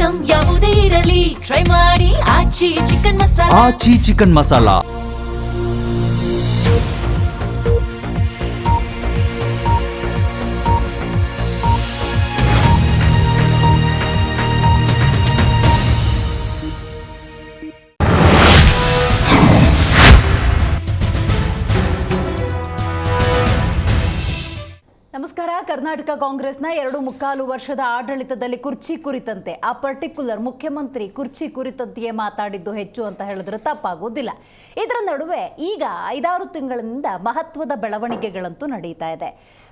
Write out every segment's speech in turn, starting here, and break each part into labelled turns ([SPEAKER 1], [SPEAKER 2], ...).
[SPEAKER 1] Item ಯಾವುದೇ ಇರಲಿ try ಮಾಡಿ ಆಚಿ ಚಿಕನ್ ಮಸಾಲಾ.
[SPEAKER 2] ಆಚಿ ಚಿಕನ್ ಮಸಾಲಾ.
[SPEAKER 3] ನಮಸ್ಕಾರ. ಕರ್ನಾಟಕ ಕಾಂಗ್ರೆಸ್ನ 2.25 ವರ್ಷದ ಆಡಳಿತದಲ್ಲಿ ಕುರ್ಚಿ ಕುರಿತಂತೆ, ಆ ಪರ್ಟಿಕ್ಯುಲರ್ ಮುಖ್ಯಮಂತ್ರಿ ಕುರ್ಚಿ ಕುರಿತಂತೆಯೇ ಮಾತಾಡಿದ್ದು ಹೆಚ್ಚು ಅಂತ ಹೇಳಿದ್ರೆ ತಪ್ಪಾಗೋದಿಲ್ಲ. ಇದರ ನಡುವೆ ಈಗ 5-6 ತಿಂಗಳಿಂದ ಮಹತ್ವದ ಬೆಳವಣಿಗೆಗಳಂತೂ ನಡೀತಾ ಇದೆ.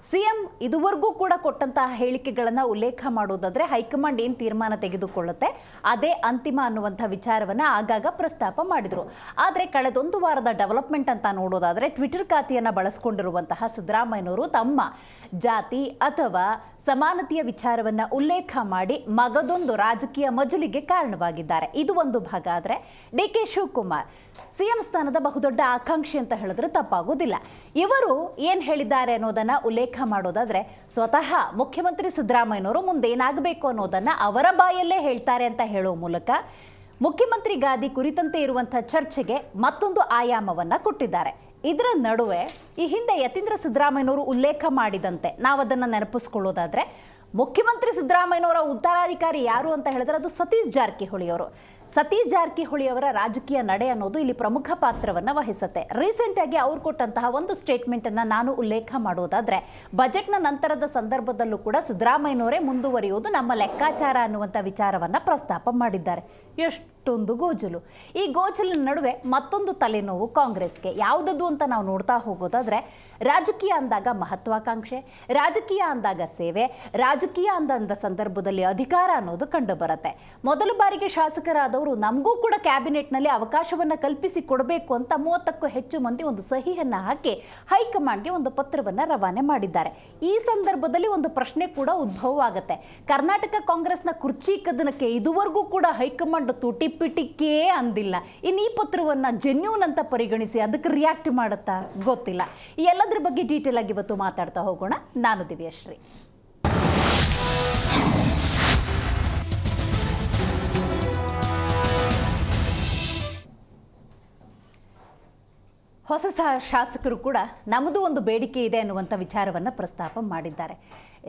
[SPEAKER 3] ಸಿಎಂ ಇದುವರೆಗೂ ಕೂಡ ಕೊಟ್ಟಂತಹ ಹೇಳಿಕೆಗಳನ್ನು ಉಲ್ಲೇಖ ಮಾಡೋದಾದ್ರೆ ಹೈಕಮಾಂಡ್ ಏನು ತೀರ್ಮಾನ ತೆಗೆದುಕೊಳ್ಳುತ್ತೆ ಅದೇ ಅಂತಿಮ ಅನ್ನುವಂಥ ವಿಚಾರವನ್ನು ಆಗಾಗ ಪ್ರಸ್ತಾಪ ಮಾಡಿದರು. ಆದರೆ ಕಳೆದೊಂದು ವಾರದ ಡೆವಲಪ್ಮೆಂಟ್ ಅಂತ ನೋಡೋದಾದ್ರೆ ಟ್ವಿಟರ್ ಖಾತೆಯನ್ನು ಬಳಸ್ಕೊಂಡಿರುವಂತಹ ಸಿದ್ದರಾಮಯ್ಯನವರು ತಮ್ಮ ಜಾತಿ ಅಥವಾ ಸಮಾನತೆಯ ವಿಚಾರವನ್ನು ಉಲ್ಲೇಖ ಮಾಡಿ ಮಗದೊಂದು ರಾಜಕೀಯ ಮಜಲಿಗೆ ಕಾರಣವಾಗಿದ್ದಾರೆ. ಇದು ಒಂದು ಭಾಗ. ಆದರೆ ಡಿ.ಕೆ. ಶಿವಕುಮಾರ್ ಸಿಎಂ ಸ್ಥಾನದ ಬಹುದೊಡ್ಡ ಆಕಾಂಕ್ಷಿ ಅಂತ ಹೇಳಿದ್ರೆ ತಪ್ಪಾಗೋದಿಲ್ಲ. ಇವರು ಏನು ಹೇಳಿದ್ದಾರೆ ಅನ್ನೋದನ್ನ ಉಲ್ಲೇಖ ಮಾಡೋದಾದ್ರೆ ಸ್ವತಃ ಮುಖ್ಯಮಂತ್ರಿ ಸಿದ್ದರಾಮಯ್ಯನವರು ಮುಂದೇನಾಗಬೇಕು ಅನ್ನೋದನ್ನ ಅವರ ಬಾಯಲ್ಲೇ ಹೇಳ್ತಾರೆ ಅಂತ ಹೇಳೋ ಮೂಲಕ ಮುಖ್ಯಮಂತ್ರಿ ಗಾದಿ ಕುರಿತಂತೆ ಇರುವಂಥ ಚರ್ಚೆಗೆ ಮತ್ತೊಂದು ಆಯಾಮವನ್ನು ಕೊಟ್ಟಿದ್ದಾರೆ. ಇದರ ನಡುವೆ ಈ ಹಿಂದೆ ಯತೀಂದ್ರ ಸಿದ್ದರಾಮಯ್ಯನವರು ಉಲ್ಲೇಖ ಮಾಡಿದಂತೆ ನಾವು ಅದನ್ನು ನೆನಪಿಸ್ಕೊಳ್ಳೋದಾದ್ರೆ ಮುಖ್ಯಮಂತ್ರಿ ಸಿದ್ದರಾಮಯ್ಯನವರ ಉತ್ತರಾಧಿಕಾರಿ ಯಾರು ಅಂತ ಹೇಳಿದ್ರೆ ಅದು ಸತೀಶ್ ಜಾರಕಿಹೊಳಿ ಅವರು. ಸತೀಶ್ ಜಾರಕಿಹೊಳಿ ಅವರ ರಾಜಕೀಯ ನಡೆ ಅನ್ನೋದು ಇಲ್ಲಿ ಪ್ರಮುಖ ಪಾತ್ರವನ್ನು ವಹಿಸುತ್ತೆ. ರೀಸೆಂಟ್ ಆಗಿ ಅವ್ರು ಕೊಟ್ಟಂತಹ ಒಂದು ಸ್ಟೇಟ್ಮೆಂಟ್ ಅನ್ನ ನಾನು ಉಲ್ಲೇಖ ಮಾಡೋದಾದ್ರೆ ಬಜೆಟ್ನ ನಂತರದ ಸಂದರ್ಭದಲ್ಲೂ ಕೂಡ ಸಿದ್ದರಾಮಯ್ಯನವರೇ ಮುಂದುವರಿಯುವುದು ನಮ್ಮ ಲೆಕ್ಕಾಚಾರ ಅನ್ನುವಂಥ ವಿಚಾರವನ್ನ ಪ್ರಸ್ತಾಪ ಮಾಡಿದ್ದಾರೆ. ಎಷ್ಟೊಂದು ಗೋಜಲು. ಈ ಗೋಜಲಿನ ನಡುವೆ ಮತ್ತೊಂದು ತಲೆನೋವು ಕಾಂಗ್ರೆಸ್ಗೆ. ಯಾವುದದು ಅಂತ ನಾವು ನೋಡ್ತಾ ಹೋಗೋದಾದ್ರೆ ರಾಜಕೀಯ ಅಂದಾಗ ಮಹತ್ವಾಕಾಂಕ್ಷೆ, ರಾಜಕೀಯ ಅಂದಾಗ ಸೇವೆ, ರಾಜಕೀಯ ಅಂದ ಸಂದರ್ಭದಲ್ಲಿ ಅಧಿಕಾರ ಅನ್ನೋದು ಕಂಡು ಬರುತ್ತೆ. ಮೊದಲ ಬಾರಿಗೆ ಶಾಸಕರಾದವರು ನಮಗೂ ಕೂಡ ಕ್ಯಾಬಿನೆಟ್ನಲ್ಲಿ ಅವಕಾಶವನ್ನು ಕಲ್ಪಿಸಿ ಕೊಡಬೇಕು ಅಂತ 30ಕ್ಕೂ ಹೆಚ್ಚು ಮಂದಿ ಒಂದು ಸಹಿಯನ್ನು ಹಾಕಿ ಹೈಕಮಾಂಡ್ಗೆ ಒಂದು ಪತ್ರವನ್ನು ರವಾನೆ ಮಾಡಿದ್ದಾರೆ. ಈ ಸಂದರ್ಭದಲ್ಲಿ ಒಂದು ಪ್ರಶ್ನೆ ಕೂಡ ಉದ್ಭವವಾಗುತ್ತೆ. ಕರ್ನಾಟಕ ಕಾಂಗ್ರೆಸ್ನ ಕುರ್ಚಿ ಕದನಕ್ಕೆ ಇದುವರೆಗೂ ಕೂಡ ಹೈಕಮಾಂಡ್ ತುಟಿಪಿಟಿಕೇ ಅಂದಿಲ್ಲ. ಇನ್ನು ಈ ಪತ್ರವನ್ನು ಜೆನ್ಯೂನ್ ಅಂತ ಪರಿಗಣಿಸಿ ಅದಕ್ಕೆ ರಿಯಾಕ್ಟ್ ಮಾಡುತ್ತಾ ಗೊತ್ತಿಲ್ಲ. ಈ ಎಲ್ಲದರ ಬಗ್ಗೆ ಡೀಟೇಲ್ ಆಗಿ ಇವತ್ತು ಮಾತಾಡ್ತಾ ಹೋಗೋಣ. ನಾನು ದಿವ್ಯಶ್ರೀ. ಹೊಸ ಶಾಸಕರು ಕೂಡ ನಮ್ಮದು ಒಂದು ಬೇಡಿಕೆ ಇದೆ ಅನ್ನುವಂಥ ವಿಚಾರವನ್ನು ಪ್ರಸ್ತಾಪ ಮಾಡಿದ್ದಾರೆ.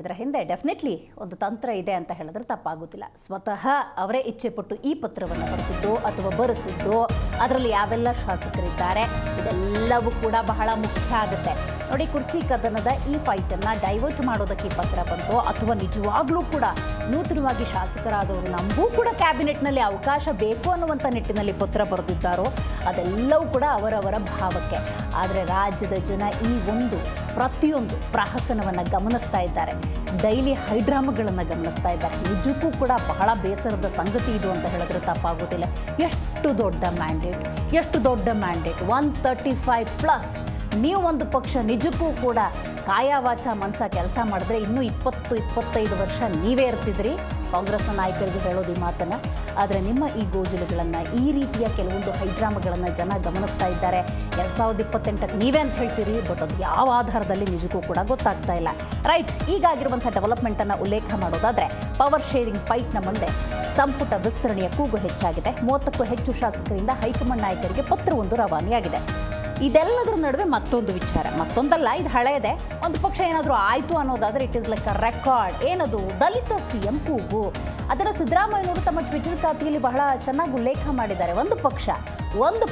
[SPEAKER 3] ಇದರ ಹಿಂದೆ ಡೆಫಿನೆಟ್ಲಿ ಒಂದು ತಂತ್ರ ಇದೆ ಅಂತ ಹೇಳಿದ್ರೆ ತಪ್ಪಾಗೋದಿಲ್ಲ. ಸ್ವತಃ ಅವರೇ ಇಚ್ಛೆಪಟ್ಟು ಈ ಪತ್ರವನ್ನು ಬರೆದಿದ್ದು ಅಥವಾ ಬರೆಸಿದ್ದು, ಅದರಲ್ಲಿ ಯಾವೆಲ್ಲ ಶಾಸಕರಿದ್ದಾರೆ ಇದೆಲ್ಲವೂ ಕೂಡ ಬಹಳ ಮುಖ್ಯ ಆಗುತ್ತೆ. ನೋಡಿ, ಕುರ್ಚಿ ಕದನದ ಈ ಫೈಟನ್ನು ಡೈವರ್ಟ್ ಮಾಡೋದಕ್ಕೆ ಪತ್ರ ಬಂತು ಅಥವಾ ನಿಜವಾಗ್ಲೂ ಕೂಡ ನೂತನವಾಗಿ ಶಾಸಕರಾದವರು ನಮಗೂ ಕೂಡ ಕ್ಯಾಬಿನೆಟ್ನಲ್ಲಿ ಅವಕಾಶ ಬೇಕು ಅನ್ನುವಂಥ ನಿಟ್ಟಿನಲ್ಲಿ ಪತ್ರ ಬರೆದಿದ್ದಾರೋ ಅದೆಲ್ಲವೂ ಕೂಡ ಅವರವರ ಭಾವಕ್ಕೆ. ಆದರೆ ರಾಜ್ಯದ ಜನ ಈ ಒಂದು ಪ್ರತಿಯೊಂದು ಪ್ರಹಸನವನ್ನು ಗಮನಿಸ್ತಾ ಇದ್ದಾರೆ. ಡೈಲಿ ಹೈಡ್ರಾಮಾಗಳನ್ನು ಗಮನಿಸ್ತಾ ಇದ್ದಾರೆ. ನಿಜಕ್ಕೂ ಕೂಡ ಬಹಳ ಬೇಸರದ ಸಂಗತಿ ಇದು ಅಂತ ಹೇಳಿದ್ರೆ ತಪ್ಪಾಗೋದಿಲ್ಲ. ಎಷ್ಟು ದೊಡ್ಡ ಮ್ಯಾಂಡೇಟ್ 135+. ನೀವು ಒಂದು ಪಕ್ಷ ನಿಜಕ್ಕೂ ಕೂಡ ಕಾಯವಾಚ ಮನಸ ಕೆಲಸ ಮಾಡಿದ್ರೆ ಇನ್ನೂ 20-25 ವರ್ಷ ನೀವೇ ಇರ್ತಿದ್ರಿ. ಕಾಂಗ್ರೆಸ್ನ ನಾಯಕರಿಗೆ ಹೇಳೋದು ಈ ಮಾತನ್ನು. ಆದರೆ ನಿಮ್ಮ ಈ ಗೋಜಲುಗಳನ್ನು, ಈ ರೀತಿಯ ಕೆಲವೊಂದು ಹೈಡ್ರಾಮಾಗಳನ್ನು ಜನ ಗಮನಿಸ್ತಾ ಇದ್ದಾರೆ. 2028ಕ್ಕೆ ನೀವೇ ಅಂತ ಹೇಳ್ತೀರಿ, ಬಟ್ ಅದು ಯಾವ ಆಧಾರದಲ್ಲಿ ನಿಜಕ್ಕೂ ಕೂಡ ಗೊತ್ತಾಗ್ತಾ ಇಲ್ಲ. ರೈಟ್, ಈಗಾಗಿರುವಂಥ ಡೆವಲಪ್ಮೆಂಟನ್ನು ಉಲ್ಲೇಖ ಮಾಡೋದಾದರೆ ಪವರ್ ಶೇರಿಂಗ್ ಫೈಟ್ನ ಮುಂದೆ ಸಂಪುಟ ವಿಸ್ತರಣೆಯ ಕೂಗು ಹೆಚ್ಚಾಗಿದೆ. 30ಕ್ಕೂ ಹೆಚ್ಚು ಶಾಸಕರಿಂದ ಹೈಕಮಾಂಡ್ ನಾಯಕರಿಗೆ ಪತ್ರವೊಂದು ರವಾನೆಯಾಗಿದೆ. ಇದೆಲ್ಲದರ ನಡುವೆ ಮತ್ತೊಂದು ವಿಚಾರ, ಮತ್ತೊಂದಲ್ಲ, ಇದು ಹಳೆಯದೇ. ಒಂದು ಪಕ್ಷ ಏನಾದರೂ ಆಯಿತು ಅನ್ನೋದಾದರೆ it is like a record. ಏನದು? ದಲಿತ ಸಿಎಂ ಕೂಗು. ಅದರ ಸಿದ್ದರಾಮಯ್ಯನವರು ತಮ್ಮ ಟ್ವಿಟರ್ ಖಾತೆಯಲ್ಲಿ ಬಹಳ ಚೆನ್ನಾಗಿ ಉಲ್ಲೇಖ ಮಾಡಿದ್ದಾರೆ. ಒಂದು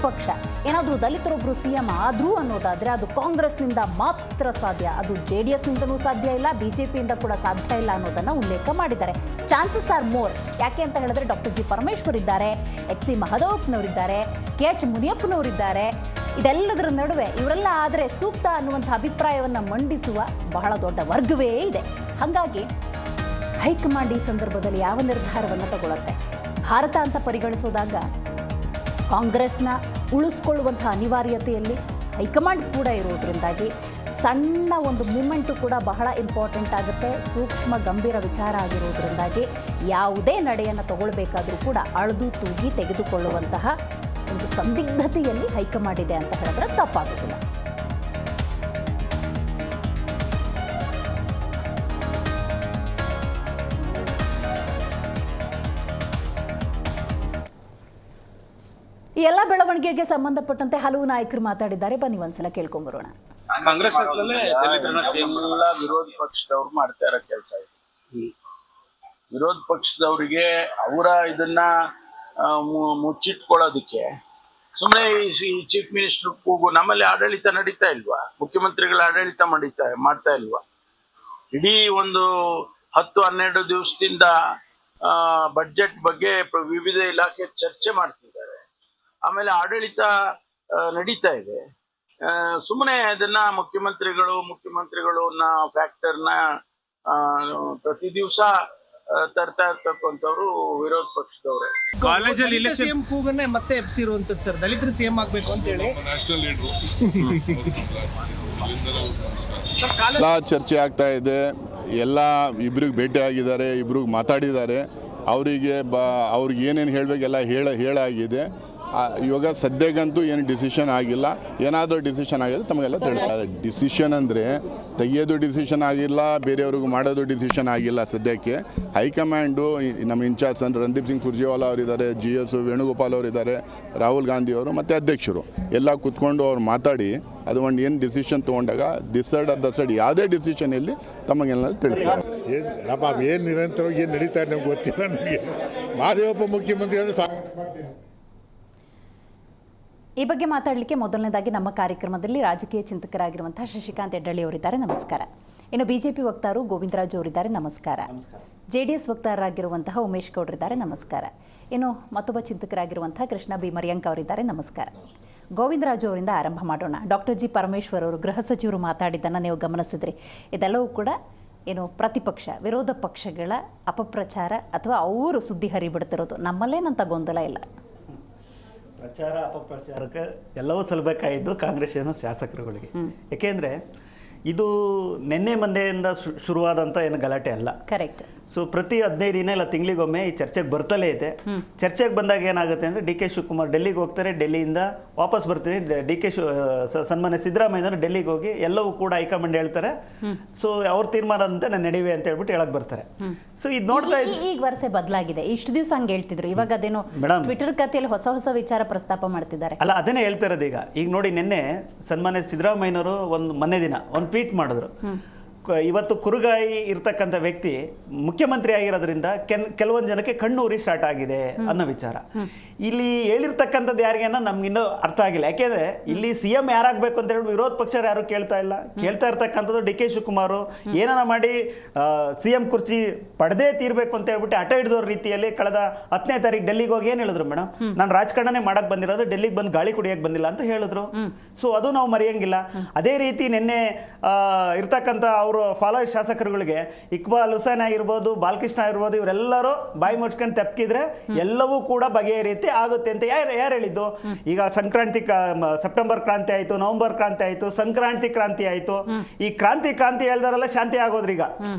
[SPEAKER 3] ಪಕ್ಷ ಏನಾದರೂ ದಲಿತರೊಬ್ಬರು ಸಿಎಂ ಆದರೂ ಅನ್ನೋದಾದರೆ ಅದು ಕಾಂಗ್ರೆಸ್ನಿಂದ ಮಾತ್ರ ಸಾಧ್ಯ, ಅದು JDSನಿಂದನೂ ಸಾಧ್ಯ ಇಲ್ಲ, BJPಯಿಂದ ಕೂಡ ಸಾಧ್ಯ ಇಲ್ಲ ಅನ್ನೋದನ್ನು ಉಲ್ಲೇಖ ಮಾಡಿದ್ದಾರೆ. Chances are more. ಯಾಕೆ ಅಂತ ಹೇಳಿದ್ರೆ ಡಾಕ್ಟರ್ G. ಪರಮೇಶ್ವರ್ ಇದ್ದಾರೆ, XC ಮಹದೇವಪ್ಪನವರಿದ್ದಾರೆ, KH ಮುನಿಯಪ್ಪನವರಿದ್ದಾರೆ. ಇದೆಲ್ಲದರ ನಡುವೆ ಇವರೆಲ್ಲ ಆದರೆ ಸೂಕ್ತ ಅನ್ನುವಂಥ ಅಭಿಪ್ರಾಯವನ್ನು ಮಂಡಿಸುವ ಬಹಳ ದೊಡ್ಡ ವರ್ಗವೇ ಇದೆ. ಹಾಗಾಗಿ ಹೈಕಮಾಂಡ್ ಈ ಸಂದರ್ಭದಲ್ಲಿ ಯಾವ ನಿರ್ಧಾರವನ್ನು ತಗೊಳ್ಳುತ್ತೆ? ಭಾರತ ಅಂತ ಪರಿಗಣಿಸೋದಾಗ ಕಾಂಗ್ರೆಸ್ನ ಉಳಿಸ್ಕೊಳ್ಳುವಂಥ ಅನಿವಾರ್ಯತೆಯಲ್ಲಿ ಹೈಕಮಾಂಡ್ ಕೂಡ ಇರೋದ್ರಿಂದಾಗಿ ಸಣ್ಣ ಒಂದು ಮೂಮೆಂಟು ಕೂಡ ಬಹಳ ಇಂಪಾರ್ಟೆಂಟ್ ಆಗುತ್ತೆ. ಸೂಕ್ಷ್ಮ ಗಂಭೀರ ವಿಚಾರ ಆಗಿರೋದ್ರಿಂದಾಗಿ ಯಾವುದೇ ನಡೆಯನ್ನು ತಗೊಳ್ಬೇಕಾದ್ರೂ ಕೂಡ ಅಳೆದು ತೂಗಿ ತೆಗೆದುಕೊಳ್ಳುವಂತಹ ಒಂದು ಸಂದಿಗ್ಧತೆಯಲ್ಲಿ ಹೈಕಮಾಂಡ್ ಇದೆ ಅಂತ ಹೇಳಿದ್ರೆ ತಪ್ಪಾಗುತ್ತಿಲ್ಲ. ಈ ಎಲ್ಲ ಬೆಳವಣಿಗೆಗೆ ಸಂಬಂಧಪಟ್ಟಂತೆ ಹಲವು ನಾಯಕರು ಮಾತಾಡಿದ್ದಾರೆ. ಬನ್ನಿ ಒಂದ್ಸಲ ಕೇಳ್ಕೊಂಡ್ಬರೋಣ.
[SPEAKER 2] ಕಾಂಗ್ರೆಸ್ ಎಲ್ಲ ವಿರೋಧ ಪಕ್ಷದವ್ರು ಮಾಡ್ತಾ ಇರೋ ಕೆಲಸ ಇದೆ. ವಿರೋಧ ಪಕ್ಷದವರಿಗೆ ಅವರ ಇದನ್ನ ಮುಚ್ಚಿಟ್ಕೊಳ್ಳೋದಕ್ಕೆ ಸುಮ್ಮನೆ ಈ ಚೀಫ್ ಮಿನಿಸ್ಟರ್ ಕೂಗು ನಮ್ಮಲ್ಲಿ ಆಡಳಿತ ನಡೀತಾ ಇಲ್ವಾ? ಮುಖ್ಯಮಂತ್ರಿಗಳ ಆಡಳಿತ ಮಾಡ್ತಾ ಇಲ್ವಾ? ಇಡೀ ಒಂದು 10-12 ದಿವಸದಿಂದ ಬಡ್ಜೆಟ್ ಬಗ್ಗೆ ವಿವಿಧ ಇಲಾಖೆ ಚರ್ಚೆ ಮಾಡ್ತಿದ್ದಾರೆ. ಆಮೇಲೆ ಆಡಳಿತ ನಡೀತಾ ಇದೆ. ಸುಮ್ಮನೆ ಅದನ್ನ ಮುಖ್ಯಮಂತ್ರಿಗಳನ್ನ ಫ್ಯಾಕ್ಟರ್ನ ಪ್ರತಿ ದಿವಸ ತರ್ತಾ ಇರ್ತಕ್ಕಂಥವ್ರು ವಿರೋಧ ಪಕ್ಷದವ್ರೆ.
[SPEAKER 4] ಕಾಲೇಜಲ್ಲಿ ಸಿಎಂ ಕೂಗನ್ನೇ ಮತ್ತೆ ಎಬ್ಸಿರುವಂತದ್ದು ಸರ್, ದಲಿತರು ಸಿಎಂ ಆಗ್ಬೇಕು ಅಂತ ಹೇಳಿ
[SPEAKER 5] ಎಲ್ಲ ಚರ್ಚೆ ಆಗ್ತಾ ಇದೆ. ಎಲ್ಲ ಇಬ್ರಿಗೆ ಭೇಟಿ ಆಗಿದ್ದಾರೆ, ಇಬ್ರಿಗೆ ಮಾತಾಡಿದ್ದಾರೆ. ಅವರಿಗೆ ಅವ್ರಿಗೆ ಏನೇನು ಹೇಳಬೇಕೆಲ್ಲ ಹೇಳಾಗಿದೆ. ಇವಾಗ ಸದ್ಯಕ್ಕಂತೂ ಏನು ಡಿಸಿಷನ್ ಆಗಿಲ್ಲ. ಏನಾದರೂ ಡಿಸಿಷನ್ ಆಗಿದೆ ತಮಗೆಲ್ಲ ತಿಳಿಸ್ತಾರೆ. ಡಿಸಿಷನ್ ಅಂದರೆ ತೆಗಿಯೋದು ಡಿಸಿಷನ್ ಆಗಿಲ್ಲ, ಬೇರೆಯವ್ರಿಗೂ ಮಾಡೋದು ಡಿಸಿಷನ್ ಆಗಿಲ್ಲ. ಸದ್ಯಕ್ಕೆ ಹೈಕಮಾಂಡು ನಮ್ಮ ಇನ್ಚಾರ್ಜ್ ಅಂದರೆ ರಣದೀಪ್ ಸಿಂಗ್ ಸುರ್ಜೇವಾಲಾ ಅವರಿದ್ದಾರೆ, GS ವೇಣುಗೋಪಾಲ್ ಅವರಿದ್ದಾರೆ, ರಾಹುಲ್ ಗಾಂಧಿ ಅವರು ಮತ್ತು ಅಧ್ಯಕ್ಷರು ಎಲ್ಲ ಕೂತ್ಕೊಂಡು ಅವ್ರು ಮಾತಾಡಿ ಅದು ಒಂದು ಏನು ಡಿಸಿಷನ್ ತೊಗೊಂಡಾಗ ಡಿಸೈಡ್ ಅದರ್ಸೈಡ್ ಯಾವುದೇ ಡಿಸಿಷನ್ ಇಲ್ಲಿ ತಮಗೆಲ್ಲ ತಿಳಿಸ್ತಾರೆ.
[SPEAKER 6] ಏನು ನಿರಂತರವಾಗಿ ಏನು ನಡೀತಾ ಇದೆ ನಮ್ಗೆ ಗೊತ್ತಿಲ್ಲ. ನನಗೆ ಮಹದೇವಪ್ಪ ಮುಖ್ಯಮಂತ್ರಿ ಅಂದರೆ ಸ್ವಾಗತ ಮಾಡ್ತೀನಿ.
[SPEAKER 3] ಈ ಬಗ್ಗೆ ಮಾತಾಡಲಿಕ್ಕೆ ಮೊದಲನೇದಾಗಿ ನಮ್ಮ ಕಾರ್ಯಕ್ರಮದಲ್ಲಿ ರಾಜಕೀಯ ಚಿಂತಕರಾಗಿರುವಂತಹ ಶಶಿಕಾಂತ್ ಹೆಡ್ಡಳ್ಳಿ ಅವರಿದ್ದಾರೆ, ನಮಸ್ಕಾರ. ಇನ್ನು ಬಿಜೆಪಿ ವಕ್ತಾರರು ಗೋವಿಂದರಾಜು ಅವರಿದ್ದಾರೆ, ನಮಸ್ಕಾರ. JDS ವಕ್ತಾರರಾಗಿರುವಂತಹ ಉಮೇಶ್ ಗೌಡರಿದ್ದಾರೆ, ನಮಸ್ಕಾರ. ಇನ್ನು ಮತ್ತೊಬ್ಬ ಚಿಂತಕರಾಗಿರುವಂತಹ ಕೃಷ್ಣ ಬಿ ಮರಿಯಂಕ ಅವರಿದ್ದಾರೆ, ನಮಸ್ಕಾರ. ಗೋವಿಂದರಾಜು ಅವರಿಂದ ಆರಂಭ ಮಾಡೋಣ. ಡಾಕ್ಟರ್ G ಪರಮೇಶ್ವರ್ ಅವರು ಗೃಹ ಸಚಿವರು ಮಾತಾಡಿದ್ದನ್ನು ನೀವು ಗಮನಿಸಿದ್ರಿ. ಇದೆಲ್ಲವೂ ಕೂಡ ಏನು ಪ್ರತಿಪಕ್ಷ ವಿರೋಧ ಪಕ್ಷಗಳ ಅಪಪ್ರಚಾರ ಅಥವಾ ಅವರು ಸುದ್ದಿ ಹರಿಬಿಡ್ತಿರೋದು, ನಮ್ಮಲ್ಲೇನಂತ ಗೊಂದಲ ಇಲ್ಲ.
[SPEAKER 7] ಪ್ರಚಾರ ಅಪಪ್ರಚಾರಕ್ಕೆ ಎಲ್ಲವೂ ಸಲ್ಲಬೇಕಾಗಿದ್ದು ಕಾಂಗ್ರೆಸ್ಸಿನ ಶಾಸಕರುಗಳಿಗೆ. ಏಕೆಂದರೆ ಇದು ನಿನ್ನೆ ಮೊನ್ನೆಯಿಂದ ಶುರುವಾದಂಥ ಏನು ಗಲಾಟೆ ಅಲ್ಲ.
[SPEAKER 3] ಕರೆಕ್ಟ್.
[SPEAKER 7] ಸೊ ಪ್ರತಿ 15 ದಿನ ಇಲ್ಲ ತಿಂಗಳಿಗೊಮ್ಮೆ ಈ ಚರ್ಚೆಗೆ ಬರ್ತಲೇ ಇದೆ. ಚರ್ಚೆಗೆ ಬಂದಾಗ ಏನಾಗುತ್ತೆ ಅಂದರೆ DK ಶಿವಕುಮಾರ್ ಡೆಲ್ಲಿಗೆ ಹೋಗ್ತಾರೆ, ಡೆಲ್ಲಿಯಿಂದ ವಾಪಸ್ ಬರ್ತೀನಿ. ಸನ್ಮಾನ್ಯ ಸಿದ್ದರಾಮಯ್ಯನವರು ಡೆಲ್ಲಿಗೆ ಹೋಗಿ ಎಲ್ಲವೂ ಕೂಡ ಹೈಕಮಾಂಡ್ ಹೇಳ್ತಾರೆ. ಸೊ ಅವ್ರ ತೀರ್ಮಾನ ಅಂತ ನಾನು ನಡೆಯುವೆ ಅಂತ ಹೇಳ್ಬಿಟ್ಟು ಹೇಳಕ್ ಬರ್ತಾರೆ. ಸೊ ಇದು ನೋಡ್ತಾ
[SPEAKER 3] ಈಗ ವರ್ಷ ಬದಲಾಗಿದೆ. ಇಷ್ಟು ದಿವಸ ಹಂಗೆ ಹೇಳ್ತಿದ್ರು, ಇವಾಗ ಅದೇನೋ ಟ್ವಿಟರ್ ಕಥೆಯಲ್ಲಿ ಹೊಸ ವಿಚಾರ ಪ್ರಸ್ತಾಪ ಮಾಡ್ತಿದ್ದಾರೆ.
[SPEAKER 7] ಅಲ್ಲ, ಅದನ್ನೇ ಹೇಳ್ತಾ ಇರೋದು. ಈಗ ನೋಡಿ, ನಿನ್ನೆ ಸನ್ಮಾನ್ಯ ಸಿದ್ದರಾಮಯ್ಯನವರು ಮೊನ್ನೆ ದಿನ ಒಂದು ಟ್ವೀಟ್ ಮಾಡಿದ್ರು. ಇವತ್ತು ಕುರುಗಾಯಿ ಇರ್ತಕ್ಕಂಥ ವ್ಯಕ್ತಿ ಮುಖ್ಯಮಂತ್ರಿ ಆಗಿರೋದ್ರಿಂದ ಕೆಲವೊಂದು ಜನಕ್ಕೆ ಕಣ್ಣೂರಿ ಸ್ಟಾರ್ಟ್ ಆಗಿದೆ ಅನ್ನೋ ವಿಚಾರ ಇಲ್ಲಿ ಹೇಳಿರ್ತಕ್ಕಂಥದ್ದು ಯಾರಿಗೇನ ನಮ್ಗಿನ್ನೂ ಅರ್ಥ ಆಗಿಲ್ಲ. ಯಾಕೆಂದ್ರೆ ಇಲ್ಲಿ CM ಯಾರಾಗಬೇಕು ಅಂತ ಹೇಳಿ ವಿರೋಧ ಪಕ್ಷರು ಯಾರು ಕೇಳ್ತಾ ಇಲ್ಲ. ಕೇಳ್ತಾ ಇರ್ತಕ್ಕಂಥದ್ದು DK ಶಿವಕುಮಾರ್ ಏನಾನ ಮಾಡಿ CM ಕುರ್ಚಿ ಪಡೆದೇ ತೀರ್ಬೇಕು ಅಂತ ಹೇಳ್ಬಿಟ್ಟು ಹಠ ಹಿಡಿದವ್ರ ರೀತಿಯಲ್ಲಿ ಕಳೆದ 10ನೇ ತಾರೀಕು ಡೆಲ್ಲಿಗೆ ಹೋಗಿ ಏನು ಹೇಳಿದ್ರು, ಮೇಡಮ್ ನಾನು ರಾಜಕಾರಣನೇ ಮಾಡಕ್ ಬಂದಿರೋದು, ಡೆಲ್ಲಿಗೆ ಬಂದು ಗಾಳಿ ಕುಡಿಯಕ್ಕೆ ಬಂದಿಲ್ಲ ಅಂತ ಹೇಳಿದ್ರು. ಸೊ ಅದು ನಾವು ಮರೆಯಂಗಿಲ್ಲ. ಅದೇ ರೀತಿ ನಿನ್ನೆ ಇರ್ತಕ್ಕಂಥ ಅವರು ಫಾಲೋವರ್ ಶಾಸಕರುಗಳಿಗೆ ಇಕ್ಬಾಲ್ ಹುಸೇನ್ ಆಗಿರ್ಬೋದು, ಬಾಲಕೃಷ್ಣ ಆಗಿರ್ಬೋದು, ಇವರೆಲ್ಲರೂ ಬಾಯಿ ಮುಚ್ಕೊಂಡು ತೆಪ್ಕಿದ್ರೆ ಎಲ್ಲವೂ ಕೂಡ ಬಗೆಹರಿಯುತ್ತೆ ಆಗುತ್ತೆ ಅಂತ ಯಾರು ಹೇಳಿದ್ದು? ಈಗ ಸಂಕ್ರಾಂತಿ ಸೆಪ್ಟೆಂಬರ್ ಕ್ರಾಂತಿ ಆಯ್ತು, ನವೆಂಬರ್ ಕ್ರಾಂತಿ ಆಯ್ತು, ಸಂಕ್ರಾಂತಿ ಕ್ರಾಂತಿ ಆಯ್ತು. ಈ ಕ್ರಾಂತಿ ಹೇಳ್ದಾರೆಲ್ಲ ಶಾಂತಿ ಆಗೋದ್ರಿ ಈಗ.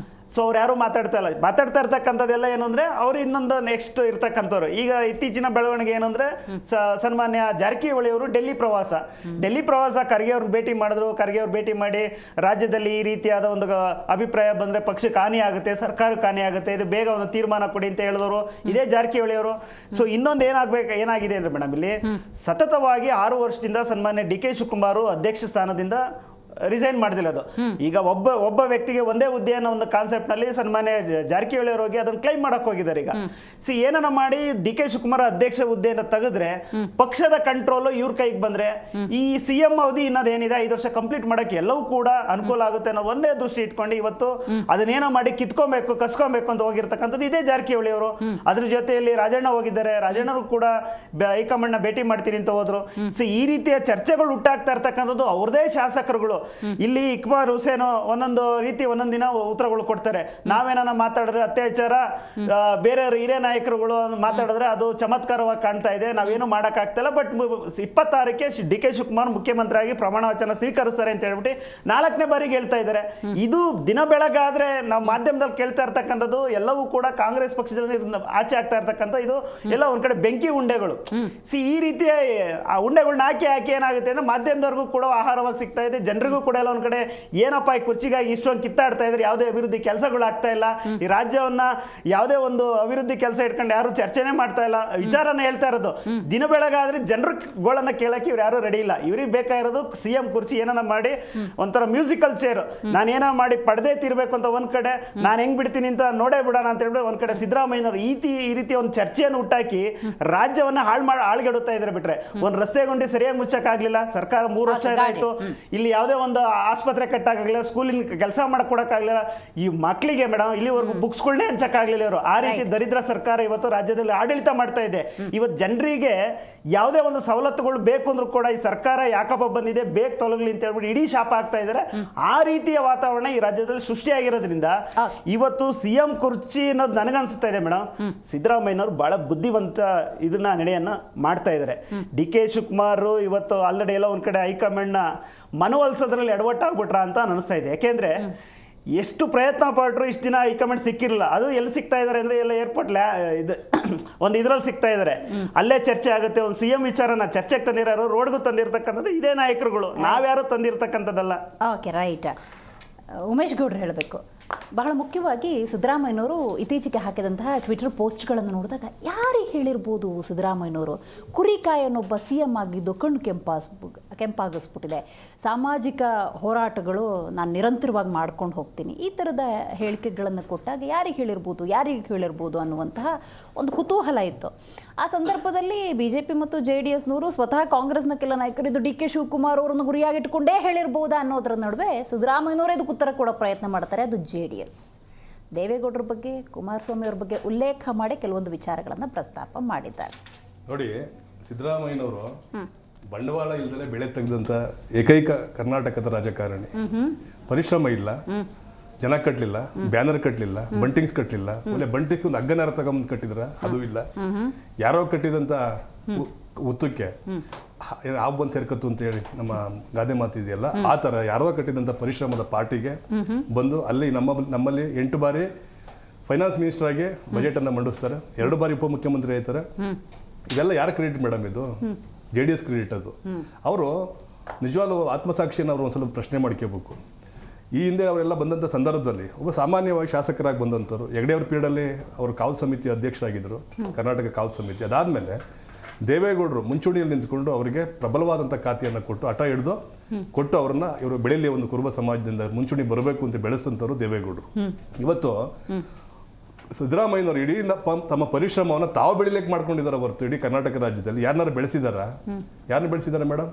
[SPEAKER 7] ಸೊ ಅವ್ರು ಯಾರು ಮಾತಾಡ್ತಾ ಇರ್ತಕ್ಕಂಥದ್ದೆಲ್ಲ ಏನು ಅಂದರೆ ಅವ್ರು ಇನ್ನೊಂದು ನೆಕ್ಸ್ಟ್ ಇರ್ತಕ್ಕಂಥವ್ರು. ಈಗ ಇತ್ತೀಚಿನ ಬೆಳವಣಿಗೆ ಏನಂದ್ರೆ ಸನ್ಮಾನ್ಯ ಜಾರಕಿಹೊಳಿ ಅವರು ಡೆಲ್ಲಿ ಪ್ರವಾಸ ಖರ್ಗೆ ಅವ್ರಿಗೆ ಭೇಟಿ ಮಾಡಿದ್ರು. ಖರ್ಗೆ ಅವ್ರು ಭೇಟಿ ಮಾಡಿ ರಾಜ್ಯದಲ್ಲಿ ಈ ರೀತಿಯಾದ ಒಂದು ಅಭಿಪ್ರಾಯ ಬಂದರೆ ಪಕ್ಷಕ್ಕೆ ಹಾನಿ ಆಗುತ್ತೆ, ಸರ್ಕಾರಕ್ಕೆ ಹಾನಿ ಆಗುತ್ತೆ, ಇದು ಬೇಗ ಒಂದು ತೀರ್ಮಾನ ಕೊಡಿ ಅಂತ ಹೇಳಿದವರು ಇದೇ ಜಾರಕಿಹೊಳಿ ಅವರು. ಸೊ ಇನ್ನೊಂದು ಏನಾಗಿದೆ ಅಂದ್ರೆ ಮೇಡಮ್, ಇಲ್ಲಿ ಸತತವಾಗಿ 6 ವರ್ಷದಿಂದ ಸನ್ಮಾನ್ಯ DK ಶಿವಕುಮಾರ್ ಅಧ್ಯಕ್ಷ ಸ್ಥಾನದಿಂದ ರಿಸೈನ್ ಮಾಡ್ದಿಲ್ಲ. ಅದು ಈಗ ಒಬ್ಬ ವ್ಯಕ್ತಿಗೆ ಒಂದೇ ಹುದ್ದೆ ಅನ್ನೋ ಒಂದು ಕಾನ್ಸೆಪ್ಟ್ ನಲ್ಲಿ ಸನ್ಮಾನ್ಯ ಜಾರಕಿಹೊಳಿ ಅವರು ಹೋಗಿ ಅದನ್ನ ಕ್ಲೈಮ್ ಮಾಡಕ್ ಹೋಗಿದ್ದಾರೆ. ಈಗ ಏನನ್ನ ಮಾಡಿ DK ಶಿವಕುಮಾರ್ ಅಧ್ಯಕ್ಷ ಹುದ್ದೆಯಿಂದ ತೆಗೆದ್ರೆ ಪಕ್ಷದ ಕಂಟ್ರೋಲ್ ಇವ್ರ ಕೈಗೆ ಬಂದ್ರೆ ಈ CM ಅವಧಿ ಇನ್ನದೇನಿದೆ 5 ವರ್ಷ ಕಂಪ್ಲೀಟ್ ಮಾಡಕ್ಕೆ ಎಲ್ಲವೂ ಕೂಡ ಅನುಕೂಲ ಆಗುತ್ತೆ ಅನ್ನೋ ಒಂದೇ ದೃಷ್ಟಿ ಇಟ್ಕೊಂಡು ಇವತ್ತು ಅದನ್ನೇನೋ ಮಾಡಿ ಕಸ್ಕೊಬೇಕು ಅಂತ ಹೋಗಿರ್ತಕ್ಕಂಥದ್ದು ಇದೇ ಜಾರಕಿಹೊಳಿ ಅವರು. ಅದ್ರ ಜೊತೆಯಲ್ಲಿ ರಾಜಣ್ಣ ಹೋಗಿದ್ದಾರೆ, ರಾಜಣ್ಣರು ಕೂಡ ಹೈಕಮಾಂಡ್ ನ ಭೇಟಿ ಮಾಡ್ತೀನಿ ಅಂತ ಹೋದ್ರು. ಈ ರೀತಿಯ ಚರ್ಚೆಗಳು ಹುಟ್ಟಾಗ್ತಾ ಇರ್ತಕ್ಕಂಥದ್ದು ಅವ್ರದೇ ಶಾಸಕರುಗಳು. ಇಲ್ಲಿ ಇಕ್ಬಾಲ್ ಹುಸೇನ್ ಒಂದೊಂದು ರೀತಿ ಒಂದೊಂದು ದಿನ ಉತ್ತರಗಳು ಕೊಡ್ತಾರೆ. ನಾವೇನ ಮಾತಾಡಿದ್ರೆ ಅತ್ಯಾಚಾರ, ಬೇರೆ ಹಿರಿಯ ನಾಯಕರುಗಳು ಮಾತಾಡಿದ್ರೆ ಅದು ಚಮತ್ಕಾರವಾಗಿ ಕಾಣ್ತಾ ಇದೆ, ನಾವೇನು ಮಾಡಕ್ ಆಗ್ತಿಲ್ಲ. ಬಟ್ 26ಕ್ಕೆ DK ಶಿವಕುಮಾರ್ ಮುಖ್ಯಮಂತ್ರಿ ಆಗಿ ಪ್ರಮಾಣ ವಚನ ಸ್ವೀಕರಿಸ್ತಾರೆ ಅಂತ ಹೇಳ್ಬಿಟ್ಟು 4ನೇ ಬಾರಿಗೆ ಹೇಳ್ತಾ ಇದ್ದಾರೆ. ಇದು ದಿನ ಬೆಳಗಾದ್ರೆ ನಾವು ಮಾಧ್ಯಮದಲ್ಲಿ ಕೇಳ್ತಾ ಇರ್ತಕ್ಕಂಥದ್ದು ಎಲ್ಲವೂ ಕೂಡ ಕಾಂಗ್ರೆಸ್ ಪಕ್ಷದಲ್ಲಿ ಆಚೆ ಆಗ್ತಾ ಇರ್ತಕ್ಕಂಥ ಇದು ಎಲ್ಲ ಒಂದ್ ಕಡೆ ಬೆಂಕಿ ಉಂಡೆಗಳು. ಈ ರೀತಿಯ ಆ ಉಂಡೆಗಳನ್ನ ಹಾಕಿ ಏನಾಗುತ್ತೆ ಅಂದ್ರೆ ಮಾಧ್ಯಮದವರೆಗೂ ಕೂಡ ಆಹಾರವಾಗಿ ಸಿಗ್ತಾ ಇದೆ, ಜನರು ಜನರಿಗೂ ಕೂಡ ಎಲ್ಲ ಒಂದ್ ಕಡೆ ಏನಪ್ಪ ಈ ಕುರ್ಚಿಗಾಗಿ ಇಷ್ಟೊಂದು ಕಿತ್ತಾಡ್ತಾ ಇದ್ರೆ ಯಾವುದೇ ಅಭಿವೃದ್ಧಿ ಕೆಲಸಗಳು ಆಗ್ತಾ ಇಲ್ಲ, ಈ ರಾಜ್ಯವನ್ನ ಯಾವುದೇ ಒಂದು ಅಭಿವೃದ್ಧಿ ಕೆಲಸ ಇಟ್ಕೊಂಡು ಯಾರು ಚರ್ಚೆನೆ ಮಾಡ್ತಾ ಇಲ್ಲ, ವಿಚಾರನ ಹೇಳ್ತಾ ಇರೋದು. ದಿನ ಬೆಳಗಾದ್ರೆ ಜನರ ಗೋಳನ್ನ ಕೇಳಕ್ಕೆ ಇವ್ರು ಯಾರು ರೆಡಿ ಇಲ್ಲ. ಇವ್ರಿಗೆ ಬೇಕಾಗಿರೋದು CM ಕುರ್ಚಿ ಏನಾನ ಮಾಡಿ ಒಂಥರ ಮ್ಯೂಸಿಕಲ್ ಚೇರ್, ನಾನು ಏನೋ ಮಾಡಿ ಪಡೆದೇ ತೀರ್ಬೇಕು ಅಂತ ಒಂದ್ ಕಡೆ, ನಾನು ಹೆಂಗ್ ಬಿಡ್ತೀನಿ ಅಂತ ನೋಡೇ ಬಿಡೋಣ ಅಂತ ಹೇಳ್ಬಿಟ್ಟು ಒಂದ್ ಕಡೆ ಸಿದ್ದರಾಮಯ್ಯನವರು ಈ ರೀತಿ ಒಂದು ಚರ್ಚೆಯನ್ನು ಹುಟ್ಟಾಕಿ ರಾಜ್ಯವನ್ನ ಹಾಳ್ಗೆಡುತ್ತಾ ಇದ್ರೆ ಬಿಟ್ರೆ, ಒಂದು ರಸ್ತೆ ಗುಂಡಿ ಸರಿಯಾಗಿ ಮುಚ್ಚಕ್ಕಾಗ್ಲಿಲ್ಲ, ಸರ್ಕಾರ 3 ವರ್ಷ ಏನಾಯ್ತು, ಇಲ್ಲಿ ಯಾವುದೇ ಒಂದು ಆಸ್ಪತ್ರೆ ಕಟ್ಟಕ್ಕಾಗಲಿಲ್ಲ, ಸ್ಕೂಲಿನ ಕೆಲಸ ಮಾಡಕ್ ಕೊಡಕ್ಕಾಗ್ಲಿಲ್ಲ, ಈ ಮಕ್ಕಳಿಗೆ ಮೇಡಮ್ ಇಲ್ಲಿವರೆಗೂ ಬುಕ್ಸ್ಗಳನ್ನೇ ಹಂಚಕ್ಕಾಗ್ಲಿಲ್ಲ ಇವರು. ಆ ರೀತಿ ದರಿದ್ರ ಸರ್ಕಾರ ಇವತ್ತು ರಾಜ್ಯದಲ್ಲಿ ಆಡಳಿತ ಮಾಡ್ತಾ ಇದೆ. ಇವತ್ತು ಜನರಿಗೆ ಯಾವುದೇ ಒಂದು ಸವಲತ್ತುಗಳು ಬೇಕು ಅಂದ್ರೂ ಕೂಡ ಈ ಸರ್ಕಾರ ಯಾಕಪ್ಪ ಬಂದಿದೆ ಬೇಕು ತೊಲಗಲಿ ಅಂತ ಹೇಳ್ಬಿಟ್ಟು ಇಡೀ ಶಾಪ ಆಗ್ತಾ ಇದ್ದಾರೆ. ಆ ರೀತಿಯ ವಾತಾವರಣ ಈ ರಾಜ್ಯದಲ್ಲಿ ಸೃಷ್ಟಿಯಾಗಿರೋದ್ರಿಂದ ಇವತ್ತು CM ಕುರ್ಚಿ ಅನ್ನೋದು ನನಗನ್ಸುತ್ತಾ ಇದೆ ಮೇಡಮ್, ಸಿದ್ದರಾಮಯ್ಯನವರು ಬಹಳ ಬುದ್ಧಿವಂತ ಇದನ್ನ ನಡೆಯನ್ನ ಮಾಡ್ತಾ ಇದ್ದಾರೆ. DK ಶಿವಕುಮಾರ್ ಇವತ್ತು ಆಲ್ರೆಡಿ ಎಲ್ಲ ಒಂದ್ ಕಡೆ ಹೈಕಮಾಂಡ್ನ ಮನವೊಲಿಸೋದ್ರಲ್ಲಿ ಎಡವಟ್ಟಾಗ್ಬಿಟ್ರ ಅಂತ ಅನಿಸ್ತಾ ಇದೆ. ಯಾಕೆಂದ್ರೆ ಎಷ್ಟು ಪ್ರಯತ್ನ ಪಟ್ಟರು ಇಷ್ಟು ದಿನ ಹೈಕಮಾಂಡ್ ಸಿಕ್ಕಿರಲಿಲ್ಲ. ಅದು ಎಲ್ಲಿ ಸಿಗ್ತಾ ಇದ್ದಾರೆ ಅಂದ್ರೆ ಎಲ್ಲ ಏರ್ಪೋರ್ಟ್ ಇದು ಒಂದು ಇದ್ರಲ್ಲಿ ಸಿಗ್ತಾ ಇದ್ದಾರೆ, ಅಲ್ಲೇ ಚರ್ಚೆ ಆಗುತ್ತೆ. ಒಂದು CM ವಿಚಾರನ ಚರ್ಚೆಗೆ ತಂದಿರೋರು, ರೋಡ್ಗೂ ತಂದಿರ್ತಕ್ಕಂಥದ್ದು ಇದೇ ನಾಯಕರುಗಳು, ನಾವ್ಯಾರು ತಂದಿರ್ತಕ್ಕಂಥದ್ದಲ್ಲ.
[SPEAKER 3] Okay, right. ಉಮೇಶ್ ಗೌಡ್ರು ಹೇಳಬೇಕು, ಬಹಳ ಮುಖ್ಯವಾಗಿ ಸಿದ್ದರಾಮಯ್ಯನವರು ಇತ್ತೀಚೆಗೆ ಹಾಕಿದಂತಹ ಟ್ವಿಟರ್ ಪೋಸ್ಟ್ಗಳನ್ನು ನೋಡಿದಾಗ ಯಾರಿಗೆ ಹೇಳಿರ್ಬೋದು ಸಿದ್ದರಾಮಯ್ಯನವರು ಕುರಿಕಾಯನೊಬ್ಬ CM ಆಗಿದ್ದು ಕಣ್ಣು ಕೆಂಪಾಗಿಸ್ಬಿಟ್ಟಿದೆ, ಸಾಮಾಜಿಕ ಹೋರಾಟಗಳು ನಾನು ನಿರಂತರವಾಗಿ ಮಾಡ್ಕೊಂಡು ಹೋಗ್ತೀನಿ, ಈ ಥರದ ಹೇಳಿಕೆಗಳನ್ನು ಕೊಟ್ಟಾಗ ಯಾರಿಗೆ ಹೇಳಿರ್ಬೋದು ಅನ್ನುವಂತಹ ಒಂದು ಕುತೂಹಲ ಇತ್ತು. ಆ ಸಂದರ್ಭದಲ್ಲಿ BJP ಮತ್ತು JDSನವರು ಸ್ವತಃ ಕಾಂಗ್ರೆಸ್ನ ಕೆಲ ನಾಯಕರು ಇದು DK ಶಿವಕುಮಾರ್ ಅವರನ್ನು ಗುರಿಯಾಗಿಟ್ಕೊಂಡೇ ಹೇಳಿರ್ಬೋದಾ ಅನ್ನೋದ್ರ ನಡುವೆ ಸಿದ್ದರಾಮಯ್ಯನವರೇ ಇದಕ್ಕೆ ಉತ್ತರ ಕೊಡೋ ಪ್ರಯತ್ನ ಮಾಡ್ತಾರೆ. ಅದು JDS. ದೇವೇಗೌಡರ ಬಗ್ಗೆ, ಕುಮಾರಸ್ವಾಮಿ ಅವ್ರ ಬಗ್ಗೆ ಉಲ್ಲೇಖ ಮಾಡಿ ಕೆಲವೊಂದು ವಿಚಾರಗಳನ್ನು ಪ್ರಸ್ತಾಪ ಮಾಡಿದ್ದಾರೆ.
[SPEAKER 8] ನೋಡಿ, ಸಿದ್ದರಾಮಯ್ಯನವರು ಬಂಡವಾಳ ಇಲ್ಲದೆ ಬೆಳೆ ತೆಗೆದಂತ ಏಕೈಕ ಕರ್ನಾಟಕದ ರಾಜಕಾರಣಿ. ಪರಿಶ್ರಮ ಇಲ್ಲ, ಜನ ಕಟ್ಟಲಿಲ್ಲ, ಬ್ಯಾನರ್ ಕಟ್ಟಲಿಲ್ಲ, ಬಂಟಿಂಗ್ಸ್ ಕಟ್ಟಲಿಲ್ಲ. ಒಳ್ಳೆ ಬಂಟಿಂಗ್ಸ್ ಒಂದು ಅಗ್ಗನಾರ ತಗೊಂಡ್ ಕಟ್ಟಿದ್ರ ಅದು ಇಲ್ಲ. ಯಾರೋ ಕಟ್ಟಿದಂತ ಉತ್ತಕ್ಕೆ ಹಾವು ಬಂದು ಸೇರ್ಕತ್ತು ಅಂತ ಹೇಳಿ ನಮ್ಮ ಗಾದೆ ಮಾತಿದೆಯಲ್ಲ, ಆ ತರ ಯಾರೋ ಕಟ್ಟಿದಂತ ಪರಿಶ್ರಮದ ಪಾರ್ಟಿಗೆ ಬಂದು ಅಲ್ಲಿ ನಮ್ಮಲ್ಲಿ 8 ಬಾರಿ ಫೈನಾನ್ಸ್ ಮಿನಿಸ್ಟರ್ ಆಗಿ ಬಜೆಟ್ ಅನ್ನ ಮಂಡಿಸ್ತಾರೆ, 2 ಬಾರಿ ಉಪಮುಖ್ಯಮಂತ್ರಿ ಆಯ್ತಾರೆ. ಇದೆಲ್ಲ ಯಾರ ಕ್ರೆಡಿಟ್ ಮೇಡಮ್? ಇದು JDS ಕ್ರೆಡಿಟ್. ಅದು ಅವರು ನಿಜವಾಗ್ಲೂ ಆತ್ಮಸಾಕ್ಷಿಯನ್ನು ಅವರು ಒಂದ್ಸಲ ಪ್ರಶ್ನೆ ಮಾಡ್ಕೋಬೇಕು. ಈ ಹಿಂದೆ ಅವರೆಲ್ಲ ಬಂದಂಥ ಸಂದರ್ಭದಲ್ಲಿ ಒಬ್ಬ ಸಾಮಾನ್ಯವಾಗಿ ಶಾಸಕರಾಗಿ ಬಂದಂಥವ್ರು, ಹೆಗ್ಡೆ ಅವ್ರ ಪೀರಿಯಡಲ್ಲಿ ಅವರು ಕಾವಲು ಸಮಿತಿ ಅಧ್ಯಕ್ಷರಾಗಿದ್ದರು, ಕರ್ನಾಟಕ ಕಾವಲು ಸಮಿತಿ. ಅದಾದಮೇಲೆ ದೇವೇಗೌಡರು ಮುಂಚೂಣಿಯಲ್ಲಿ ನಿಂತ್ಕೊಂಡು ಅವರಿಗೆ ಪ್ರಬಲವಾದಂಥ ಖಾತೆಯನ್ನು ಕೊಟ್ಟು ಹಠ ಹಿಡಿದು ಕೊಟ್ಟು ಅವ್ರನ್ನ ಇವರು ಬೆಳೆಯಲಿ ಒಂದು ಕುರುಬ ಸಮಾಜದಿಂದ ಮುಂಚೂಣಿ ಬರಬೇಕು ಅಂತ ಬೆಳೆಸಿದಂಥವ್ರು ದೇವೇಗೌಡರು. ಇವತ್ತು ಸಿದ್ದರಾಮಯ್ಯನವರು ಇಡೀ ತಮ್ಮ ಪರಿಶ್ರಮವನ್ನು ತಾವು ಬೆಳಿಲಿಕ್ಕೆ ಮಾಡ್ಕೊಂಡಿದ್ದಾರೆ ಹೊರತು ಇಡೀ ಕರ್ನಾಟಕ ರಾಜ್ಯದಲ್ಲಿ ಯಾರನ್ನಾರು ಯಾರನ್ನ ಬೆಳೆಸಿದಾರ ಮೇಡಮ್?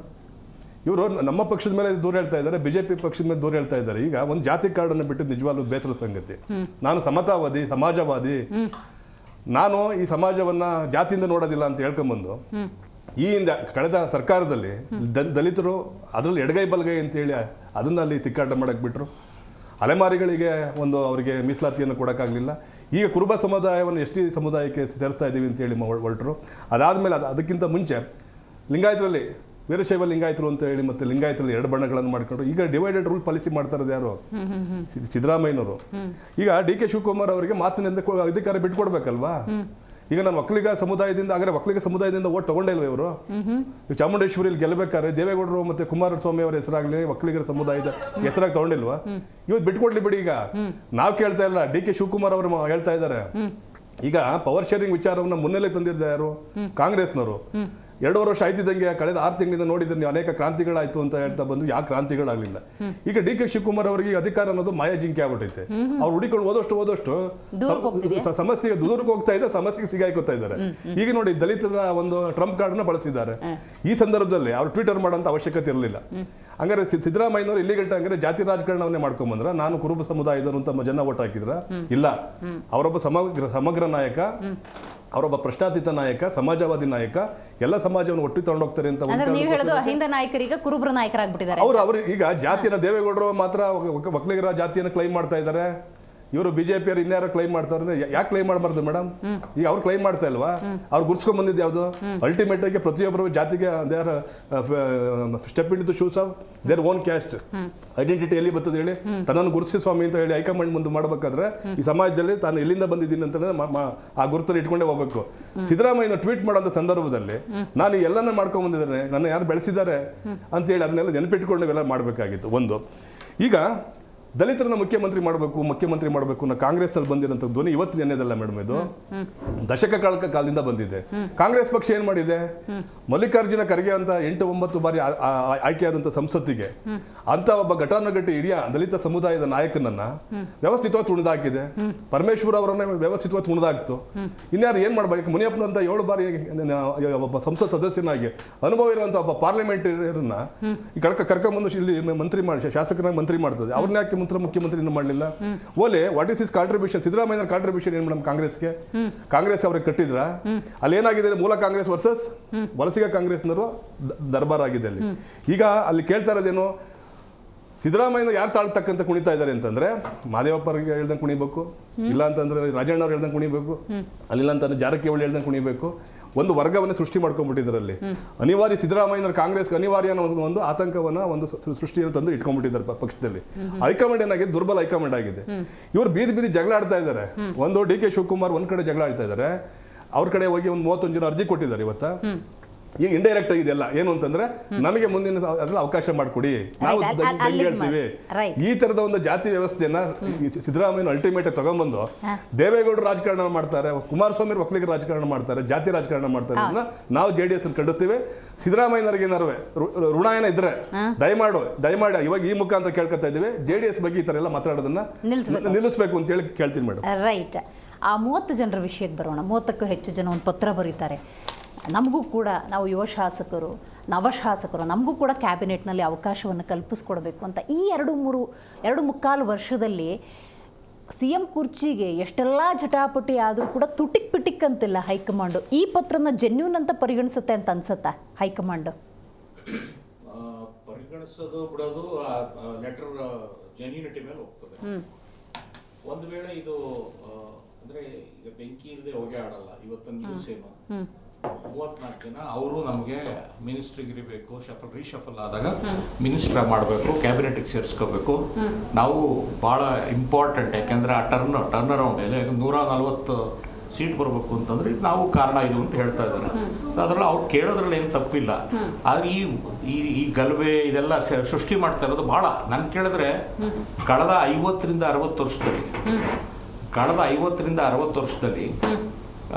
[SPEAKER 8] ಇವರು ನಮ್ಮ ಪಕ್ಷದ ಮೇಲೆ ದೂರ ಹೇಳ್ತಾ ಇದ್ದಾರೆ, BJP ಪಕ್ಷದ ಮೇಲೆ ದೂರ ಹೇಳ್ತಾ ಇದ್ದಾರೆ. ಈಗ ಒಂದು ಜಾತಿ ಕಾರ್ಡನ್ನು ಬಿಟ್ಟು ನಿಜವಾಗ್ಲೂ ಬೇಸರ ಸಂಗತಿ. ನಾನು ಸಮತಾವಾದಿ, ಸಮಾಜವಾದಿ, ನಾನು ಈ ಸಮಾಜವನ್ನ ಜಾತಿಯಿಂದ ನೋಡೋದಿಲ್ಲ ಅಂತ ಹೇಳ್ಕೊಂಬಂದು ಈ ಹಿಂದೆ ಕಳೆದ ಸರ್ಕಾರದಲ್ಲಿ ದಲಿತರು ಅದರಲ್ಲಿ ಎಡಗೈ ಬಲಗೈ ಅಂತ ಹೇಳಿ ಅದನ್ನ ಅಲ್ಲಿ ತಿಕ್ಕಾಟ ಮಾಡಕ್ ಬಿಟ್ರು. ಅಲೆಮಾರಿಗಳಿಗೆ ಒಂದು ಅವರಿಗೆ ಮೀಸಲಾತಿಯನ್ನು ಕೊಡೋಕ್ಕಾಗಲಿಲ್ಲ. ಈಗ ಕುರುಬ ಸಮುದಾಯವನ್ನು ST ಸಮುದಾಯಕ್ಕೆ ಸೇರಿಸ್ತಾ ಇದ್ದೀವಿ ಅಂತೇಳಿ ಹೊರಟರು. ಅದಾದಮೇಲೆ ಅದಕ್ಕಿಂತ ಮುಂಚೆ ಲಿಂಗಾಯತರಲ್ಲಿ ವೀರಶೈವ ಲಿಂಗಾಯತರು ಅಂತ ಹೇಳಿ ಮತ್ತೆ ಲಿಂಗಾಯತರಲ್ಲಿ 2 ಬಣ್ಣಗಳನ್ನು ಮಾಡ್ಕೊಂಡು ಈಗ ಡಿವೈಡೆಡ್ ರೂಲ್ ಪಾಲಿಸಿ ಮಾಡ್ತಾ ಇರೋದು ಯಾರು? ಸಿದ್ದರಾಮಯ್ಯನವರು. ಈಗ DK ಶಿವಕುಮಾರ್ ಅವರಿಗೆ ಮಾತಿನಿಂದ ಅಧಿಕಾರ ಬಿಟ್ಕೊಡ್ಬೇಕಲ್ವಾ? ಈಗ ನಾನು ಒಕ್ಕಲಿಗ ಸಮುದಾಯದಿಂದ ಒಕ್ಕಲಿಗ ಸಮುದಾಯದಿಂದ ಓಟ್ ತಗೊಂಡೇ ಇಲ್ವ ಇವರು? ಚಾಮುಂಡೇಶ್ವರಿಯಲ್ಲಿ ಗೆಲ್ಲಬೇಕಾದ್ರೆ ದೇವೇಗೌಡರು ಮತ್ತೆ ಕುಮಾರಸ್ವಾಮಿ ಅವರ ಹೆಸರಾಗ್ಲಿ ಒಕ್ಕಲಿಗರ ಸಮುದಾಯದ ಹೆಸರಾಗಿ ತಗೊಂಡಿಲ್ವಾ? ಇವತ್ತು ಬಿಟ್ಕೊಡ್ಲಿ ಬಿಡಿ. ಈಗ ನಾವು ಕೇಳ್ತಾ ಇಲ್ಲ, DK ಶಿವಕುಮಾರ್ ಅವರು ಹೇಳ್ತಾ ಇದ್ದಾರೆ. ಈಗ ಪವರ್ ಶೇರಿಂಗ್ ವಿಚಾರವನ್ನ ಮುನ್ನೆಲೆ ತಂದಿದ್ದ ಯಾರು? ಕಾಂಗ್ರೆಸ್ನವರು. 2 ವರ್ಷ ಆಯ್ತಿದ್ದಂಗೆ ಕಳೆದ 6 ತಿಂಗಳಿಂದ ನೋಡಿದ್ರೆ ನೀವು ಅನೇಕ ಕ್ರಾಂತಿಗಳಾಯ್ತು ಅಂತ ಹೇಳ್ತಾ ಬಂದು ಯಾವ ಕ್ರಾಂತಿಗಳಾಗಲಿಲ್ಲ. ಈಗ DK ಶಿವಕುಮಾರ್ ಅವರಿಗೆ ಅಧಿಕಾರ ಅನ್ನೋದು ಮಾಯಾ ಜಿಂಕೆ ಆಗ್ಬಿಟ್ಟೈತೆ. ಅವ್ರು ಹುಡಿಕೊಂಡು ಓದೋಷ್ಟು ಸಮಸ್ಯೆಗೆ ದೂರಕ್ಕೆ ಹೋಗ್ತಾ ಇದೆ, ಸಮಸ್ಯೆಗೆ ಸಿಗಾಯ್ಕೋತಾ ಇದ್ದಾರೆ. ಈಗ ನೋಡಿ, ದಲಿತರ ಒಂದು ಟ್ರಂಪ್ ಕಾರ್ಡ್ನ ಬಳಸಿದ್ದಾರೆ. ಈ ಸಂದರ್ಭದಲ್ಲಿ ಅವ್ರು ಟ್ವಿಟರ್ ಮಾಡೋಂಥ ಅವಶ್ಯಕತೆ ಇರಲಿಲ್ಲ. ಹಂಗಾರೆ ಸಿದ್ದರಾಮಯ್ಯನವರು ಇಲ್ಲಿಗಂಟ ಹಂಗಾರೆ ಜಾತಿ ರಾಜಕಾರಣವನ್ನೇ ಮಾಡ್ಕೊಂಡ್ಬಂದ್ರ, ನಾನು ಕುರುಬ ಸಮುದಾಯದವರು ಅಂತ ಜನ ಓಟ್ ಹಾಕಿದ್ರ? ಇಲ್ಲ, ಅವರೊಬ್ಬ ಸಮಗ್ರ ನಾಯಕ, ಅವರೊಬ್ಬ ಪ್ರಶ್ನಾತೀತ ನಾಯಕ, ಸಮಾಜವಾದಿ ನಾಯಕ, ಎಲ್ಲ ಸಮಾಜವನ್ನು ಒಟ್ಟಿ ತಗೊಂಡೋಗ್ತಾರೆ ಅಂತ.
[SPEAKER 3] ನೀವು ಹೇಳೋದು ಅಹಿಂದ ನಾಯಕರಿಗೆ ಕುರುಬರ ನಾಯಕರಾಗ್ಬಿಟ್ಟಿದ್ದಾರೆ.
[SPEAKER 8] ಅವರು ಈಗ ಜಾತಿಯನ್ನ ದೇವೇಗೌಡರು ಮಾತ್ರ ಒಕ್ಕಲಿಗರ ಜಾತಿಯನ್ನು ಕ್ಲೈಮ್ ಮಾಡ್ತಾ ಇದ್ದಾರೆ. ಇವರು ಬಿಜೆಪಿಯವರು ಇನ್ಯಾರೋ ಕ್ಲೈಮ್ ಮಾಡ್ತಾರೆ ಅಂದ್ರೆ ಯಾಕೆ ಕ್ಲೈಮ್ ಮಾಡಬಾರ್ದು ಮೇಡಮ್? ಈಗ ಅವ್ರು ಕ್ಲೈಮ್ ಮಾಡ್ತಾ ಇಲ್ವಾ? ಅವ್ರು ಗುರ್ಸ್ಕೊಂಡ್ ಬಂದಿದ್ದು ಯಾವುದು? ಅಲ್ಟಿಮೇಟ್ ಆಗಿ ಪ್ರತಿಯೊಬ್ಬರು ಜಾತಿಗೆ their step into shoes of their own caste identity ಎಲ್ಲಿ ಬರ್ತದೆ ಹೇಳಿ? ತನ್ನನ್ನು ಗುರುತಿಸಿ ಸ್ವಾಮಿ ಅಂತ ಹೇಳಿ ಹೈಕಮಾಂಡ್ ಮುಂದೆ ಮಾಡಬೇಕಾದ್ರೆ ಈ ಸಮಾಜದಲ್ಲಿ ತಾನು ಎಲ್ಲಿಂದ ಬಂದಿದ್ದೀನಿ ಅಂತ ಆ ಗುರುತನ್ನು ಇಟ್ಕೊಂಡೇ ಹೋಗ್ಬೇಕು. ಸಿದ್ದರಾಮಯ್ಯ ಟ್ವೀಟ್ ಮಾಡೋಂಥ ಸಂದರ್ಭದಲ್ಲಿ ನಾನು ಎಲ್ಲನೂ ಮಾಡ್ಕೊಂಡ್ ಬಂದಿದ್ದೇನೆ, ನನ್ನ ಯಾರು ಬೆಳೆಸಿದ್ದಾರೆ ಅಂತ ಹೇಳಿ ಅದನ್ನೆಲ್ಲ ನೆನಪಿಟ್ಕೊಂಡು ಇವೆಲ್ಲ ಮಾಡಬೇಕಾಗಿತ್ತು. ಒಂದು ಈಗ ದಲಿತರನ್ನ ಮುಖ್ಯಮಂತ್ರಿ ಮಾಡಬೇಕು ಅನ್ನೋ ಕಾಂಗ್ರೆಸ್ನಲ್ಲಿ ಬಂದಿರೋಂಥ ಧ್ವನಿ ಇವತ್ತು ನೆನ್ನೆದಲ್ಲ ಮೇಡಮ್, ಇದು ದಶಕಗಳ ಕಾಲದಿಂದ ಬಂದಿದೆ. ಕಾಂಗ್ರೆಸ್ ಪಕ್ಷ ಏನ್ ಮಾಡಿದೆ? ಮಲ್ಲಿಕಾರ್ಜುನ ಖರ್ಗೆ ಅಂತ 8-9 ಬಾರಿ ಆಯ್ಕೆಯಾದಂಥ ಸಂಸತ್ತಿಗೆ ಅಂತ ಒಬ್ಬ ಘಟಾನುಘಟಿ ಇಡೀ ದಲಿತ ಸಮುದಾಯದ ನಾಯಕನನ್ನ ವ್ಯವಸ್ಥಿತವಾಗಿ ತುಣಿದಾಕಿದೆ. ಪರಮೇಶ್ವರ್ ಅವರನ್ನ ವ್ಯವಸ್ಥಿತವಾಗಿ ತುಣಿದಾಕ್ತು. ಇನ್ಯಾರು ಏನ್ ಮಾಡ್ಬೇಕು? ಮುನಿಯಪ್ಪನಂತ 7 ಬಾರಿ ಒಬ್ಬ ಸಂಸತ್ ಸದಸ್ಯನಾಗಿ ಅನುಭವ ಇರುವಂತ ಒಬ್ಬ ಪಾರ್ಲಿಮೆಂಟರಿಯರನ್ನ ಕರ್ಕೊಂಡ್ಬಂದು ಇಲ್ಲಿ ಮಂತ್ರಿ ಮಾಡಿ ಶಾಸಕರಾಗಿ ಮಂತ್ರಿ ಮಾಡ್ತದೆ. ಅವ್ರನ್ನ ಯಾಕೆ ಮುಖ್ಯಮಂತ್ರಿ ಮಾಡಲಿಲ್ಲ? ಓಲೆ what is his contribution? Siddaramaiah contribution ಏನು ಮೇಡಮ್ ಕಾಂಗ್ರೆಸ್ಗೆ? ಕಾಂಗ್ರೆಸ್ ಅವ್ರಿಗೆ ಕಟ್ಟಿದ್ರ? ಅಲ್ಲಿ ಏನಾಗಿದೆ? ಮೂಲ ಕಾಂಗ್ರೆಸ್ ವರ್ಸಸ್ ವಲಸಿಗ ಕಾಂಗ್ರೆಸ್ನವರು ದರ್ಬಾರ್ ಆಗಿದೆ ಅಲ್ಲಿ. ಈಗ ಅಲ್ಲಿ ಕೇಳ್ತಾ ಇರೋದೇನು? ಸಿದ್ದರಾಮಯ್ಯ ಯಾರು ತಾಳ್ತಕ್ಕಂತ ಕುಣಿತಾ ಇದ್ದಾರೆ ಅಂತಂದ್ರೆ ಮಾದೇವಪ್ಪರಿಗೆ ಹೇಳ್ದಂಗೆ ಕುಣಿಬೇಕು, ಇಲ್ಲ ಅಂತಂದ್ರೆ ರಾಜಣ್ಣ ಅವ್ರು ಹೇಳ್ದಂಗೆ ಕುಣಿಬೇಕು, ಅಲ್ಲಿಲ್ಲ ಅಂತಂದ್ರೆ ಜಾರಕಿಹೊಳಿ ಹೇಳ್ದಂಗೆ ಕುಣಿಬೇಕು. ಒಂದು ವರ್ಗವನ್ನೇ ಸೃಷ್ಟಿ ಮಾಡ್ಕೊಂಡ್ಬಿಟ್ಟಿದ್ರಲ್ಲಿ. ಅನಿವಾರ್ಯ ಸಿದ್ದರಾಮಯ್ಯ ಕಾಂಗ್ರೆಸ್ಗೆ ಅನಿವಾರ್ಯ ಅನ್ನೋ ಒಂದು ಆತಂಕವನ್ನ ಒಂದು ಸೃಷ್ಟಿಯನ್ನು ತಂದು ಇಟ್ಕೊಂಡ್ಬಿಟ್ಟಿದ್ದಾರೆ ಪಕ್ಷದಲ್ಲಿ. ಹೈಕಮಾಂಡ್ ಏನಾಗಿದೆ? ದುರ್ಬಲ ಹೈಕಮಾಂಡ್ ಆಗಿದೆ. ಇವರು ಬೀದಿ ಜಗಳ ಆಡ್ತಾ ಇದ್ದಾರೆ. ಒಂದು ಡಿ ಕೆ ಶಿವಕುಮಾರ್ ಒಂದ್ ಕಡೆ ಜಗಳ ಆಡ್ತಾ ಇದ್ದಾರೆ, ಅವ್ರ ಕಡೆ ಹೋಗಿ ಒಂದು 31 ಜನ ಅರ್ಜಿ ಕೊಟ್ಟಿದ್ದಾರೆ ಇವತ್ತ. ಈಗ ಇಂಡೈರೆಕ್ಟ್ ಆಗಿದೆಯಲ್ಲ ಏನು ಅಂತಂದ್ರೆ ನಮಗೆ ಮುಂದಿನ ಅದ್ರಲ್ಲಿ ಅವಕಾಶ ಮಾಡಿಕೊಡಿ, ನಾವು ಹೇಳ್ತೀವಿ. ಈ ತರದ ಒಂದು ಜಾತಿ ವ್ಯವಸ್ಥೆಯನ್ನ ಸಿದ್ದರಾಮಯ್ಯ ಅಲ್ಟಿಮೇಟ್ ತಗೊಂಡ್ಬಂದು ದೇವೇಗೌಡರು ರಾಜಕಾರಣ ಮಾಡ್ತಾರೆ, ಕುಮಾರಸ್ವಾಮಿ ಒಕ್ಕಲಿಗರ ರಾಜಕಾರಣ ಮಾಡ್ತಾರೆ, ಜಾತಿ ರಾಜಕಾರಣ ಮಾಡ್ತಾರೆ. ನಾವು JDS ಖಂಡಿಸ್ತೀವಿ. ಸಿದ್ದರಾಮಯ್ಯನವ್ರಿಗೆ ಏನಾರು ಋಣ ಏನ ಇದ್ರೆ ದಯಮಾಡಿ ಇವಾಗ ಈ ಮುಖಾಂತರ ಕೇಳ್ಕೊತಾ ಇದೀವಿ, JDS ಬಗ್ಗೆ ಈ ತರ ಎಲ್ಲ ಮಾತಾಡೋದನ್ನ ನಿಲ್ಲಿಸಬೇಕು ಅಂತ ಹೇಳಿ ಕೇಳ್ತೀನಿ ಮೇಡಮ್.
[SPEAKER 3] ರೈಟ್. ಆ 30 ಜನರ ವಿಷಯಕ್ಕೆ ಬರೋಣ. 30ಕ್ಕೂ ಹೆಚ್ಚು ಜನ ಒಂದು ಪತ್ರ ಬರೀತಾರೆ. ನಮಗೂ ಕೂಡ, ನಾವು ಯುವ ಶಾಸಕರು, ನವಶಾಸಕರು, ನಮಗೂ ಕೂಡ ಕ್ಯಾಬಿನೆಟ್ನಲ್ಲಿ ಅವಕಾಶವನ್ನು ಕಲ್ಪಿಸ್ಕೊಡ್ಬೇಕು ಅಂತ. ಈ 2-3 ವರ್ಷದಲ್ಲಿ CM ಕುರ್ಚಿಗೆ ಎಷ್ಟೆಲ್ಲ ಜಟಾಪಟಿ ಆದರೂ ಕೂಡ ತುಟಿಕ್ ಅಂತಿಲ್ಲ ಹೈಕಮಾಂಡು. ಈ ಪತ್ರನ ಜೆನ್ಯೂನ್ ಅಂತ ಪರಿಗಣಿಸುತ್ತೆ ಅಂತ ಅನ್ಸುತ್ತಾ ಹೈಕಮಾಂಡ್?
[SPEAKER 9] ಪರಿಗಣಿಸೋದು ಬಿಡೋದು ಲೆಟರ್ ಜೆನ್ಯೂನಿಟಿ ಮೇಲೆ ಹೋಗ್ತದೆ. ಒಂದು ವೇಳೆ ಇದು ಅಂದ್ರೆ ಈಗ ಬೆಂಕಿ ಇಲ್ಲದೆ ಹೊಗೆ ಆಡಲ್ಲ. ಇವತ್ತಿನ ನ್ಯೂಸ್ ಏನು, 34 ಜನ ಅವರು ನಮಗೆ ಮಿನಿಸ್ಟ್ರಿಗೆ ಬೇಕು, ರೀಶಫಲ್ ಆದಾಗ ಮಿನಿಸ್ಟರ್ ಮಾಡಬೇಕು, ಕ್ಯಾಬಿನೆಟ್ಗೆ ಸೇರಿಸ್ಕೋಬೇಕು. ನಾವು ಭಾಳ ಇಂಪಾರ್ಟೆಂಟ್, ಯಾಕೆಂದ್ರೆ ಆ ಟರ್ನ್ ಅರೌಂಡ್ 140 ಸೀಟ್ ಬರಬೇಕು ಅಂತಂದ್ರೆ ಇದು ನಾವು ಕಾರಣ ಇದು ಅಂತ ಹೇಳ್ತಾ ಇದ್ದಾರೆ. ಅದರಲ್ಲಿ ಅವ್ರು ಕೇಳೋದ್ರಲ್ಲಿ ಏನು ತಪ್ಪಿಲ್ಲ. ಆದ್ರೆ ಈ ಗಲಭೆ ಇದೆಲ್ಲ ಸೃಷ್ಟಿ ಮಾಡ್ತಾ ಇರೋದು ಭಾಳ, ನಾನು ಕೇಳಿದ್ರೆ ಕಳೆದ 50-60 ವರ್ಷದಲ್ಲಿ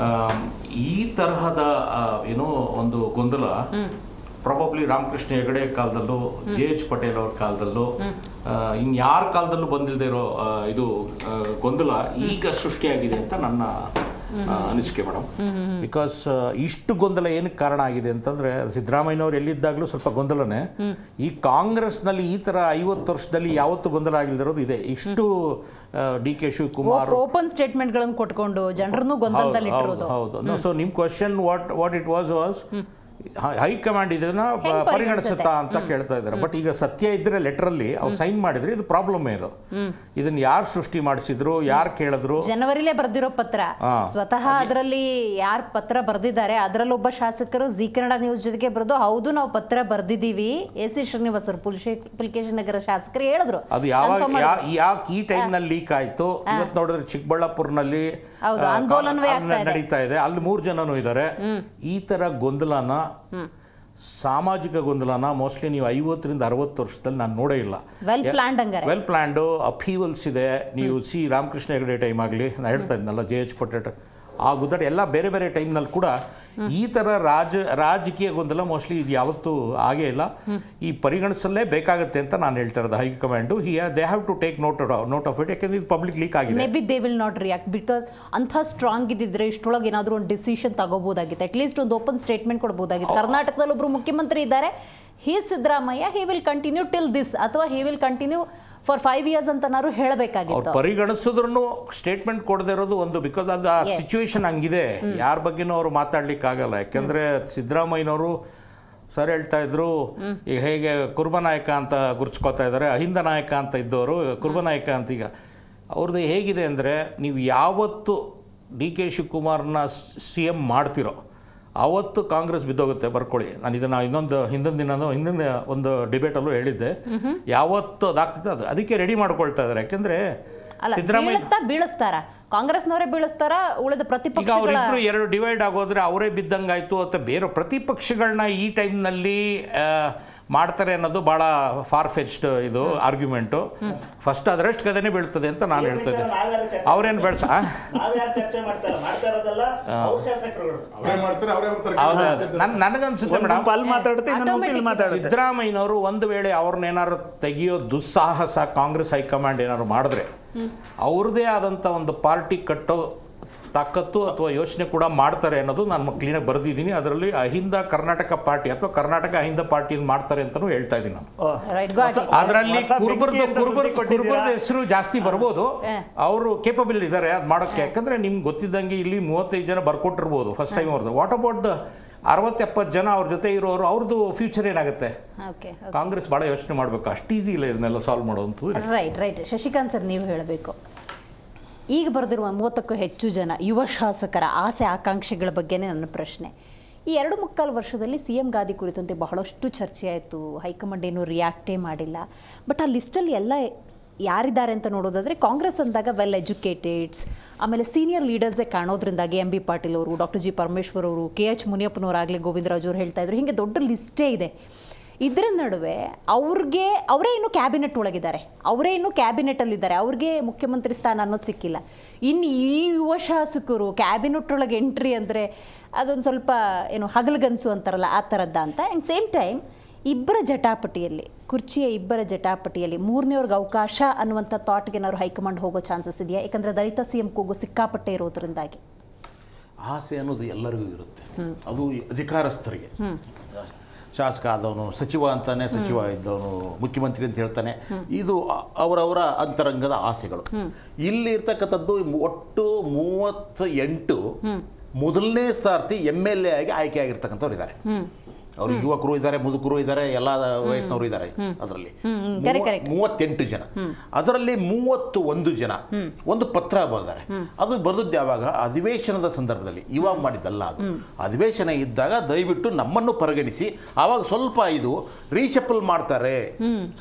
[SPEAKER 9] ಈ ತರಹದ ಏನೋ ಒಂದು ಗೊಂದಲ ಪ್ರಾಬಬ್ಲಿ ರಾಮಕೃಷ್ಣ ಹೆಗಡೆ ಕಾಲದಲ್ಲೂ, JH ಪಟೇಲ್ ಅವ್ರ ಕಾಲದಲ್ಲೂ, ಇನ್ಯಾರ ಕಾಲದಲ್ಲೂ ಬಂದಿಲ್ಲದೆ ಇರೋ ಇದು ಗೊಂದಲ ಈಗ ಸೃಷ್ಟಿಯಾಗಿದೆ ಅಂತ ನನ್ನ ಅನಿಸಿಕೆ ಮೇಡಮ್. ಬಿಕಾಸ್ ಇಷ್ಟು ಗೊಂದಲ ಏನಕ್ಕೆ ಕಾರಣ ಆಗಿದೆ ಅಂತಂದ್ರೆ ಸಿದ್ದರಾಮಯ್ಯನವ್ರು ಎಲ್ಲಿದ್ದಾಗಲೂ ಸ್ವಲ್ಪ ಗೊಂದಲನೇ. ಈ ಕಾಂಗ್ರೆಸ್ನಲ್ಲಿ ಈ ತರ 50 ವರ್ಷದಲ್ಲಿ ಯಾವತ್ತೂ ಗೊಂದಲ ಆಗಿಲ್ದಿರೋದು ಇದೆ. ಇಷ್ಟು DK ಶಿವಕುಮಾರ್
[SPEAKER 3] ಓಪನ್ ಸ್ಟೇಟ್ಮೆಂಟ್ಗಳನ್ನು ಕೊಟ್ಕೊಂಡು ಜನರನ್ನು ಗೊಂದಲದಲ್ಲಿ ಇಟ್ಟಿರೋದು.
[SPEAKER 9] ಹೌದು. ಸೊ ನಿಮ್ question what it was high command ಇದನ್ನ ಪರಿಗಣಿಸುತ್ತಾ ಅಂತ ಕೇಳ್ತಾ ಇದ್ದಾರೆ. ಬಟ್ ಈಗ ಸತ್ಯ ಇದ್ರೆ ಲೆಟರಲ್ಲಿ ಅವ್ರು ಸೈನ್ ಮಾಡಿದ್ರೆ ಇದು ಪ್ರಾಬ್ಲಮ್. ಇದನ್ನ ಯಾರು ಸೃಷ್ಟಿ ಮಾಡಿಸಿದ್ರು, ಯಾರು ಕೇಳಿದ್ರು?
[SPEAKER 3] ಜನವರಿಲೇ ಬರ್ದಿರೋ ಪತ್ರ ಸ್ವತಃ ಅದರಲ್ಲಿ ಯಾರು ಪತ್ರ ಬರ್ದಿದ್ದಾರೆ ಅದರಲ್ಲಿ ಒಬ್ಬ ಶಾಸಕರು ಜಿ ಕನ್ನಡ ನ್ಯೂಸ್ ಜೊತೆಗೆ ಬರೆದು ಹೌದು ನಾವು ಪತ್ರ ಬರ್ದಿದ್ದೀವಿ, AC ಶ್ರೀನಿವಾಸರು ಪುಲಿಕೇಶಿ ನಗರ ಶಾಸಕರು ಹೇಳಿದ್ರು.
[SPEAKER 9] ಅದು ಯಾಕೆ ಈ ಟೈಮ್ ನಲ್ಲಿ ಲೀಕ್ ಆಯ್ತು? ಇವತ್ತು ನೋಡಿದ್ರೆ ಚಿಕ್ಕಬಳ್ಳಾಪುರನಲ್ಲಿ
[SPEAKER 3] ಆಂದೋಲನವೇ
[SPEAKER 9] ನಡೀತಾ ಇದೆ, ಅಲ್ಲಿ 3 ಜನನೂ ಇದ್ದಾರೆ. ಈ ತರ ಗೊಂದಲನ, ಸಾಮಾಜಿಕ ಗೊಂದಲನ ಮೋಸ್ಟ್ಲಿ ನೀವು 50-60 ವರ್ಷದಲ್ಲಿ ನಾನು ನೋಡೇ ಇಲ್ಲ. ವೆಲ್ ಪ್ಲಾನ್ಡ್ ಅಪೀವಲ್ಸ್ ಇದೆ. ನೀವು ರಾಮಕೃಷ್ಣ ಹೆಗಡೆ ಟೈಮ್ ಆಗಲಿ, ನಾನು ಹೇಳ್ತಾ ಇದ್ನಲ್ಲ JH ಪಟೇಲ್ ಆ ಗುದ್ದಾಟ ಎಲ್ಲ ಬೇರೆ ಬೇರೆ ಟೈಮ್ನಲ್ಲಿ ಕೂಡ ಈ ಥರ ರಾಜಕೀಯ ಗೊಂದಲ ಮೋಸ್ಟ್ಲಿ ಇದು ಯಾವತ್ತೂ ಆಗೇ ಇಲ್ಲ. ಈ ಪರಿಗಣಿಸಲೇ ಬೇಕಾಗುತ್ತೆ ಅಂತ ನಾನು ಹೇಳ್ತಾ ಇರೋದು high command. They have to take note of it. ಯಾಕೆಂದ್ರೆ ಇದು ಪಬ್ಲಿಕ್ ಲೀಕ್ ಆಗಿದೆ.
[SPEAKER 3] Maybe they will not react because ಅಂಥ ಸ್ಟ್ರಾಂಗ್ ಇದ್ದಿದ್ರೆ ಇಷ್ಟೊಳಗೆ ಏನಾದರೂ ಒಂದು ಡಿಸಿಷನ್ ತಗೋಬೋದಾಗಿತ್ತು, ಅಟ್ಲೀಸ್ಟ್ ಒಂದು ಓಪನ್ ಸ್ಟೇಟ್ಮೆಂಟ್ ಕೊಡ್ಬೋದಾಗಿತ್ತು. ಕರ್ನಾಟಕದಲ್ಲಿ ಒಬ್ಬರು ಮುಖ್ಯಮಂತ್ರಿ ಇದ್ದಾರೆ, Siddaramaiah, he will continue till this ಅಥವಾ he will continue for 5 years ಅಂತನಾರು ಹೇಳಬೇಕಾಗಿತ್ತು.
[SPEAKER 9] ಪರಿಗಣಿಸಿದ್ರು ಸ್ಟೇಟ್ಮೆಂಟ್ ಕೊಡದೇ ಇರೋದು ಒಂದು, ಬಿಕಾಸ್ ಅದು ಆ ಸಿಚುವೇಶನ್ ಹಂಗಿದೆ. ಯಾರ ಬಗ್ಗೆನೂ ಅವರು ಮಾತಾಡ್ಲಿಕ್ಕೆ ಆಗಲ್ಲ. ಯಾಕೆಂದ್ರೆ ಸಿದ್ದರಾಮಯ್ಯನವರು ಸರ್ ಹೇಳ್ತಾ ಇದ್ರು, ಈಗ ಹೇಗೆ ಕುರುಬ ನಾಯಕ ಅಂತ ಗುರುತಿಸ್ಕೊತಾ ಇದ್ದಾರೆ, ಅಹಿಂದ ನಾಯಕ ಅಂತ ಇದ್ದವರು ಕುರುಬ ನಾಯಕ ಅಂತ. ಈಗ ಅವ್ರದ್ದು ಹೇಗಿದೆ ಅಂದರೆ, ನೀವು ಯಾವತ್ತು ಡಿ ಕೆ ಶಿವಕುಮಾರ್ನ CM ಮಾಡ್ತಿರೋ ಅವತ್ತು ಕಾಂಗ್ರೆಸ್ ಬಿದ್ದೋಗುತ್ತೆ, ಬರ್ಕೊಳ್ಳಿ. ನಾನು ಇದನ್ನು ಹಿಂದಿನ ಒಂದು ಡಿಬೇಟಲ್ಲೂ ಹೇಳಿದ್ದೆ, ಯಾವತ್ತು ಅದಾಗ್ತಿದೆ ಅದಕ್ಕೆ ರೆಡಿ ಮಾಡ್ಕೊಳ್ತಾ ಇದ್ದಾರೆ. ಯಾಕೆಂದರೆ
[SPEAKER 3] ಅಲ್ಲ, ಬೀಳಿಸ್ತಾರ ಕಾಂಗ್ರೆಸ್ನವರೇ ಬೀಳಿಸ್ತಾರ, ಉಳಿದ
[SPEAKER 9] ಈಗ
[SPEAKER 3] ಪ್ರತಿಪಕ್ಷ
[SPEAKER 9] ಅವರಿಬ್ರು ಎರಡು ಡಿವೈಡ್ ಆಗೋದ್ರೆ ಅವರೇ ಬಿದ್ದಂಗಾಯ್ತು ಅಥವಾ ಬೇರೆ ಪ್ರತಿಪಕ್ಷಗಳನ್ನ ಈ ಟೈಮ್ನಲ್ಲಿ ಮಾಡ್ತಾರೆ ಅನ್ನೋದು ಭಾಳ ಫಾರ್ ಫೆಚ್ಡ್ ಇದು ಆರ್ಗ್ಯುಮೆಂಟು. ಫಸ್ಟ್ ಅದರಷ್ಟು ಕದೇನೆ ಬೀಳ್ತದೆ ಅಂತ ನಾನು ಹೇಳ್ತೇನೆ. ಅವ್ರೇನು ಬೆಳೆಸ ನನಗನ್ಸುತ್ತೆ ಮೇಡಮ್, ಸಿದ್ದರಾಮಯ್ಯನವರು ಒಂದು ವೇಳೆ ಅವ್ರನ್ನೇನಾದ್ರು ತೆಗಿಯೋ ದುಸ್ಸಾಹಸ ಕಾಂಗ್ರೆಸ್ ಹೈಕಮಾಂಡ್ ಏನಾದ್ರು ಮಾಡಿದ್ರೆ ಅವ್ರದ್ದೇ ಆದಂಥ ಒಂದು ಪಾರ್ಟಿ ಕಟ್ಟೋ ತಾಕತ್ತು ಅಥವಾ ಯೋಚನೆ ಕೂಡ ಮಾಡ್ತಾರೆ ಅನ್ನೋದು ನಾನು ಕ್ಲೀನಾಗಿ ಬರೆದಿದ್ದೀನಿ. ಅದರಲ್ಲಿ ಅಹಿಂದ ಕರ್ನಾಟಕ ಪಾರ್ಟಿ ಅಥವಾ ಕರ್ನಾಟಕ ಅಹಿಂದ ಪಾರ್ಟಿಯನ್ನು ಮಾಡ್ತಾರೆ ಅಂತಲೂ ಹೇಳ್ತಾ ಇದ್ದೀನಿ ನಾನು. ಅದರಲ್ಲಿ ಕುರುಬರ್ದ ಹೆಸರು ಜಾಸ್ತಿ ಬರ್ಬೋದು, ಅವರು ಕೇಪಬಲ್ ಇದ್ದಾರೆ ಅದು ಮಾಡೋಕ್ಕೆ. ಯಾಕಂದರೆ ನಿಮ್ಗೆ ಗೊತ್ತಿದ್ದಂಗೆ ಇಲ್ಲಿ 35 ಜನ ಬರ್ಕೊಟ್ಟಿರ್ಬೋದು ಫಸ್ಟ್ ಟೈಮ್ ಅವ್ರದ್ದು. ವಾಟ್ ಅಬೌಟ್ 60-70 ಜನ ಅವ್ರ ಜೊತೆ ಇರೋರು, ಅವ್ರದ್ದು ಫ್ಯೂಚರ್ ಏನಾಗುತ್ತೆ? ಕಾಂಗ್ರೆಸ್ ಭಾಳ ಯೋಚನೆ ಮಾಡಬೇಕು, ಅಷ್ಟು ಈಸಿ ಇಲ್ಲ ಇದನ್ನೆಲ್ಲ ಸಾಲ್ವ್ ಮಾಡೋದು.
[SPEAKER 3] ರೈಟ್. ಶಶಿಕಾಂತ್ ಸರ್, ನೀವು ಹೇಳಬೇಕು, ಈಗ ಬರೆದಿರುವ 30ಕ್ಕೂ ಹೆಚ್ಚು ಜನ ಯುವ ಶಾಸಕರ ಆಸೆ ಆಕಾಂಕ್ಷೆಗಳ ಬಗ್ಗೆನೇ ನನ್ನ ಪ್ರಶ್ನೆ. ಈ 2.25 ವರ್ಷದಲ್ಲಿ CM ಗಾದಿ ಕುರಿತಂತೆ ಬಹಳಷ್ಟು ಚರ್ಚೆ ಆಯಿತು, ಹೈಕಮಾಂಡ್ ಏನು ರಿಯಾಕ್ಟೇ ಮಾಡಿಲ್ಲ. ಬಟ್ ಆ ಲಿಸ್ಟಲ್ಲಿ ಎಲ್ಲ ಯಾರಿದ್ದಾರೆ ಅಂತ ನೋಡೋದಾದರೆ, ಕಾಂಗ್ರೆಸ್ ಅಂದಾಗ ವೆಲ್ ಎಜುಕೇಟೆಡ್ಸ್, ಆಮೇಲೆ ಸೀನಿಯರ್ ಲೀಡರ್ಸೇ ಕಾಣೋದ್ರಿಂದಾಗಿ MB ಪಾಟೀಲ್ ಅವರು, ಡಾಕ್ಟರ್ G ಪರಮೇಶ್ವರ್ ಅವರು, KH ಮುನಿಯಪ್ಪನವರಾಗಲಿ, ಗೋವಿಂದರಾಜ್ ಅವರು ಹೇಳ್ತಾ ಇದ್ರು, ಹೀಗೆ ದೊಡ್ಡ ಲಿಸ್ಟೇ ಇದೆ. ಇದರ ನಡುವೆ ಅವರೇ ಇನ್ನೂ ಕ್ಯಾಬಿನೆಟ್ ಒಳಗಿದ್ದಾರೆ, ಅವರೇ ಇನ್ನೂ ಕ್ಯಾಬಿನೆಟಲ್ಲಿದ್ದಾರೆ, ಅವ್ರಿಗೆ ಮುಖ್ಯಮಂತ್ರಿ ಸ್ಥಾನ ಅನ್ನೋದು ಸಿಕ್ಕಿಲ್ಲ. ಇನ್ನು ಈ ಯುವ ಶಾಸಕರು ಕ್ಯಾಬಿನೆಟ್ ಒಳಗೆ ಎಂಟ್ರಿ ಅಂದರೆ ಅದೊಂದು ಸ್ವಲ್ಪ ಏನು ಹಗಲುಗನಸು ಅಂತಾರಲ್ಲ ಆ ಥರದ್ದ ಅಂತ. ಆ್ಯಂಡ್ ಸೇಮ್ ಟೈಮ್ ಕುರ್ಚಿಯ ಇಬ್ಬರ ಜಟಾಪಟಿಯಲ್ಲಿ ಮೂರನೇವ್ರಿಗೆ ಅವಕಾಶ ಅನ್ನುವಂಥ ಥಾಟ್ಗೆ ಏನಾದ್ರು ಹೈಕಮಾಂಡ್ ಹೋಗೋ ಚಾನ್ಸಸ್ ಇದೆಯಾ? ಯಾಕಂದರೆ ದಲಿತ CM ಕೂಗು ಸಿಕ್ಕಾಪಟ್ಟೆ ಇರೋದ್ರಿಂದಾಗಿ.
[SPEAKER 9] ಆಸೆ ಅನ್ನೋದು ಎಲ್ಲರಿಗೂ ಇರುತ್ತೆ, ಅದು ಅಧಿಕಾರಸ್ಥರಿಗೆ. ಶಾಸಕ ಆದವನು ಸಚಿವ ಅಂತಾನೆ, ಸಚಿವ ಇದ್ದವನು ಮುಖ್ಯಮಂತ್ರಿ ಅಂತ ಹೇಳ್ತಾನೆ, ಇದು ಅವರವರ ಅಂತರಂಗದ ಆಸೆಗಳು. ಇಲ್ಲಿ ಇರ್ತಕ್ಕಂಥದ್ದು ಒಟ್ಟು 38 ಮೊದಲನೇ ಸಾರ್ತಿ MLA ಆಗಿ ಆಯ್ಕೆ ಆಗಿರ್ತಕ್ಕಂಥವ್ರು ಇದ್ದಾರೆ. ಅವರು ಯುವಕರು ಇದ್ದಾರೆ, ಮುದುಕರು ಇದ್ದಾರೆ, ಎಲ್ಲ ವಯಸ್ಸಿನವರು ಇದ್ದಾರೆ. ಅದರಲ್ಲಿ 38 ಜನ, ಅದರಲ್ಲಿ 31 ಜನ ಒಂದು ಪತ್ರ ಬರೆದಾರೆ. ಅದು ಬರೆದದ್ದು ಯಾವಾಗ? ಅಧಿವೇಶನದ ಸಂದರ್ಭದಲ್ಲಿ, ಇವಾಗ ಮಾಡಿದ್ದಲ್ಲ ಅದು. ಅಧಿವೇಶನ ಇದ್ದಾಗ ದಯವಿಟ್ಟು ನಮ್ಮನ್ನು ಪರಿಗಣಿಸಿ, ಆವಾಗ ಸ್ವಲ್ಪ ಇದು ರೀಶಫಲ್ ಮಾಡ್ತಾರೆ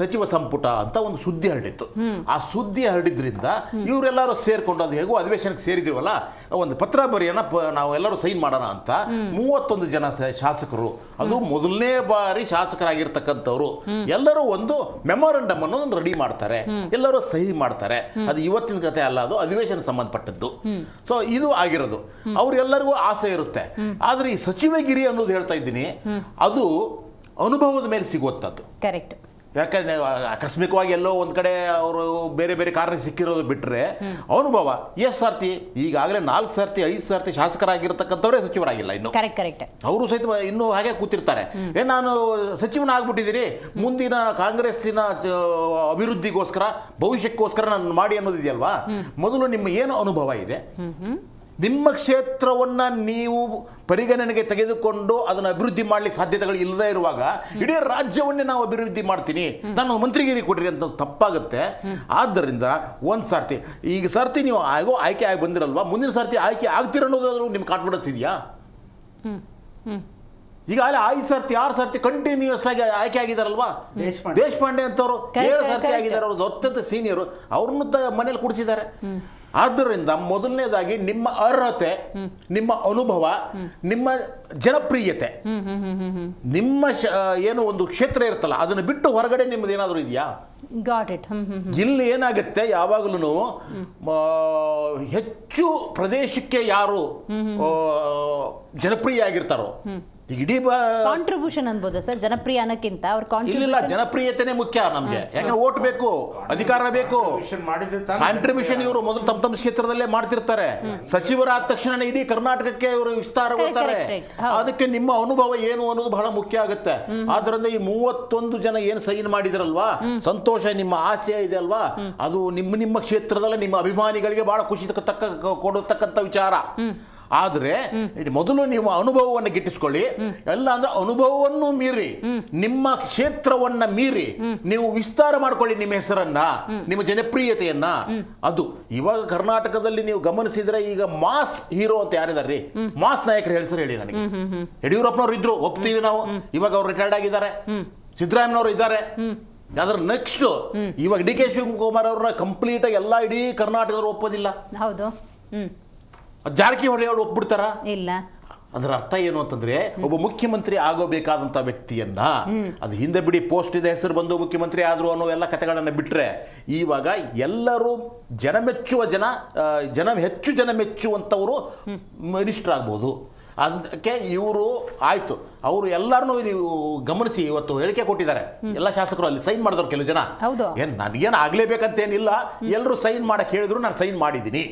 [SPEAKER 9] ಸಚಿವ ಸಂಪುಟ ಅಂತ ಒಂದು ಸುದ್ದಿ ಹರಡಿತ್ತು. ಆ ಸುದ್ದಿ ಹರಡಿದ್ರಿಂದ ಇವರೆಲ್ಲರೂ ಸೇರ್ಕೊಂಡು, ಅದು ಹೇಗೋ ಅಧಿವೇಶನಕ್ಕೆ ಸೇರಿದಿರುವಲ್ಲ, ಒಂದು ಪತ್ರ ಬರೆಯೋಣ, ನಾವು ಎಲ್ಲರೂ ಸೈನ್ ಮಾಡೋಣ ಅಂತ 31 ಜನ ಶಾಸಕರು, ಅದು ಮೊದಲನೇ ಬಾರಿ ಶಾಸಕರಾಗಿರ್ತಕ್ಕಂಥವ್ರು, ಎಲ್ಲರೂ ಒಂದು ಮೆಮೊರಂಡಮ್ ಅನ್ನು ರೆಡಿ ಮಾಡ್ತಾರೆ, ಎಲ್ಲರೂ ಸಹಿ ಮಾಡ್ತಾರೆ. ಅದು ಇವತ್ತಿನ ಕಥೆ ಅಲ್ಲ, ಅದು ಅಧಿವೇಶನ ಸಂಬಂಧಪಟ್ಟದ್ದು. ಸೊ ಇದು ಆಗಿರೋದು. ಅವ್ರೆಲ್ಲರಿಗೂ ಆಸೆ ಇರುತ್ತೆ. ಆದರೆ ಈ ಸಚಿವಗಿರಿ ಅನ್ನೋದು ಹೇಳ್ತಾ ಇದ್ದೀನಿ, ಅದು ಅನುಭವದ ಮೇಲೆ ಸಿಗುವಂಥದ್ದು.
[SPEAKER 3] ಕರೆಕ್ಟ್.
[SPEAKER 9] ಯಾಕಂದರೆ ಆಕಸ್ಮಿಕವಾಗಿ ಎಲ್ಲೋ ಒಂದು ಕಡೆ ಅವರು ಬೇರೆ ಬೇರೆ ಕಾರಣ ಸಿಕ್ಕಿರೋದು ಬಿಟ್ಟರೆ ಅನುಭವ ಎಷ್ಟು ಸರ್ತಿ, ಈಗಾಗಲೇ 4 ಸರ್ತಿ 5 ಸರ್ತಿ ಶಾಸಕರಾಗಿರ್ತಕ್ಕಂಥವರೇ ಸಚಿವರಾಗಿಲ್ಲ ಇನ್ನು.
[SPEAKER 3] ಕರೆಕ್ಟ್.
[SPEAKER 9] ಅವರು ಸಹಿತ ಇನ್ನೂ ಹಾಗೆ ಕೂತಿರ್ತಾರೆ. ನಾನು ಸಚಿವನ ಆಗ್ಬಿಟ್ಟಿದ್ದೀರಿ, ಮುಂದಿನ ಕಾಂಗ್ರೆಸ್ಸಿನ ಅಭಿವೃದ್ಧಿಗೋಸ್ಕರ, ಭವಿಷ್ಯಕ್ಕೋಸ್ಕರ ನಾನು ಮಾಡಿ ಅನ್ನೋದಿದೆಯಲ್ವಾ. ಮೊದಲು ನಿಮ್ಮ ಏನು ಅನುಭವ ಇದೆ, ನಿಮ್ಮ ಕ್ಷೇತ್ರವನ್ನು ನೀವು ಪರಿಗಣನೆಗೆ ತೆಗೆದುಕೊಂಡು ಅದನ್ನು ಅಭಿವೃದ್ಧಿ ಮಾಡಲಿಕ್ಕೆ ಸಾಧ್ಯತೆಗಳು ಇಲ್ಲದೇ ಇರುವಾಗ ಇಡೀ ರಾಜ್ಯವನ್ನೇ ನಾವು ಅಭಿವೃದ್ಧಿ ಮಾಡ್ತೀನಿ, ನಾನು ಮಂತ್ರಿಗಿರಿ ಕೊಡ್ರಿ ಅಂತ ತಪ್ಪಾಗುತ್ತೆ. ಆದ್ದರಿಂದ ಒಂದು ಸರ್ತಿ, ಈಗ ಸರ್ತಿ ನೀವು ಆಯ್ಕೆ ಆಗಿ ಬಂದಿರಲ್ವಾ, ಮುಂದಿನ ಸರ್ತಿ ಆಯ್ಕೆ ಆಗ್ತೀರ ಅನ್ನೋದಾದ್ರೂ ನಿಮ್ಗೆ ಕಾನ್ಫಿಡೆನ್ಸ್ ಇದೆಯಾ? ಈಗ ಅಲ್ಲಿ 5 ಸರ್ತಿ 6 ಸರ್ತಿ ಕಂಟಿನ್ಯೂಸ್ ಆಗಿ ಆಯ್ಕೆ ಆಗಿದಾರಲ್ವಾ. ದೇಶಪಾಂಡೆ ಅಂತವರು 7 ಸರ್ತಿ ಆಗಿದ್ದಾರೆ, ಅವ್ರದ್ದು ಅತ್ಯಂತ ಸೀನಿಯರು, ಅವ್ರನ್ನ ಮನೇಲಿ ಕೂಡಿಸಿದ್ದಾರೆ. ಆದ್ದರಿಂದ ಮೊದಲನೇದಾಗಿ ನಿಮ್ಮ ಅರ್ಹತೆ, ನಿಮ್ಮ ಅನುಭವ, ನಿಮ್ಮ ಜನಪ್ರಿಯತೆ, ನಿಮ್ಮ ಏನು ಒಂದು ಕ್ಷೇತ್ರ ಇರುತ್ತಲ್ಲ ಅದನ್ನು ಬಿಟ್ಟು ಹೊರಗಡೆ ನಿಮ್ಮದು ಏನಾದರೂ ಇದೆಯಾ? ಇಲ್ಲಿ ಏನಾಗುತ್ತೆ, ಯಾವಾಗಲೂ ಹೆಚ್ಚು ಪ್ರದೇಶಕ್ಕೆ ಯಾರು ಜನಪ್ರಿಯ ಆಗಿರ್ತಾರೋ, ಇಡೀ
[SPEAKER 3] ಕಾಂಟ್ರಿಬ್ಯೂಷನ್ ಅನ್ಬೋದು ಸರ್, ಜನಪ್ರಿಯ ಅನ್ನಕ್ಕಿಂತ ಅವ್ರ
[SPEAKER 9] ಇಲ್ಲ, ಜನಪ್ರಿಯತೆನೇ ಮುಖ್ಯ ನಮ್ಗೆ. ಯಾಕಂದ್ರೆ ಓಟ್ ಬೇಕು, ಅಧಿಕಾರ ಬೇಕು, ಕಾಂಟ್ರಿಬ್ಯೂಷನ್ ಇವರು ಮೊದಲು ತಮ್ಮ ಕ್ಷೇತ್ರದಲ್ಲೇ ಮಾಡ್ತಿರ್ತಾರೆ. ಸಚಿವರಾದ ತಕ್ಷಣ ಇಡೀ ಕರ್ನಾಟಕಕ್ಕೆ ಇವರು ವಿಸ್ತಾರಗೊಳ್ತಾರೆ. ಅದಕ್ಕೆ ನಿಮ್ಮ ಅನುಭವ ಏನು ಅನ್ನೋದು ಬಹಳ ಮುಖ್ಯ ಆಗುತ್ತೆ. ಆದ್ರಿಂದ ಈ 31 ಜನ ಏನು ಸೈನ್ ಮಾಡಿದ್ರಲ್ವಾ, ಸಂತೋಷ, ನಿಮ್ಮ ಆಸೆ ಇದೆ ಅಲ್ವಾ, ಅದು ನಿಮ್ಮ ಕ್ಷೇತ್ರದಲ್ಲೇ ನಿಮ್ಮ ಅಭಿಮಾನಿಗಳಿಗೆ ಬಹಳ ಖುಷಿ ಕೊಡತಕ್ಕಂಥ ವಿಚಾರ. ಆದರೆ ಮೊದಲು ನೀವು ಅನುಭವವನ್ನು ಗಿಟ್ಟಿಸ್ಕೊಳ್ಳಿ. ಎಲ್ಲ ಅಂದ್ರೆ ಅನುಭವವನ್ನು ಮೀರಿ ನಿಮ್ಮ ಕ್ಷೇತ್ರವನ್ನ ಮೀರಿ ನೀವು ವಿಸ್ತಾರ ಮಾಡ್ಕೊಳ್ಳಿ ನಿಮ್ಮ ಹೆಸರನ್ನ, ನಿಮ್ಮ ಜನಪ್ರಿಯತೆಯನ್ನ. ಅದು ಇವಾಗ ಕರ್ನಾಟಕದಲ್ಲಿ ನೀವು ಗಮನಿಸಿದ್ರೆ ಈಗ ಮಾಸ್ ಹೀರೋ ಅಂತ ಯಾರಿದಾರ್ರಿ, ಮಾಸ್ ನಾಯಕರು ಹೆಸರು ಹೇಳಿ ನನಗೆ. ಯಡಿಯೂರಪ್ಪನವ್ರು ಇದ್ರು, ಒಪ್ತೀವಿ ನಾವು, ಇವಾಗ ಅವ್ರು ರಿಟೈರ್ಡ್ ಆಗಿದ್ದಾರೆ. ಸಿದ್ದರಾಮಯ್ಯನವರು ಇದ್ದಾರೆ. ಅದ್ರ ನೆಕ್ಸ್ಟ್ ಇವಾಗ ಡಿ ಕೆ ಶಿವಕುಮಾರ್ ಅವ್ರನ್ನ ಕಂಪ್ಲೀಟ್ ಆಗಿ ಎಲ್ಲ ಇಡೀ ಕರ್ನಾಟಕದವ್ರು ಒಪ್ಪೋದಿಲ್ಲ.
[SPEAKER 3] ಹೌದು.
[SPEAKER 9] ಜಾರಕಿಹೊಳಿ ಅವರು ಒಪ್ಬಿಡ್ತಾರ?
[SPEAKER 3] ಇಲ್ಲ.
[SPEAKER 9] ಅದರ ಅರ್ಥ ಏನು ಅಂತಂದ್ರೆ ಒಬ್ಬ ಮುಖ್ಯಮಂತ್ರಿ ಆಗೋಬೇಕಾದಂತ ವ್ಯಕ್ತಿಯನ್ನ, ಅದು ಹಿಂದೆ ಬಿಡಿ ಪೋಸ್ಟ್ ಇದೆ ಹೆಸರು ಬಂದು ಮುಖ್ಯಮಂತ್ರಿ ಆದ್ರು ಅನ್ನೋ ಎಲ್ಲ ಕಥೆಗಳನ್ನ ಬಿಟ್ರೆ, ಇವಾಗ ಎಲ್ಲರೂ ಜನ ಹೆಚ್ಚು ಜನ ಮೆಚ್ಚುವಂಥವರು ಮಿನಿಸ್ಟರ್ ಆಗ್ಬೋದು. ಅದಕ್ಕೆ ಇವರು ಆಯ್ತು, ಅವರು ಎಲ್ಲರನ್ನೂ ನೀವು ಗಮನಿಸಿ ಇವತ್ತು ಹೇಳಿಕೆ ಕೊಟ್ಟಿದ್ದಾರೆ. ಎಲ್ಲ ಶಾಸಕರು ಅಲ್ಲಿ ಸೈನ್ ಮಾಡಿದವ್ರು ಕೆಲವು ಜನ. ಏನ್ ನನಗೇನು ಆಗ್ಲೇಬೇಕಂತೇನಿಲ್ಲ, ಎಲ್ಲರೂ ಸೈನ್ ಮಾಡಕ್ ಹೇಳಿದ್ರು ನಾನು ಸೈನ್ ಮಾಡಿದ್ದೀನಿ.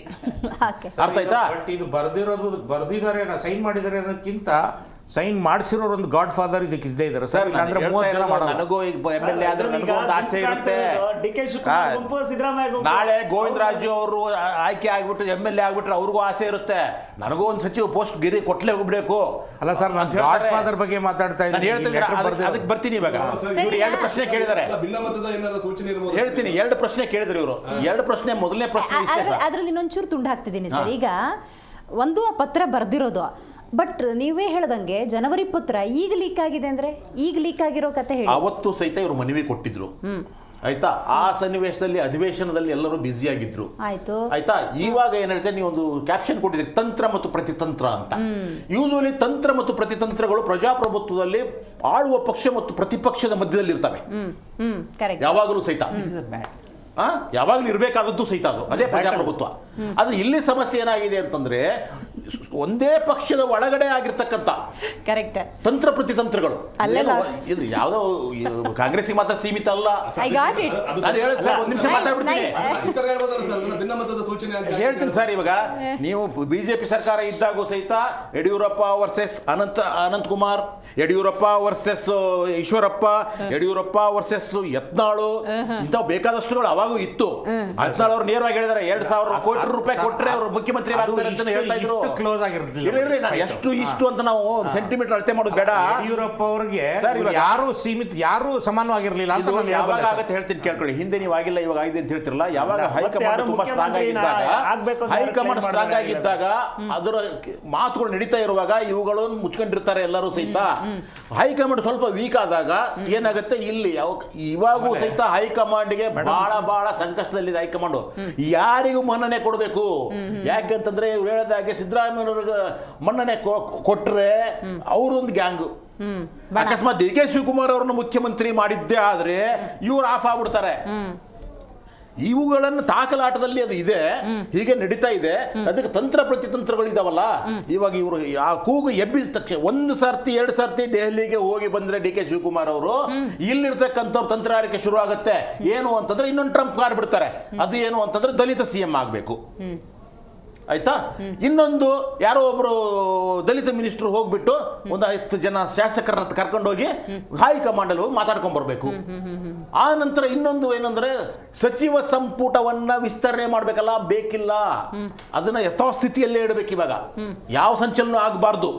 [SPEAKER 9] ಅರ್ಥ ಆಯ್ತಾ?
[SPEAKER 10] ಬಟ್ ಇದು ಬರ್ದಿದ್ದಾರೆ, ಸೈನ್ ಮಾಡಿದ್ದಾರೆ ಅನ್ನೋದಕ್ಕಿಂತ ಸೈನ್ ಮಾಡಿಸಿರೋರು ಒಂದು ಗಾಡ್ ಫಾದರ್ ಇದಕ್ಕೆ ಇದ್ದೇ ಇದ್ದಾರೆ ಸರ್. ಅಂದ್ರೆ 30 ಜನ ಮಾಡೋದು.
[SPEAKER 9] ನನಗೂ ಈಗ MLA ಆದ್ರೆ ನನಗೂ ಒಂದು ಆಸೆ ಇರುತ್ತೆ. ನಾಳೆ ಗೋವಿಂದರಾಜು ಅವರು ಆಯ್ಕೆ ಆಗ್ಬಿಟ್ಟು MLA ಆಗ್ಬಿಟ್ರೆ ಅವ್ರಿಗೂ ಆಸೆ ಇರುತ್ತೆ, ನನಗೂ ಒಂದು ಸಚಿವ ಪೋಸ್ಟ್ ಗಿರಿ ಕೊಟ್ಲೇ ಹೋಗ್ಬೇಕು.
[SPEAKER 10] ಅಲ್ಲ ಸರ್, ನಾನು ಗಾಡ್ ಫಾದರ್ ಬಗ್ಗೆ ಮಾತಾಡ್ತಾ ಇದ್ದೀನಿ.
[SPEAKER 9] ಅದಕ್ಕೆ ಬರ್ತೀನಿ. ಇವಾಗ ಇವ್ರು 2 ಪ್ರಶ್ನೆ ಕೇಳಿದ್ದಾರೆ, ಹೇಳ್ತೀನಿ. 2 ಪ್ರಶ್ನೆ ಕೇಳಿದ್ರು ಇವರು. 2 ಪ್ರಶ್ನೆ, ಮೊದಲನೇ ಪ್ರಶ್ನೆ
[SPEAKER 3] ಅದ್ರಲ್ಲಿ ಇನ್ನೊಂಚೂರು ತುಂಡು ಹಾಕ್ತಿದ್ದೀನಿ ಸರ್. ಈಗ ಒಂದು ಆ ಪತ್ರ ಬರ್ದಿರೋದು, ಬಟ್ ನೀವೇ ಹೇಳ್ದಂಗೆ ಜನವರಿ ಪತ್ರ ಈಗ ಲೀಕ್ ಆಗಿದೆ ಅಂದ್ರೆ ಈಗ ಲೀಕ್ ಆಗಿರೋ ಕತೆ ಹೇಳಿ.
[SPEAKER 9] ಅವತ್ತು ಸಹಿತ ಇವರು ಮನವಿ ಕೊಟ್ಟಿದ್ರು, ಆಯ್ತಾ? ಆ ಸನ್ನಿವೇಶದಲ್ಲಿ ಅಧಿವೇಶನದಲ್ಲಿ ಎಲ್ಲರೂ ಬ್ಯುಸಿ ಆಗಿದ್ರು, ಆಯ್ತಾ? ಇವಾಗ ಏನ್ ಹೇಳ್ತೇನೆ, ನೀವು ಒಂದು ಕ್ಯಾಪ್ಷನ್ ಕೊಟ್ಟಿದ್ದೀರಿ, ತಂತ್ರ ಮತ್ತು ಪ್ರತಿತಂತ್ರ ಅಂತ. ಯೂಶುವಲಿ ತಂತ್ರ ಮತ್ತು ಪ್ರತಿತಂತ್ರಗಳು ಪ್ರಜಾಪ್ರಭುತ್ವದಲ್ಲಿ ಆಳುವ ಪಕ್ಷ ಮತ್ತು ಪ್ರತಿಪಕ್ಷದ ಮಧ್ಯದಲ್ಲಿ ಇರ್ತವೆ ಯಾವಾಗಲೂ ಸಹಿತ. ಯಾವಾಗಲೂ ಇರಬೇಕಾದದ್ದು ಸಹಿತ ಅದು, ಅದೇ ಪ್ರಜಾಪ್ರಭುತ್ವ. ಆದ್ರೆ ಇಲ್ಲಿ ಸಮಸ್ಯೆ ಏನಾಗಿದೆ ಅಂತಂದ್ರೆ, ಒಂದೇ ಪಕ್ಷದ ಒಳಗಡೆ ಆಗಿರ್ತಕ್ಕಂಥ ತಂತ್ರ ಪ್ರತಿತಂತ್ರಗಳು. ಇದು ಯಾವ್ದೋ ಕಾಂಗ್ರೆಸ್ಗೆ ಮಾತ್ರ ಸೀಮಿತ ಅಲ್ಲ. ನಾನು ಹೇಳಿದ್ ಸರ್, 1 ನಿಮಿಷ ಮಾತಾಡ್ಬಿಡ್ತೀನಿ, ಹೇಳ್ತೀನಿ ಸರ್. ಇವಾಗ ನೀವು ಬಿಜೆಪಿ ಸರ್ಕಾರ ಇದ್ದಾಗೂ ಸಹಿತ Yediyurappa versus Ananth Kumar, Yediyurappa versus Eshwarappa, Yediyurappa versus Yatnal, ಇಂಥವು ಬೇಕಾದಷ್ಟುಗಳು ಅವಾಗೂ ಇತ್ತು. ಯತ್ನಾಳ್ ಅವರು ನೇರವಾಗಿ ಹೇಳಿದ್ದಾರೆ, 2,000 ಕೋಟಿ ರೂಪಾಯಿ ಕೊಟ್ಟರೆ ಅವರು ಮುಖ್ಯಮಂತ್ರಿ ಆಗ್ತಾರೆ ಅಂತ ಹೇಳ್ತಾ ಇದ್ರು.
[SPEAKER 10] ಕ್ಲೋಸ್ ಆಗಿರ್ಲಿಲ್ಲ.
[SPEAKER 9] ಇಷ್ಟು ಅಂತ ನಾವು ಸೆಂಟಿಮೀಟರ್ ಅಳತೆ ಮಾಡೋದು ಬೇಡ.
[SPEAKER 10] ಯಡಿಯೂರಪ್ಪ ಅವ್ರಿಗೆ ಯಾರು ಸೀಮಿತ, ಯಾರು ಸಮಾನವಾಗಿರ್ಲಿಲ್ಲ ಅಂತ
[SPEAKER 9] ಯಾವಾಗ ಆಗತ್ತೆ ಹೇಳ್ತೀನಿ ಕೇಳ್ಕೊಳ್ಳಿ. ಹಿಂದೆ ನೀವು ಆಗಿಲ್ಲ, ಇವಾಗ ಆಗಿದೆ ಅಂತ ಹೇಳ್ತಿರಲ್ಲ. ಯಾವಾಗ ಹೈಕಮಾಂಡ್ ತುಂಬಾ ಸ್ಟ್ರಾಂಗ್ ಆಗಿದ್ದಾಗ ಅದರ ಮಾತುಗಳು ನಡೀತಾ ಇರುವಾಗ ಇವುಗಳನ್ನು ಮುಚ್ಕೊಂಡಿರ್ತಾರೆ ಎಲ್ಲರೂ ಸಹಿತ. ಹೈಕಮಾಂಡ್ ಸ್ವಲ್ಪ ವೀಕ್ ಆದಾಗ ಏನಾಗುತ್ತೆ, ಇಲ್ಲಿ ಇವಾಗೂ ಸಹಿತ ಹೈಕಮಾಂಡ್ಗೆ ಬಹಳ ಸಂಕಷ್ಟದಲ್ಲಿದೆ ಹೈಕಮಾಂಡ್. ಯಾರಿಗೂ ಮನ್ನಣೆ ಕೊಡಬೇಕು, ಯಾಕೆಂತಂದ್ರೆ ಇವ್ರು ಹೇಳಿದಾಗೆ ಸಿದ್ದರಾಮಯ್ಯವ್ರಿಗೆ ಮನ್ನಣೆ ಕೊಟ್ರೆ ಅವರೊಂದು ಗ್ಯಾಂಗು. ಅಕಸ್ಮಾತ್ ಡಿ ಕೆ ಶಿವಕುಮಾರ್ ಅವರನ್ನು ಮುಖ್ಯಮಂತ್ರಿ ಮಾಡಿದ್ದೇ ಆದ್ರೆ ಇವ್ರು ಆಫ್ ಆಗ್ಬಿಡ್ತಾರೆ. ಇವುಗಳನ್ನು ತಾಕಲಾಟದಲ್ಲಿ ಅದು ಇದೆ, ಹೀಗೆ ನಡೀತಾ ಇದೆ. ಅದಕ್ಕೆ ತಂತ್ರ ಪ್ರತಿತಂತ್ರಗಳು ಇದಾವಲ್ಲ. ಇವಾಗ ಇವರು ಆ ಕೂಗು ಎಬ್ಬಿದ ತಕ್ಷಣ 1 ಸರ್ತಿ 2 ಸರ್ತಿ ದೆಹಲಿಗೆ ಹೋಗಿ ಬಂದ್ರೆ ಡಿ ಕೆ ಶಿವಕುಮಾರ್ ಅವರು, ಇಲ್ಲಿರ್ತಕ್ಕಂಥವ್ರು ತಂತ್ರಗಾರಿಕೆ ಶುರು ಆಗುತ್ತೆ. ಏನು ಅಂತಂದ್ರೆ ಇನ್ನೊಂದು ಟ್ರಂಪ್ ಕಾರ್ಡ್ ಬಿಡ್ತಾರೆ. ಅದು ಏನು ಅಂತಂದ್ರೆ ದಲಿತ CM ಆಗ್ಬೇಕು, ಆಯ್ತಾ? ಇನ್ನೊಂದು ಯಾರೋ ಒಬ್ರು ದಲಿತ ಮಿನಿಸ್ಟರ್ ಹೋಗ್ಬಿಟ್ಟು ಒಂದು 10 ಜನ ಶಾಸಕರ ಕರ್ಕೊಂಡೋಗಿ ಹೈಕಮಾಂಡ್ ಅಲ್ಲಿ ಹೋಗಿ ಮಾತಾಡ್ಕೊಂಡ್ ಬರ್ಬೇಕು. ಆ ನಂತರ ಇನ್ನೊಂದು ಏನಂದ್ರೆ ಸಚಿವ ಸಂಪುಟವನ್ನ ವಿಸ್ತರಣೆ ಮಾಡ್ಬೇಕಲ್ಲ, ಬೇಕಿಲ್ಲ, ಅದನ್ನ ಯಥಾಸ್ಥಿತಿಯಲ್ಲೇ ಇಡಬೇಕು. ಇವಾಗ ಯಾವ ಸಂಚಲನ ಆಗಬಾರ್ದು.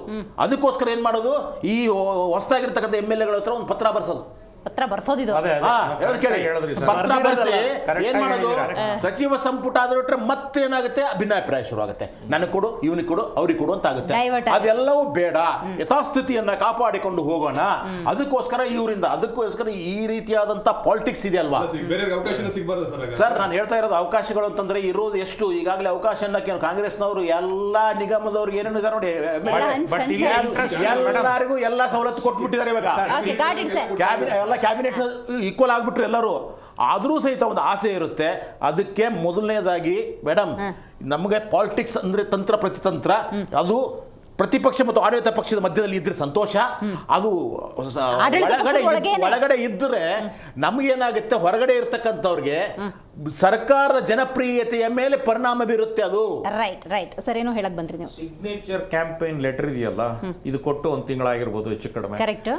[SPEAKER 9] ಅದಕ್ಕೋಸ್ಕರ ಏನ್ ಮಾಡೋದು, ಈ ಹೊಸದಾಗಿರ್ತಕ್ಕಂಥ MLAಗಳ ಹತ್ರ ಒಂದು ಪತ್ರ ಬರ್ಸೋದು.
[SPEAKER 3] ಪತ್ರ ಬರ್ಸೋದಿದು
[SPEAKER 9] ಪತ್ರ ಬರ್ಸಿ ಏನ್ ಮಾಡೋದು, ಸಚಿವ ಸಂಪುಟ ಆದ್ರೆ ಮತ್ತೇನಾಗುತ್ತೆ, ಭಿನ್ನಾಭಿಪ್ರಾಯ ಶುರು ಆಗುತ್ತೆ. ನನಗೆ ಕೊಡು, ಇವನಿಗೆ ಕೊಡು, ಅವ್ರಿಗೆ ಕೊಡು ಅಂತ ಆಗುತ್ತೆ. ಅದೆಲ್ಲವೂ ಬೇಡ, ಯಥಾಸ್ಥಿತಿಯನ್ನ ಕಾಪಾಡಿಕೊಂಡು ಹೋಗೋಣ. ಅದಕ್ಕೋಸ್ಕರ ಈ ರೀತಿಯಾದಂತ ಪಾಲಿಟಿಕ್ಸ್ ಇದೆ ಅಲ್ವಾ ಸರ್. ನಾನು ಹೇಳ್ತಾ ಇರೋದು ಅವಕಾಶಗಳು ಅಂತಂದ್ರೆ ಇರೋದು ಎಷ್ಟು. ಈಗಾಗಲೇ ಅವಕಾಶ ಕಾಂಗ್ರೆಸ್ನವರು ಎಲ್ಲಾ ನಿಗಮದವ್ರಿಗೆ ಏನೇನು ಇದಾರೆ ನೋಡಿ, ಎಲ್ಲರಿಗೂ ಎಲ್ಲಾ ಸವಲತ್ತು ಕೊಟ್ಬಿಟ್ಟಿದ್ದಾರೆ. ಇವಾಗ ಎಲ್ಲ ಕ್ಯಾಬಿನೆಟ್ ಈಕ್ವಲ್ ಆಗ್ಬಿಟ್ರು ಎಲ್ಲರೂ. ಆದರೂ ಸಹಿತ ಒಂದು ಆಸೆ ಇರುತ್ತೆ. ಅದಕ್ಕೆ ಮೊದಲನೇದಾಗಿ ಮೇಡಮ್, ನಮಗೆ ಪಾಲಿಟಿಕ್ಸ್ ಅಂದ್ರೆ ತಂತ್ರ ಪ್ರತಿತಂತ್ರ, ಅದು ಪ್ರತಿಪಕ್ಷ ಮತ್ತು ಆಡಳಿತ ಪಕ್ಷದ ಮಧ್ಯದಲ್ಲಿ ಇದ್ರೆ ಸಂತೋಷ. ಅದು ಒಳಗಡೆ ಇದ್ರೆ ನಮಗೇನಾಗುತ್ತೆ, ಹೊರಗಡೆ ಇರ್ತಕ್ಕಂಥವ್ರಿಗೆ
[SPEAKER 11] ಸರ್ಕಾರದ ಜನಪ್ರಿಯತೆಯ ಮೇಲೆ ಪರಿಣಾಮ ಬೀರುತ್ತೆ ಅದು.
[SPEAKER 3] ರೈಟ್ ಸರ್, ಏನೋ ಹೇಳಕ್ ಬಂದ್ರಿ ನೀವು.
[SPEAKER 10] ಸಿಗ್ನೇಚರ್ ಕ್ಯಾಂಪೇನ್ ಲೆಟರ್ ಇದೆಯಲ್ಲ, ಇದು ಕೊಟ್ಟು ಒಂದು ತಿಂಗಳಾಗಿರ್ಬೋದು ಹೆಚ್ಚು ಕಡಿಮೆ.
[SPEAKER 3] ಕರೆಕ್ಟ್.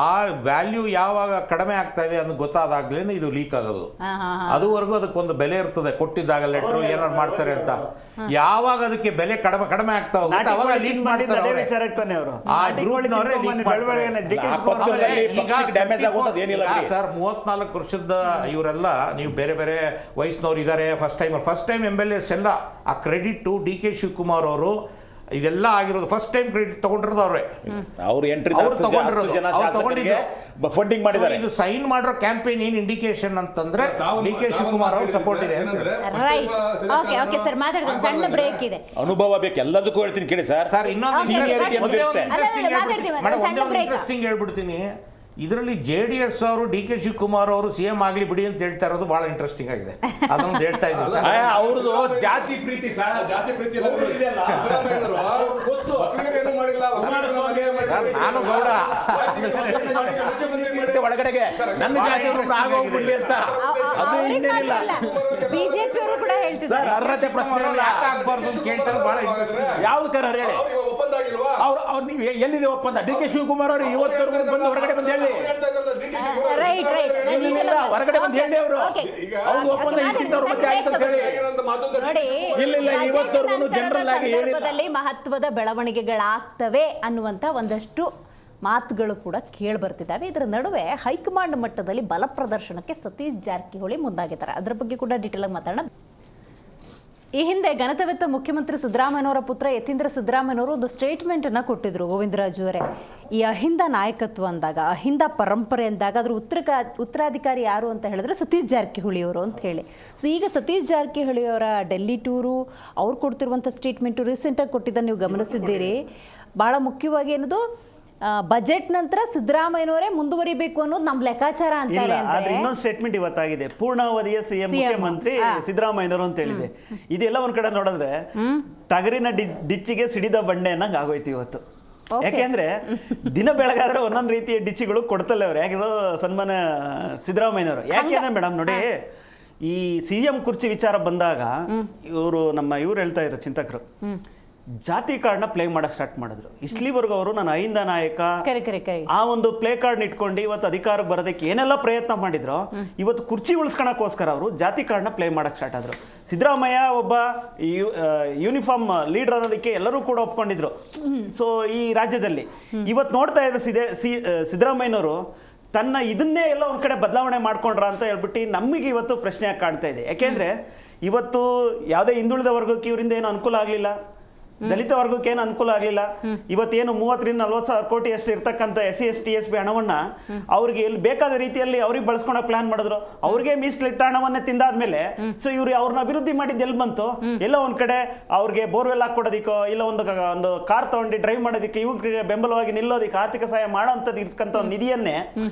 [SPEAKER 10] ಆ ವ್ಯಾಲ್ಯೂ ಯಾವಾಗ ಕಡಿಮೆ ಆಗ್ತಾ ಇದೆ ಅಂತ ಗೊತ್ತಾದಾಗ್ಲೇನೆ ಇದು ಲೀಕ್ ಆಗೋದು. ಅದುವರೆಗೂ ಅದಕ್ಕೊಂದು ಬೆಲೆ ಇರ್ತದೆ, ಕೊಟ್ಟಿದ್ದಾಗ ಲೆಟರ್ ಏನಾದ್ರು ಮಾಡ್ತಾರೆ ಅಂತ. ಯಾವಾಗ ಅದಕ್ಕೆ ಬೆಲೆ ಕಡಿಮೆ ಆಗ್ತಾ ಹೋಗುತ್ತೆ ಅವಾಗ ಲೀಕ್ ಮಾಡ್ತಾರೆ. ಆ ಗ್ರೂಪ್ನವರೇ ಲೀಕ್ ಮಾಡ್ತಾರೆ. ಈಗ ಸರ್ 34 ವರ್ಷದ ಇವರೆಲ್ಲ, ನೀವು ಬೇರೆ ಬೇರೆ ವಯಸ್ಸಿನವ್ರು ಇದ್ದಾರೆ, ಫಸ್ಟ್ ಟೈಮ್ MLAs ಎಲ್ಲ. ಆ ಕ್ರೆಡಿಟ್ ಡಿ ಕೆ ಶಿವಕುಮಾರ್ ಅವರು ಇದೆಲ್ಲ ಆಗಿರೋದು ಫಸ್ಟ್ ಟೈಮ್ ಕ್ರೆಡಿಟ್ ತಗೊಂಡಿರೋದು ಅವರೇ.
[SPEAKER 11] ಅವ್ರು
[SPEAKER 10] ತಗೊಂಡಿದ್ದು
[SPEAKER 11] ಫಂಡಿಂಗ್ ಮಾಡಿದ್ದಾರೆ.
[SPEAKER 10] ಇದು ಸೈನ್ ಮಾಡಿರೋ ಕ್ಯಾಂಪೇನ್ ಏನ್ ಇಂಡಿಕೇಶನ್ ಅಂತಂದ್ರೆ ಡಿ ಕೆ ಶಿವಕುಮಾರ್ ಅವ್ರ ಸಪೋರ್ಟ್ ಇದೆ.
[SPEAKER 3] ರೈಟ್, ಓಕೆ ಸರ್, ಮಾತಾಡ್ತೀನಿ. ಸಣ್ಣ ಬ್ರೇಕ್ ಇದೆ.
[SPEAKER 11] ಅನುಭವ ಬೇಕು, ಎಲ್ಲದಕ್ಕೂ ಹೇಳ್ತೀನಿ ಕೇಳಿ ಸರ್.
[SPEAKER 10] ಸರ್ ಇನ್ನೊಂದು ಇಂಟ್ರೆಸ್ಟಿಂಗ್ ಹೇಳ್ಬಿಡ್ತೀನಿ. ಇದರಲ್ಲಿ JDS ಅವರು ಡಿ ಕೆ ಶಿವಕುಮಾರ್ ಅವರು CM ಆಗಲಿ ಬಿಡಿ ಅಂತ ಹೇಳ್ತಾ ಇರೋದು ಬಹಳ ಇಂಟ್ರೆಸ್ಟಿಂಗ್ ಆಗಿದೆ. ಅದನ್ನು ಹೇಳ್ತಾ ಇದ್ದೀನಿ ಸರ್.
[SPEAKER 11] ಅವ್ರದ್ದು ಜಾತಿ ಪ್ರೀತಿ ಸರ್, ಜಾತಿ ಪ್ರೀತಿ
[SPEAKER 10] ನಾನು ಗೌಡ
[SPEAKER 11] ಒಳಗಡೆಗೆ ನನ್ನ ಜಾತಿಯವರು ಆಗೋಗ್ಬಿಡ್ಲಿ ಅಂತ ಅದು ಇನ್ನೇನಿಲ್ಲ.
[SPEAKER 3] ಬಿಜೆಪಿ ಅವರು ಕೂಡ ಹೇಳ್ತಿದ್ದಾರೆ
[SPEAKER 11] ಅರ್ಹತೆ ಪ್ರಶ್ನೆ
[SPEAKER 10] ಯಾಕೆ ಆಗ್ಬಾರ್ದು ಅಂತ ಕೇಳ್ತಾರೆ. ಬಹಳ ಇಂಟ್ರೆಸ್ಟಿಂಗ್.
[SPEAKER 11] ಯಾವ್ದು ಕರ ಹೇಳಿ, ಅವ್ರು ನೀವು ಎಲ್ಲಿದೆ ಒಪ್ಪಂದ? ಡಿ ಕೆ ಶಿವಕುಮಾರ್ ಅವರು ಇವತ್ತವರೆಗೂ ಬಂದು ಹೊರಗಡೆ ಬಂದು ಹೇಳಿ,
[SPEAKER 3] ರೈಟ್
[SPEAKER 11] ಹೊರಗಡೆ ಬಂದು ಹೇಳಿ ಅವರು ಅವ್ರು ಒಪ್ಪಂದ ಇಟ್ಟಿದ್ದವ್ರ ಬಗ್ಗೆ ಆಯ್ತು ಅಂತ ಹೇಳಿ. ಇಲ್ಲ ಇವತ್ತವರೆಗೂ ಜನರಲ್ ಆಗಿ
[SPEAKER 3] ಸಂದರ್ಭದಲ್ಲಿ ಮಹತ್ವದ ಬೆಳವಣಿಗೆಗಳಾಗ್ತವೆ ಅನ್ನುವಂತ ಒಂದಷ್ಟು ಮಾತುಗಳು ಕೂಡ ಕೇಳಿ ಬರ್ತಿದ್ದಾವೆ. ಇದರ ನಡುವೆ ಹೈಕಮಾಂಡ್ ಮಟ್ಟದಲ್ಲಿ ಬಲ ಪ್ರದರ್ಶನಕ್ಕೆ ಸತೀಶ್ ಜಾರಕಿಹೊಳಿ ಮುಂದಾಗಿದ್ದಾರೆ. ಅದರ ಬಗ್ಗೆ ಕೂಡ ಡೀಟೇಲ್ ಆಗಿ ಮಾತಾಡೋಣ. ಈ ಹಿಂದೆ ಘನತೆವೆತ್ತ ಮುಖ್ಯಮಂತ್ರಿ ಸಿದ್ದರಾಮಯ್ಯನವರ ಪುತ್ರ ಯತೀಂದ್ರ ಸಿದ್ದರಾಮಯ್ಯನವರು ಒಂದು ಸ್ಟೇಟ್ಮೆಂಟ್ ಅನ್ನ ಕೊಟ್ಟಿದ್ರು. ಗೋವಿಂದರಾಜು ಅವರೇ, ಈ ಅಹಿಂದ ನಾಯಕತ್ವ ಅಂದಾಗ, ಅಹಿಂದ ಪರಂಪರೆ ಅಂದಾಗ ಅದ್ರ ಉತ್ತರಾಧಿಕಾರಿ ಯಾರು ಅಂತ ಹೇಳಿದ್ರೆ ಸತೀಶ್ ಜಾರಕಿಹೊಳಿ ಅವರು ಅಂತ ಹೇಳಿ. ಸೊ ಈಗ ಸತೀಶ್ ಜಾರಕಿಹೊಳಿ ಅವರ ಡೆಲ್ಲಿ ಟೂರು, ಅವ್ರು ಕೊಡ್ತಿರುವಂಥ ಸ್ಟೇಟ್ಮೆಂಟು ರೀಸೆಂಟಾಗಿ ಕೊಟ್ಟಿದ್ದನ್ನು ನೀವು ಗಮನಿಸಿದ್ದೀರಿ. ಭಾಳ ಮುಖ್ಯವಾಗಿ ಏನದು, ಬಜೆಟ್ ನಂತರ ಸಿದ್ದರಾಮಯ್ಯನವರೇ ಮುಂದುವರಿಬೇಕು ಅನ್ನೋದು ನಮ್ಮ ಲೆಕ್ಕಾಚಾರ ಅಂತಾರೆ.
[SPEAKER 7] ಇನ್ನೊಂದು ಸ್ಟೇಟ್ಮೆಂಟ್ ಇವತ್ತಾಗಿದೆ, ಪೂರ್ಣಾವಧಿಯ CM ಮುಖ್ಯಮಂತ್ರಿ ಸಿದ್ದರಾಮಯ್ಯನವರು ಅಂತ ಹೇಳಿದೆ. ಇದೆಲ್ಲ ಒಂದ್ ಕಡೆ ನೋಡಿದ್ರೆ ಟಗರಿನ ಡಿಚ್ಚಿಗೆ ಸಿಡಿದ ಬಂಡೆ ಅನ್ನಂಗೆ ಆಗೋಯ್ತು ಇವತ್ತು. ಯಾಕೆಂದ್ರೆ ದಿನ ಬೆಳಗಾದ್ರೆ ಒಂದೊಂದು ರೀತಿಯ ಡಿಚ್ಚಿಗಳು ಕೊಡ್ತಲ್ಲ ಅವ್ರು. ಯಾಕೆ ಸನ್ಮಾನ ಸಿದ್ದರಾಮಯ್ಯನವರು? ಯಾಕೆಂದ್ರೆ ಮೇಡಮ್ ನೋಡಿ, ಈ CM ಕುರ್ಚಿ ವಿಚಾರ ಬಂದಾಗ ಇವರು ಹೇಳ್ತಾ ಇದ್ರು ಚಿಂತಕರು, ಜಾತಿ ಕಾರ್ಡ್ನ ಪ್ಲೇ ಮಾಡಕ್ ಸ್ಟಾರ್ಟ್ ಮಾಡಿದ್ರು. ಇಸ್ಲಿವರೆಗೂ ಅವರು ನಾನು ಅಹಿಂದ ನಾಯಕ ಆ ಒಂದು ಪ್ಲೇ ಕಾರ್ಡ್ ಇಟ್ಕೊಂಡು ಇವತ್ತು ಅಧಿಕಾರಕ್ಕೆ ಬರೋದಕ್ಕೆ ಏನೆಲ್ಲ ಪ್ರಯತ್ನ ಮಾಡಿದ್ರು, ಇವತ್ತು ಕುರ್ಚಿ ಉಳಿಸ್ಕೊಳಕ್ಕೋಸ್ಕರ ಅವರು ಜಾತಿ ಕಾರ್ಡ್ನ ಪ್ಲೇ ಮಾಡಕ್ ಸ್ಟಾರ್ಟ್ ಆದ್ರು. ಸಿದ್ದರಾಮಯ್ಯ ಒಬ್ಬ ಯೂನಿಫಾರ್ಮ್ ಲೀಡರ್ ಅನ್ನೋದಕ್ಕೆ ಎಲ್ಲರೂ ಕೂಡ ಒಪ್ಕೊಂಡಿದ್ರು. ಸೊ ಈ ರಾಜ್ಯದಲ್ಲಿ ಇವತ್ತು ನೋಡ್ತಾ ಇದ್ದ ಸಿದ್ದರಾಮಯ್ಯನವರು ತನ್ನ ಇದನ್ನೇ ಎಲ್ಲ ಒಂದ್ ಕಡೆ ಬದಲಾವಣೆ ಮಾಡ್ಕೊಂಡ್ರ ಅಂತ ಹೇಳ್ಬಿಟ್ಟು ನಮಗೆ ಇವತ್ತು ಪ್ರಶ್ನೆ ಕಾಣ್ತಾ ಇದೆ. ಯಾಕೆಂದ್ರೆ ಇವತ್ತು ಯಾವುದೇ ಹಿಂದುಳಿದ ವರ್ಗಕ್ಕೆ ಇವರಿಂದ ಏನು ಅನುಕೂಲ ಆಗಲಿಲ್ಲ, ದಲಿತ ವರ್ಗಕ್ಕೆ ಏನು ಅನುಕೂಲ ಆಗಲಿಲ್ಲ. ಇವತ್ತೇನು 30 ರಿಂದ 40 ಸಾವಿರ ಕೋಟಿ ಅಷ್ಟು ಇರ್ತಕ್ಕಂಥ SC ST SB ಹಣವನ್ನ ಅವ್ರಿಗೆ ಎಲ್ಲಿ ಬೇಕಾದ ರೀತಿಯಲ್ಲಿ ಅವ್ರಿಗೆ ಬಳಸ್ಕೊಳಕ್ ಪ್ಲಾನ್ ಮಾಡಿದ್ರು. ಅವ್ರಿಗೆ ಮೀಸಲಿಟ್ಟ ಹಣವನ್ನೇ ತಿಂದಾದ್ಮೇಲೆ ಸೊ ಇವ್ರು ಅವ್ರನ್ನ ಅಭಿವೃದ್ಧಿ ಮಾಡಿದ್ದು ಎಲ್ಲಿ ಬಂತು? ಎಲ್ಲ ಒಂದ್ ಕಡೆ ಅವ್ರಿಗೆ ಬೋರ್ವೆಲ್ ಹಾಕೊಡೋದಿಕ್ಕೋ, ಇಲ್ಲ ಒಂದು ಕಾರ್ ತಗೊಂಡು ಡ್ರೈವ್ ಮಾಡೋದಕ್ಕೆ, ಇವ್ರಿಗೆ ಬೆಂಬಲವಾಗಿ ನಿಲ್ಲೋದಕ್ಕೆ, ಆರ್ಥಿಕ ಸಹಾಯ ಮಾಡೋಂಥದ್ದು ಇರ್ತಕ್ಕಂಥ ನಿಧಿಯನ್ನೇ,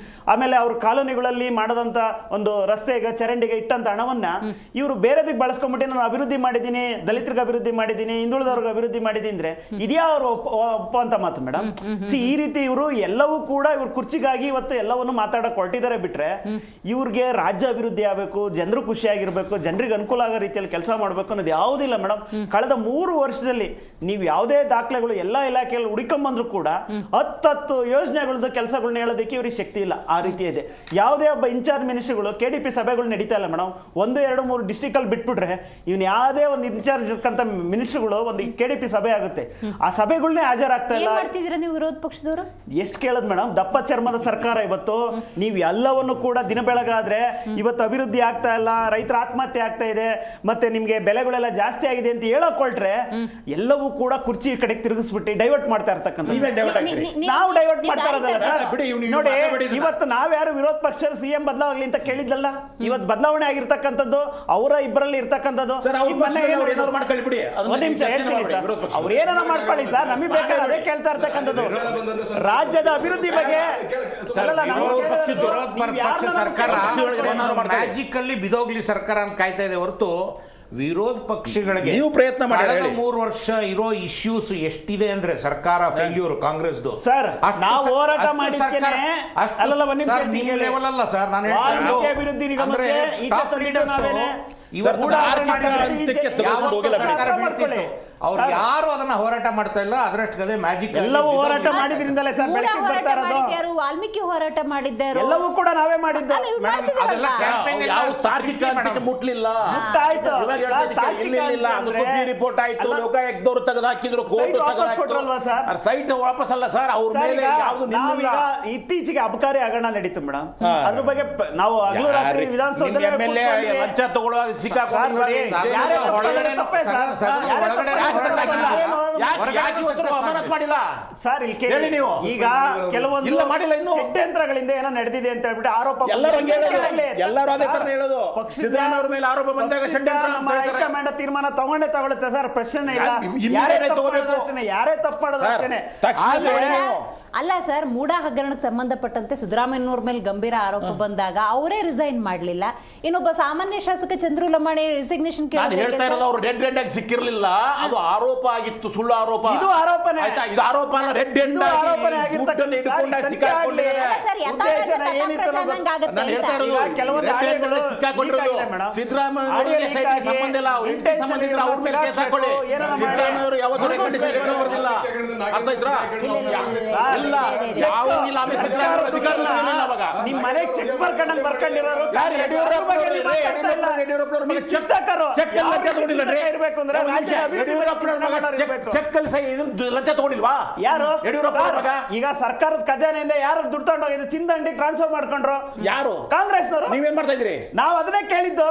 [SPEAKER 7] ಆಮೇಲೆ ಅವ್ರ ಕಾಲೋನಿಗಳಲ್ಲಿ ಮಾಡದಂತ ಒಂದು ರಸ್ತೆಗೆ ಚರಂಡಿಗೆ ಇಟ್ಟಂತ ಹಣವನ್ನ ಇವರು ಬೇರೆದಕ್ಕೆ ಬಳಸ್ಕೊಂಡ್ಬಿಟ್ಟು ನಾನು ಅಭಿವೃದ್ಧಿ ಮಾಡಿದ್ದೀನಿ, ದಲಿತರಿಗೆ ಅಭಿವೃದ್ಧಿ ಮಾಡಿದ್ದೀನಿ, ಹಿಂದುಳಿದವ್ರಿಗೆ ಅಭಿವೃದ್ಧಿ ಮಾಡಿದ್ರೆ ಇದ್ಯಾ ಅವರು ಒಪ್ಪುವಂತ ಮಾತು ಮೇಡಮ್? ಈ ರೀತಿ ಇವರು ಎಲ್ಲವೂ ಕೂಡ ಇವ್ರ ಕುರ್ಚಿಗಾಗಿ ಇವತ್ತು ಎಲ್ಲವನ್ನು ಮಾತಾಡಕ್ ಹೊರಟಿದ್ದಾರೆ. ಬಿಟ್ರೆ ಇವ್ರಿಗೆ ರಾಜ್ಯ ಅಭಿವೃದ್ಧಿ ಆಗಬೇಕು, ಜನರು ಖುಷಿಯಾಗಿರ್ಬೇಕು, ಜನರಿಗೆ ಅನುಕೂಲ ಆಗೋ ರೀತಿಯಲ್ಲಿ ಕೆಲಸ ಮಾಡಬೇಕು ಅನ್ನೋದು ಯಾವುದಿಲ್ಲ ಮೇಡಮ್. ಕಳೆದ 3 ವರ್ಷದಲ್ಲಿ ನೀವು ಯಾವುದೇ ದಾಖಲೆಗಳು ಎಲ್ಲ ಇಲಾಖೆಯಲ್ಲಿ ಹುಡುಕೊಂಬಂದ್ರು ಕೂಡ 10 ಯೋಜನೆಗಳದ್ದು ಕೆಲಸಗಳನ್ನ ಹೇಳೋದಕ್ಕೆ ಇವ್ರಿಗೆ ಶಕ್ತಿ ಇಲ್ಲ. ಆ ರೀತಿ ಇದೆ. ಯಾವುದೇ ಒಬ್ಬ ಇನ್ಚಾರ್ಜ್ ಮಿನಿಸ್ಟರ್ಗಳು KDP ಸಭೆಗಳು ನಡೀತಾ ಇಲ್ಲ ಮೇಡಮ್. 1, 2, 3 ಡಿಸ್ಟ್ರಿಕ್ಟ್ ಅಲ್ಲಿ ಬಿಟ್ಬಿಟ್ರೆ ಇವನ್ ಯಾವುದೇ ಒಂದು ಇನ್ಚಾರ್ಜ್ ಇರ್ತಕ್ಕಂಥ ಮಿನಿಸ್ಟರ್ಗಳು ಒಂದು KDP ಸಭೆ ಆಗುತ್ತೆ, ಆ ಸಭೆಗಳನ್ನೇ ಹಾಜರಾಗ್ತಾ ಇಲ್ಲ.
[SPEAKER 3] ನೀವು ವಿರೋಧ ಪಕ್ಷದವರು
[SPEAKER 7] ಎಷ್ಟು ಕೇಳೋದು ಮೇಡಮ್? ದಪ್ಪ ಚರ್ಮದ ಸರ್ಕಾರ ಇವತ್ತು. ನೀವು ಎಲ್ಲವನ್ನು ಕೂಡ ದಿನ ಬೆಳಗಾದ್ರೆ ಇವತ್ತು ಅಭಿವೃದ್ಧಿ ಆಗ್ತಾ ಇಲ್ಲ, ರೈತರ ಆತ್ಮಹತ್ಯೆ ಆಗ್ತಾ ಇದೆ, ಮತ್ತೆ ನಿಮ್ಗೆ ಬೆಲೆಗಳೆಲ್ಲ ಜಾಸ್ತಿ ಆಗಿದೆ ಅಂತ ಹೇಳಕೊಳ್ಟ್ರೆ ಎಲ್ಲವೂ ಕೂಡ ಕುರ್ಚಿ ಕಡೆಗೆ ತಿರುಗಿಸ್ಬಿಟ್ಟು ಡೈವರ್ಟ್ ಮಾಡ್ತಾ ಇರ್ತಕ್ಕಂಥ ನಾವು ಡೈವರ್ಟ್ ಮಾಡ್ತಾ ಇರೋದಲ್ಲ ಸರ್. ನೋಡಿ, ಇವತ್ತು ನಾವ್ಯಾರು ವಿರೋಧ ಪಕ್ಷ CM ಬದಲಾವಣೆ ಅಂತ ಕೇಳಿದ್ಲಲ್ಲ, ಇವತ್ತು ಬದಲಾವಣೆ ಆಗಿರ್ತಕ್ಕಂಥದ್ದು ಅವರ ಇಬ್ಬರಲ್ಲಿ ಇರ್ತಕ್ಕಂಥದ್ದು. ಅವ್ರು ಏನಾರ ಮಾಡ್ಕೊಳ್ಳಿ ಸರ್, ನಮಗೆ ಬೇಕಾದ್ರೆ ಅದೇ ಕೇಳ್ತಾ ಇರ್ತಕ್ಕಂಥದ್ದು. ರಾಜ್ಯದ ಅಭಿವೃದ್ಧಿ ಬಗ್ಗೆ
[SPEAKER 10] ಸರ್ಕಾರ ಮ್ಯಾಜಿಕ್ ಅಲ್ಲಿ ಬಿದೋಗ್ಲಿ ಸರ್ಕಾರ ಅಂತ ಕಾಯ್ತಾ ಇದೆ ಹೊರತು ವಿರೋಧ ಪಕ್ಷಗಳಿಗೆ
[SPEAKER 11] ನೀವು ಪ್ರಯತ್ನ ಮಾಡಿ
[SPEAKER 10] ಕಳೆದ
[SPEAKER 11] ಹೇಳಿ.
[SPEAKER 10] 3 ವರ್ಷ ಇರೋ ಇಶ್ಯೂಸ್ ಎಷ್ಟಿದೆ ಅಂದ್ರೆ ಸರ್ಕಾರ ಫೇಲ್ಯೂರ್ ಕಾಂಗ್ರೆಸ್ದು
[SPEAKER 7] ಸರ್, ನಾವು ಹೋರಾಟ ಮಾಡಿದ್ದೇನೆ. ಅಲ್ಲಲ್ಲ, ಒಂದ್ ನಿಮಿಷ
[SPEAKER 10] ನಿಮ್ಮ
[SPEAKER 7] ಕೇಳಿ.
[SPEAKER 10] ಲೆವೆಲ್ ಅಲ್ಲ ಸರ್, ನಾನು
[SPEAKER 7] ವಾಲ್ಮೀಕಿ ಅಭಿವೃದ್ಧಿ ನಿಗಮಕ್ಕೆ ಈಚೆ ತಂದಿದ್ದು ನಾವೇನೆ.
[SPEAKER 10] ಇವತ್ತು
[SPEAKER 7] ಮಾಡ್ಕೊಳ್ಳಿ.
[SPEAKER 10] ಅವ್ರು ಯಾರು ಅದನ್ನ ಹೋರಾಟ ಮಾಡ್ತಾ ಇಲ್ಲ, ಅದರಷ್ಟೇ ಮ್ಯಾಜಿಕ್
[SPEAKER 7] ಎಲ್ಲವೂ ಹೋರಾಟ ಮಾಡಿದ್ರಿಂದಲೇ ಸರ್
[SPEAKER 3] ಮೂಡ
[SPEAKER 7] ಬೆಳಕಿಗೆ
[SPEAKER 3] ಹೋರಾಟ
[SPEAKER 7] ಬರ್ತಾ ಇರೋದು.
[SPEAKER 3] ಮಾಡಿದ್ಯಾರು, ವಾಲ್ಮೀಕಿ ಹೋರಾಟ ಮಾಡಿದ್ಯಾರು,
[SPEAKER 7] ಎಲ್ಲವೂ ಕೂಡ ನಾವೇ ಮಾಡಿದ್ದು.
[SPEAKER 3] ಅಲ್ಲ, ಇವ್ರು ಮಾಡ್ತಿದಾರಲ್ಲ.
[SPEAKER 11] ಯಾವ ತಾರ್ಕಿಕ ಹಂತಕ್ಕೆ ಮುಟ್ಲಿಲ್ಲ.
[SPEAKER 7] ಮುಟ್ಟಾಯ್ತು.
[SPEAKER 11] ಇವಾಗ ಹೇಳ್ತೀನಿ ಕೇಳಿ, ಇಲ್ಲ ರಿಪೋರ್ಟ್ ಆಯ್ತು, ಲೋಕಾಯುಕ್ತದವರು ತೆಗೆದು ಹಾಕಿದ್ರು, ಕೋರ್ಟ್
[SPEAKER 7] ಕೊಟ್ರಲ್ವಾ ಸರ್?
[SPEAKER 11] ಸೈಟ್ ವಾಪಸ್ ಅಲ್ಲ ಸರ್, ಅವ್ರ ಮೇಲೆ ಯಾವ್ದು ನಿಲ್ಲಿಲ್ಲ.
[SPEAKER 7] ಇತ್ತೀಚೆಗೆ ಅಬಕಾರಿ ಹಗರಣ ನಡೀತು ಮೇಡಮ್, ಅದ್ರ ಬಗ್ಗೆ ನಾವು ಹಗಲು ರಾತ್ರಿ ವಿಧಾನಸೌಧದಲ್ಲಿ
[SPEAKER 11] MLA ಲಂಚ ತಗೊಳ್ಳುವಾಗ ಸಿಕ್ಕಾಕೊಂಡು ಅಮಾನತ್ ಮಾಡಿಲ್ಲ
[SPEAKER 7] ಸರ್. ಇಲ್ಲಿ
[SPEAKER 11] ಹೇಳಿ ನೀವು.
[SPEAKER 7] ಈಗ ಕೆಲವೊಂದು
[SPEAKER 11] ಇಲ್ಲ ಮಾಡಿಲ್ಲ ಇನ್ನು.
[SPEAKER 7] ಷಡ್ಯಂತ್ರಗಳಿಂದ ಏನೋ ನಡೆದಿದೆ ಅಂತ ಹೇಳ್ಬಿಟ್ಟು ಆರೋಪ
[SPEAKER 11] ಎಲ್ಲರೂ ಹಂಗೆ ಹೇಳೋದು. ಎಲ್ಲರೂ ಅದೇ ತರ ಹೇಳೋದು. ಸಿದ್ದರಾಮಯ್ಯ ಅವ್ರ ಮೇಲೆ ಆರೋಪ ಬಂದಾಗ ಷಡ್ಯಂತ್ರ ಅಂತ ಹೇಳ್ತಾರೆ.
[SPEAKER 7] ಹೈಕಮಾಂಡ್ ತೀರ್ಮಾನ ತಗೊಳುತ್ತೆ ಸರ್, ಪ್ರಶ್ನೆ ಇಲ್ಲ.
[SPEAKER 11] ಇಲ್ಲಿ
[SPEAKER 7] ಯಾರೇ
[SPEAKER 11] ತಗೋಬೇಕು
[SPEAKER 7] ತಪ್ಪು ಯಾರೇ ತಪ್ಪಾಡೋದು ಅಷ್ಟೇನೆ.
[SPEAKER 3] ಅಲ್ಲ ಸರ್, ಮೂಡ ಹಗರಣಕ್ಕೆ ಸಂಬಂಧಪಟ್ಟಂತೆ ಸಿದ್ದರಾಮಯ್ಯನವ್ರ ಮೇಲೆ ಗಂಭೀರ ಆರೋಪ ಬಂದಾಗ ಅವರೇ ರಿಸೈನ್ ಮಾಡಲಿಲ್ಲ. ಇನ್ನೊಬ್ಬ ಸಾಮಾನ್ಯ ಶಾಸಕ ಚಂದ್ರು ಲಮಾಣಿ ರಿಸಿಗ್ನೇಷನ್
[SPEAKER 11] ನಾನು ಹೇಳ್ತಾ ಇರೋದು ಅವರು ರೆಡ್ ಆಗಿ ಸಿಕ್ಕಿರ್ಲಿಲ್ಲ, ಅದು ಆರೋಪ ಆಗಿತ್ತು, ಸುಳ್ಳು ಆರೋಪ.
[SPEAKER 7] ಇದು ಆರೋಪನೇ.
[SPEAKER 11] ಆಯ್ತಾ? ಇದು ಆರೋಪ ಅಲ್ಲ, ರೆಡ್
[SPEAKER 7] ಆರೋಪನೇ ಆಗಿರ್ತಕ್ಕಂಥ
[SPEAKER 11] ಸಿದ್ದರಾಮಯ್ಯ ಸಂಬಂಧ ಇಲ್ಲ, ಅವ್ರ ಹೆಂಡತಿ ಸಂಬಂಧ ಇದ್ರೆ ಅವ್ರ ಮೇಲೆ ಕೇಸ್ ಹಾಕೊಳ್ಳಿ. ಸಿದ್ದರಾಮಯ್ಯ ಅವರು ಯಾವತ್ತೂ ರೆಕಮೆಂಡೇಶನ್ ಬರ್ದಿಲ್ಲ. ಅರ್ಥ ಆಯ್ತಾ? ಇಲ್ಲ, ಯಾವೂ ಇಲ್ಲ. ಆಮೇಲೆ ಸಿದ್ದರಾಮಯ್ಯ ಅಧಿಕಾರ ಇಲ್ಲ ಅವಾಗ.
[SPEAKER 7] ನಿಮ್ಮ ಮನೆಗೆ ಚೆಕ್ ಬರ್ಕೊಂಡಿರೋರು
[SPEAKER 11] ಲಂಚ ತಗೊಂಡಿಲ್ವಾ
[SPEAKER 7] ಯಾರು?
[SPEAKER 11] ಯಡಿಯೂರಪ್ಪ
[SPEAKER 7] ಈಗ ಸರ್ಕಾರದ ಖಜಾನೆಯಿಂದ ಯಾರು ದುಡ್ಡು ತಗೊಂಡೋಗಿದ್ರು, ಚಿಂದಂಡಿ ಟ್ರಾನ್ಸ್ಫರ್ ಮಾಡ್ಕೊಂಡ್ರು
[SPEAKER 11] ಯಾರು?
[SPEAKER 7] ಕಾಂಗ್ರೆಸ್ನವರು.
[SPEAKER 11] ನೀವೇನ್ ಮಾಡ್ತಾ ಇದ್ರಿ?
[SPEAKER 7] ನಾವು ಅದನ್ನೇ ಕೇಳಿದ್ದು.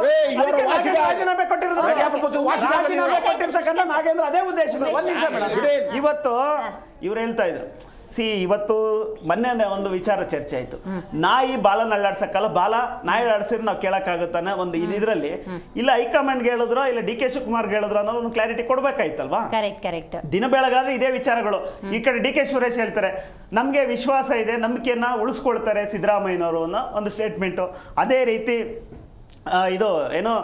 [SPEAKER 7] ರಾಜೀನಾಮೆ ಕೊಟ್ಟಿರ್ತಕ್ಕಂಥ ನಾಗೇಂದ್ರ ಅದೇ ಉದ್ದೇಶ. ಒಂದ್ ನಿಮಿಷ ಮೇಡಮ್, ಇವತ್ತು ಇವ್ರು ಹೇಳ್ತಾ ಇದ್ರು, ಇವತ್ತು ಮೊನ್ನೆ ಒಂದು ವಿಚಾರ ಚರ್ಚೆ ಆಯ್ತು. ನಾಯಿ ಬಾಲನ ಅಳ್ಳಾಡ್ಸಕ್ಕಲ್ಲ, ಬಾಲ ನಾಯಿ ಆಡ್ಸಿದ್ರೆ ನಾವು ಕೇಳಕ್ಕಾಗುತ್ತಾನೆ ಒಂದು ಇದರಲ್ಲಿ. ಇಲ್ಲ ಹೈಕಮಾಂಡ್ಗೆ ಹೇಳಿದ್ರು, ಇಲ್ಲ ಡಿ ಕೆ ಶಿವಕುಮಾರ್ಗೆ ಹೇಳಿದ್ರು ಅನ್ನೋ ಒಂದು ಕ್ಲಾರಿಟಿ ಕೊಡ್ಬೇಕಾಯ್ತಲ್ವಾ?
[SPEAKER 3] ಕರೆಕ್ಟ್.
[SPEAKER 7] ದಿನ ಬೆಳಗಾದ್ರೆ ಇದೇ ವಿಚಾರಗಳು. ಈ ಕಡೆ ಡಿ ಕೆ ಸುರೇಶ್ ಹೇಳ್ತಾರೆ, ನಮಗೆ ವಿಶ್ವಾಸ ಇದೆ, ನಂಬಿಕೆಯನ್ನ ಉಳಿಸ್ಕೊಳ್ತಾರೆ ಸಿದ್ದರಾಮಯ್ಯನವರು ಅನ್ನೋ ಒಂದು ಸ್ಟೇಟ್ಮೆಂಟು. ಅದೇ ರೀತಿ ಇದು ಏನೋ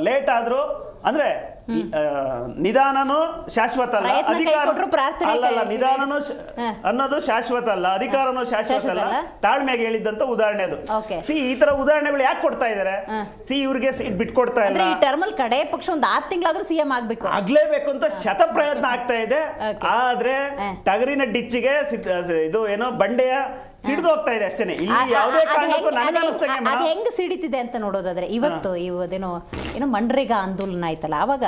[SPEAKER 7] ಲೇಟ್ ಆದ್ರೂ ಅಂದ್ರೆ ನಿಧಾನನೂ ಶಾಶ್ವತ ಅಲ್ಲ, ಅಲ್ಲ ನಿಧಾನನೂ ಅನ್ನೋದು ಶಾಶ್ವತ ಅಲ್ಲ, ಅಧಿಕಾರನೂ ಶಾಶ್ವತ ಅಲ್ಲ, ತಾಳ್ಮೆಗೆ ಹೇಳಿದ್ದಂತ ಉದಾಹರಣೆ ಅದು. ಈ ತರ ಉದಾಹರಣೆಗಳು ಯಾಕೆ ಕೊಡ್ತಾ ಇದಾರೆ? ಇವ್ರಿಗೆ ಸೀಟ್ ಬಿಟ್ಕೊಡ್ತಾ ಇಲ್ಲ.
[SPEAKER 3] ಈ ಟರ್ಮಲ್ ಕಡೆ ಪಕ್ಷ ಒಂದು 6 ತಿಂಗಳಾದ್ರೂ ಸಿಎಂ
[SPEAKER 7] ಆಗ್ಲೇಬೇಕು ಅಂತ ಶತ ಪ್ರಯತ್ನ ಆಗ್ತಾ ಇದೆ. ಆದ್ರೆ ಟಗರಿನ ಡಿಚ್ಚಿಗೆ ಇದು ಏನೋ ಬಂಡೆಯ ಸಿಡಿದು ಹೋಗ್ತಾ ಇದೆ ಅಷ್ಟೇನೆ. ಇಲ್ಲಿ ಯಾವುದೇ ಕಾರಣಕ್ಕೂ ನನಗನ್ನಿಸ್ತಂಗೆ
[SPEAKER 3] ಹೆಂಗ್ ಸಿಡಿತಿದೆ ಅಂತ ನೋಡೋದಾದ್ರೆ, ಇವತ್ತು ಏನೋ ಮನ್ರೇಗಾ ಆಂದೋಲನ ಆಯ್ತಲ್ಲ, ಅವಾಗ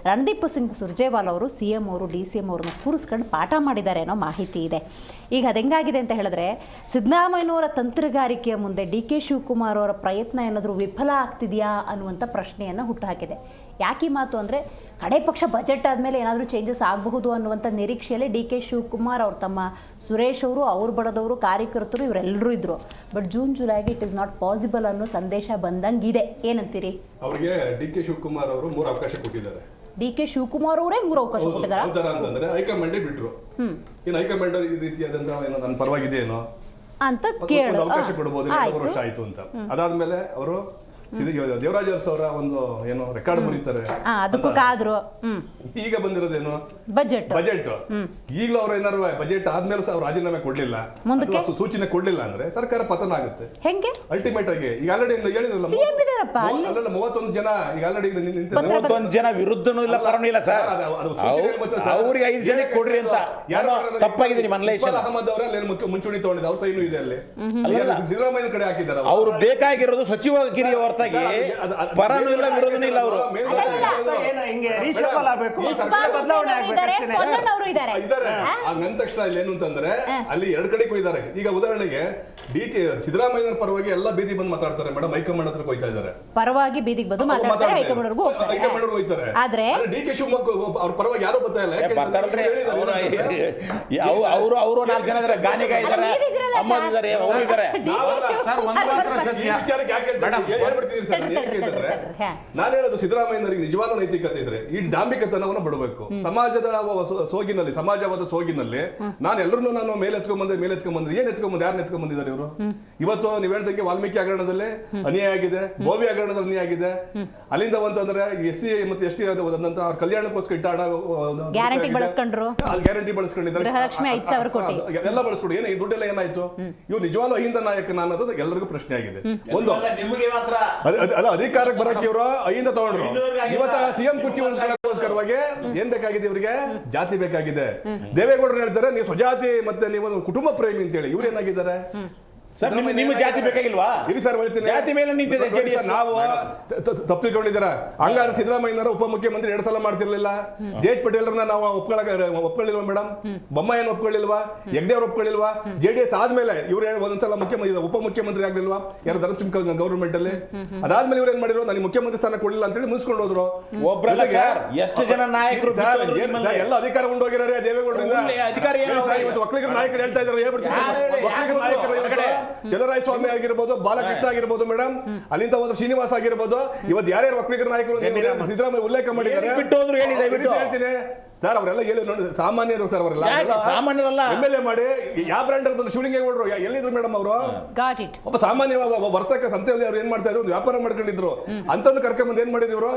[SPEAKER 3] ರಣದೀಪ್ ಸಿಂಗ್ ಸುರ್ಜೇವಾಲಾ ಅವರು CM ಅವರು DCM ಅವ್ರನ್ನ ಕೂರಿಸ್ಕೊಂಡು ಪಾಠ ಮಾಡಿದ್ದಾರೆ ಅನ್ನೋ ಮಾಹಿತಿ ಇದೆ. ಈಗ ಅದು ಹೆಂಗಾಗಿದೆ ಅಂತ ಹೇಳಿದ್ರೆ, ಸಿದ್ದರಾಮಯ್ಯನವರ ತಂತ್ರಗಾರಿಕೆಯ ಮುಂದೆ DK ಶಿವಕುಮಾರ್ ಅವರ ಪ್ರಯತ್ನ ಏನಾದರೂ ವಿಫಲ ಆಗ್ತಿದೆಯಾ ಅನ್ನುವಂಥ ಪ್ರಶ್ನೆಯನ್ನು ಹುಟ್ಟುಹಾಕಿದೆ. ಯಾಕೆ ಈ ಮಾತು ಅಂದರೆ, ಕಡೆ ಪಕ್ಷ ಬಜೆಟ್ ಆದಮೇಲೆ ಏನಾದರೂ ಚೇಂಜಸ್ ಆಗಬಹುದು ಅನ್ನುವಂಥ ನಿರೀಕ್ಷೆಯಲ್ಲಿ DK ಶಿವಕುಮಾರ್ ಅವ್ರು ತಮ್ಮ ಸುರೇಶ್ ಅವರು, ಅವ್ರ ಬಡದವರು, ಕಾರ್ಯಕರ್ತರು ಇವರೆಲ್ಲರೂ ಇದ್ರು. ಬಟ್ ಜೂನ್ ಜುಲೈಗೆ ಇಟ್ ಇಸ್ ನಾಟ್ ಪಾಸಿಬಲ್ ಅನ್ನೋ ಸಂದೇಶ ಬಂದಂಗಿದೆ. ಏನಂತೀರಿ?
[SPEAKER 8] ಅವರಿಗೆ DK ಶಿವಕುಮಾರ್ ಅವರು 3 ಅವಕಾಶ ಕೊಟ್ಟಿದ್ದಾರೆ.
[SPEAKER 3] DK ಶಿವಕುಮಾರ್ ಅವರೇ 3 ಅವಕಾಶ ಕೊಟ್ಟಿದ್ದಾರೆ
[SPEAKER 8] ಅಂತಂದ್ರೆ ಹೈಕಮಾಂಡೇ ಬಿಟ್ರು. ಇನ್ನು ಹೈಕಮಾಂಡ್ ಈ ರೀತಿಯಾದಂತ ಏನೋ ನನ್ನ ಪರವಾಗಿದೆ ಏನೋ
[SPEAKER 3] ಅಂತ ಕೇಳಿ
[SPEAKER 8] ಅವಕಾಶ ಕೊಡಬಹುದು, 2 ವರ್ಷ ಆಯ್ತು ಅಂತ. ಅದಾದ್ಮೇಲೆ ಅವರು ದೇವರಾಜ್ ಅವರ ಒಂದು ಏನೋ ರೆಕಾರ್ಡ್ ಮುರಿತಾರೆ,
[SPEAKER 3] ಅದಕ್ಕೂ ಕಾದ್ರು.
[SPEAKER 8] ಈಗ ಬಂದಿರೋದೇನು
[SPEAKER 3] ಬಜೆಟ್.
[SPEAKER 8] ಈಗಲೂ ಅವ್ರು ಏನಾರು ಬಜೆಟ್ ಆದ್ಮೇಲೆ ಅವ್ರು ರಾಜೀನಾಮೆ ಕೊಡ್ಲಿಲ್ಲ, ಸೂಚನೆ ಕೊಡ್ಲಿಲ್ಲ ಅಂದ್ರೆ ಸರ್ಕಾರ ಪತನ ಆಗುತ್ತೆ.
[SPEAKER 3] ಹೆಂಗೆ?
[SPEAKER 8] ಅಲ್ಟಿಮೇಟ್ ಆಗಿ ಈಗ ಆಲ್ರೆಡಿ ಹೇಳಿದ್ರಲ್ಲ, 31 ಜನ ಈಗ ಆಲ್ರೆಡಿ
[SPEAKER 11] 31 ಜನ ವಿರುದ್ಧನೂ ಇಲ್ಲ, ಪರನೂ ಇಲ್ಲ ಸರ್. ಅವ್ರಿಗೆ 5 ಜನ ಕೊಡ್ರಿ ಅಂತ ಯಾರೋ ತಪ್ಪಾಗಿದೆ ನಿಮ್ಮ ಅನಲೈಸೇಷನ್.
[SPEAKER 8] ಅಹಮದ್ ಅವರಲ್ಲಿ ಮುಂಚೂಣಿ ತಗೊಂಡಿದ್ದು ಅವ್ರ ಸೈನು ಇದೆ ಅಲ್ಲಿ, ಸಿದ್ದರಾಮಯ್ಯ ಕಡೆ ಹಾಕಿದ್ದಾರೆ.
[SPEAKER 11] ಅವ್ರು ಬೇಕಾಗಿರೋದು ಸಚಿವಗಿರಿ ಹೊರತಾಗಿ ಪರನೂ ಇಲ್ಲ, ವಿರೋಧನೂ ಇಲ್ಲ. ಅವರು
[SPEAKER 8] ಹಂಗಂದ ತಕ್ಷಣ ಇಲ್ಲಿ ಏನು ಅಂತಂದ್ರೆ ಅಲ್ಲಿ 2 ಕಡೆಗೂ ಇದ್ದಾರೆ. ಈಗ ಉದಾಹರಣೆಗೆ ಸಿದ್ದರಾಮಯ್ಯ ಪರವಾಗಿ ಎಲ್ಲ ಬೀದಿ ಬಂದು ಮಾತಾಡ್ತಾರೆ ಮೇಡಮ್, ಹೈಕಮಾಂಡ್ ಹತ್ರ ಹೋಗ್ತಾ ಇದ್ದಾರೆ,
[SPEAKER 3] ಪರವಾಗಿ ಬೀದಿಗೆ ಬಂದು ಮಾತಾಡ್ತಾರೆ, ಹೈಕಮಾಂಡ್ವರೆಗೂ
[SPEAKER 8] ಹೋಗ್ತಾರೆ. ಆದ್ರೆ DK ಶಿವಮೊಗ್ಗ ಅವ್ರ ಪರವಾಗಿ ಯಾರು ಬರ್ತಾ ಇಲ್ಲ.
[SPEAKER 11] ಅವರು 4 ಜನ ಇದ್ದಾರೆ, ಗಾಣಿಗ ಇದ್ದಾರೆ, ಅಮ್ಮ ಇದ್ದಾರೆ, ಅವರು ಇದ್ದಾರೆ.
[SPEAKER 8] ಹೇಳ್ತಿದ್ದೀರಿ ಸರ್, ನಾನು ಏನಕ್ಕೆ ಹೇಳಿದ್ರೆ ನಾನು ಹೇಳೋದು ಸಿದ್ದರಾಮಯ್ಯನವರಿಗೆ ನಿಜವಾದ ನೈತಿಕತೆ ಇದ್ರೆ ಈ ಡಾಂಬಿಕತನವನ್ನು ಬಿಡಬೇಕು. ಸಮಾಜದ ಸೋಗಿನಲ್ಲಿ, ಸಮಾಜವಾದ ಸೋಗಿನಲ್ಲಿ ನಾನು ಮೇಲೆತ್ಕೊಂಡ್ಬಂದ್ರೆ ಏನ್ ಎತ್ಕೊಂಡ್ಬಂದ್ರೆ ಯಾರನ್ನ ಎತ್ಕೊಂಡ್ಬಂದಿದ್ದಾರೆ ಇವರು? ಇವತ್ತು ನೀವು ಹೇಳ್ದಂಗೆ ವಾಲ್ಮೀಕಿ ಹಗರಣದಲ್ಲಿ ಅನ್ಯಾಯ ಆಗಿದೆ, ಗೋಬಿ ಹಗರಣದಲ್ಲಿ ಅನ್ಯಾಯ ಆಗಿದೆ. ಅಲ್ಲಿಂದ ಅಂತಂದ್ರೆ SC ಮತ್ತು ST ಅವ್ರ ಕಲ್ಯಾಣಕ್ಕೋಸ್ಕರ ಇಟ್ಟ
[SPEAKER 3] ಗ್ಯಾರಂಟಿ ಬಳಸ್ಕೊಂಡ್ರು,
[SPEAKER 8] ಗ್ಯಾರಂಟಿ ಬಳಸ್ಕೊಂಡಿದ್ದಾರೆ,
[SPEAKER 3] ಗೃಹಲಕ್ಷ್ಮಿ 5,000 ಕೋಟಿ
[SPEAKER 8] ಎಲ್ಲ ಬಳಸ್ಕೊಂಡು ಈ ದುಡ್ಡೆಲ್ಲ ಏನಾಯ್ತು? ಇವ್ರು ನಿಜವಾಗ್ಲೂ ಅಹಿಂದ ನಾಯಕನ ಅನ್ನೋದು ಎಲ್ಲರಿಗೂ ಪ್ರಶ್ನೆ ಆಗಿದೆ. ಒಂದು ಅಲ್ಲ, ಅಧಿಕಾರಕ್ಕೆ ಬರಕ್ಕೆ ಇವರು ಅಹಿಂದ ತಗೊಂಡ್ರು. ಇವತ್ತ ಸಿಎಂ ಕುರ್ಚಿ ಉಳಿಸ್ಕೊಳ್ಳೋಸ್ಕರವಾಗಿ ಏನ್ ಬೇಕಾಗಿದೆ ಇವರಿಗೆ? ಜಾತಿ ಬೇಕಾಗಿದೆ. ದೇವೇಗೌಡರು ಹೇಳ್ತಾರೆ ನೀವು ಸ್ವಜಾತಿ ಮತ್ತೆ ನೀವು ಕುಟುಂಬ ಪ್ರೇಮಿ ಅಂತ ಹೇಳಿ. ಇವ್ರು ಏನಾಗಿದ್ದಾರೆ?
[SPEAKER 11] ಸರ್ ನಿಮ್ಮ ಜಾತಿ ಬೇಕಾಗಿಲ್ವಾ?
[SPEAKER 8] ಇರಿ ಸರ್, ಹೇಳ್ತೀನಿ.
[SPEAKER 11] ಜಾತಿ ಮೇಲೆ ನಿಂತಿದೆ
[SPEAKER 8] ಸರ್, ನಾವು ತಪ್ಪಿಕೊಂಡಿದ್ದೀರ. ಹಂಗಾದ್ರೆ ಸಿದ್ದರಾಮಯ್ಯನವರು ಉಪಮುಖ್ಯಮಂತ್ರಿ 2 ಸಲ ಮಾಡ್ತಿರ್ಲಿಲ್ಲ. ಜೇಜ್ ಪಟೇಲ್ರನ್ನ ನಾವು ಒಪ್ಕೊಳ್ಳಿಲ್ವಾ ಮೇಡಮ್? ಬೊಮ್ಮಾಯಿನ ಒಪ್ಕೊಳ್ಳಿಲ್ವಾ? ಹೆಗ್ಡೆ ಅವ್ರು ಒಪ್ಕೊಳ್ಳಿಲ್ವಾ? JDS ಆದ್ಮೇಲೆ ಇವ್ರು ಒಂದ್ಸಲ ಉಪಮುಖ್ಯಮಂತ್ರಿ ಆಗ್ಲಿಲ್ವಾ ಯಾರು ಧರ್ಮಸಿಂಗ್ ಗವರ್ಮೆಂಟ್ ಅಲ್ಲಿ? ಅದಾದ್ಮೇಲೆ ಇವ್ರು ಏನ್ ಮಾಡಿದ್ರು? ನನಗೆ ಮುಖ್ಯಮಂತ್ರಿ ಸ್ಥಾನ ಕೊಡಲಿಲ್ಲ ಅಂತ ಹೇಳಿ ಮುಗಿಸ್ಕೊಂಡು ಹೋದ್ರು.
[SPEAKER 11] ಒಬ್ಬರಲ್ಲ ಸರ್, ಎಷ್ಟು ಜನ ನಾಯಕರು
[SPEAKER 8] ಎಲ್ಲ ಅಧಿಕಾರ ಉಂಡೋಗಿದ್ದಾರೆ ದೇವೇಗೌಡರಿಂದ. ಇವತ್ತು ಒಕ್ಕಲಿಗರ ನಾಯಕರು ಹೇಳ್ತಾ ಇದ್ದಾರೆ, ಹೇಳ್ಬಿಡ್ತೀನಿ. ಒಕ್ಕಲಿಗರ ನಾಯಕರು ಚಲರಾಯ ಸ್ವಾಮಿ ಆಗಿರ್ಬೋದು, ಬಾಲಕೃಷ್ಣ ಆಗಿರ್ಬೋದು ಮೇಡಮ್, ಅಲ್ಲಿಂದ ಹೋದ್ರೆ ಶ್ರೀನಿವಾಸ್ ಆಗಿರ್ಬೋದು, ಇವತ್ತು ಯಾರ್ಯಾರು ಒಕ್ಕಲಿಗರ ನಾಯಕರು ಸಿದ್ದರಾಮಯ್ಯ ಉಲ್ಲೇಖ ಮಾಡಿದ್ದಾರೆ ಹೇಳ್ತೀನಿ ಸರ್. ಅವರೆಲ್ಲ ಸಾಮಾನ್ಯರು ಸರ್, ಅವರೆಲ್ಲ
[SPEAKER 11] ಸಾಮಾನ್ಯರಲ್ಲ.
[SPEAKER 8] MLA ಮಾಡಿ ಯಾವ ಬ್ರ್ಯಾಂಡ್ ಬಂದು ಶಿವಲಿಂಗೇಗೌಡರು ಎಲ್ಲಿದ್ರು ಮೇಡಮ್? ಅವರು ಒಬ್ಬ ಸಾಮಾನ್ಯ ವರ್ತಕ ಸಂತೆಯಲ್ಲಿ ಅವ್ರು ಏನ್ ಮಾಡ್ತಾ ಇದ್ರು? ಒಂದು ವ್ಯಾಪಾರ ಮಾಡ್ಕೊಂಡಿದ್ರು. ಅಂತಂದು ಕರ್ಕೊಂಡ್ಬಂದು ಏನ್ ಮಾಡಿದ್ರು?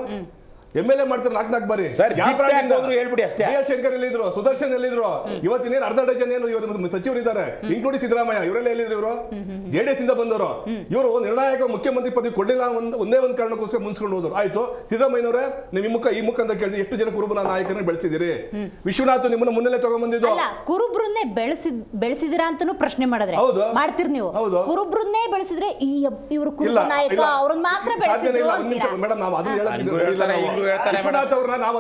[SPEAKER 8] MLA ಮಾಡ್ತಾರೆ 4 ಬಾರಿ.
[SPEAKER 11] ಹೇಳ್ಬಿಡಿ ಅಷ್ಟೇ.
[SPEAKER 8] ಶಂಕರ್ ಎಲ್ಲಿದ್ರು? ಸುದರ್ಶನ್ ಎಲ್ಲಿದ್ರು? ಇವತ್ತಿನೇನು ಅರ್ಧ ಡಜನ್ ಏನು ಸಚಿವರು ಇದ್ದಾರೆ, ಇನ್ಕ್ಲೂಡಿಂಗ್ ಸಿದ್ದರಾಮಯ್ಯ. ಇವರೆಲ್ಲ ಎಲ್ಲಿದ್ರು? ಇವರು JDS ಇಂದ ಬಂದವರು. ಇವರು ನಿರ್ಣಾಯಕ ಮುಖ್ಯಮಂತ್ರಿ ಪದವಿ ಕೊಡಲಿಲ್ಲ ಒಂದೇ ಒಂದು ಕಾರಣಕ್ಕೋಸ್ಕರ ಮುನ್ಸ್ಕೊಂಡು ಹೋದ್ರು. ಆಯ್ತು ಸಿದ್ದರಾಮಯ್ಯನವರೇ, ನೀವು ಈ ಮುಖ ಅಂತ ಕೇಳಿದ್ರೆ ಎಷ್ಟು ಜನ ಕುರುಬನ ನಾಯಕರನ್ನ ಬೆಳೆಸಿದಿರಿ? ವಿಶ್ವನಾಥ್ ನಿಮ್ಮನ್ನ ಮುನ್ನೆಲೆ ತಗೊಂಡ್ಬಂದಿದ್ದು.
[SPEAKER 3] ಕುರುಬ್ರನ್ನೇ ಬೆಳೆಸಿದಿರಾ ಅಂತಾನು ಪ್ರಶ್ನೆ ಮಾಡಿದ್ರೆ ಮಾಡ್ತೀರಿ ನೀವು. ಕುರುಬ್ರನ್ನೇ ಬೆಳೆಸಿದ್ರೆ ಇವರು ಕುರುಬ ನಾಯಕ ಅವ್ರನ್ನ ಮಾತ್ರ ಬೆಳೆಸಿದ್ರು ಅಂತೀರಾ?
[SPEAKER 8] ಮೇಡಮ್, ನಾವು ಅದನ್ನ ವಿಶ್ವನಾಥ್ ಅವ್ರನ್ನ ನಾವು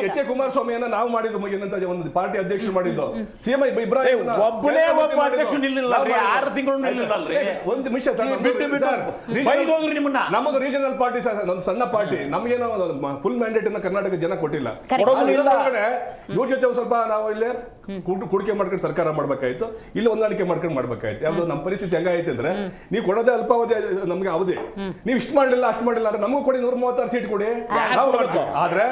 [SPEAKER 8] H. A. ಕುಮಾರಸ್ವಾಮಿಯನ್ನ ನಾವು ಮಾಡಿದ್ದು ಏನಂತ ಒಂದು ಪಾರ್ಟಿ ಅಧ್ಯಕ್ಷರು ಮಾಡಿದ್ದು. CM ಇಬ್ರಾಹಿಂ
[SPEAKER 11] ಒಬ್ಬನೇ ಒಬ್ಬ ಅಧ್ಯಕ್ಷರು ನಿಲ್ಲಿಲ್ಲ, 6 ತಿಂಗಳು ನಿಲ್ಲಿಲ್ಲ.
[SPEAKER 8] ಒಂದು ನಿಮಿಷ ಸರ್, ನಮ್ಮದು ರೀಜನಲ್ ಪಾರ್ಟಿ ಸರ್, ಒಂದು ಸಣ್ಣ ಪಾರ್ಟಿ. ನಮಗೇನೋ ಫುಲ್ ಮ್ಯಾಂಡೇಟ್ ಅನ್ನ ಕರ್ನಾಟಕ ಜನ ಕೊಟ್ಟಿಲ್ಲ. ಇವ್ರ ಜೊತೆ ಸ್ವಲ್ಪ ನಾವು ಇಲ್ಲೇ ಕುಡಿಕೆ ಮಾಡ್ಕೊಂಡು ಸರ್ಕಾರ ಮಾಡ್ಬೇಕಾಯ್ತು, ಇಲ್ಲಿ ಹೊಂದಾಣಿಕೆ ಮಾಡ್ಕೊಂಡು ಮಾಡ್ಬೇಕಾಯ್ತು. ಯಾವ್ದು ನಮ್ಮ ಪರಿಸ್ಥಿತಿ ಹೆಂಗಾಯ್ತು ಅಂದ್ರೆ, ನೀವು ಕೊಡೋದೇ ಅಲ್ಪಾವಧಿ ನಮ್ಗೆ ಅವಧಿ. ನೀವು ಇಷ್ಟು ಮಾಡಲಿಲ್ಲ ಅಷ್ಟು ಮಾಡಲಿಲ್ಲ ಅಂದ್ರೆ ನಮಗೂ ಕೊಡಿ 136 ಸೀಟ್ ಕೊಡಿ, ನಾವು ಮಾಡ್ತೀವಿ. ಆದ್ರೆ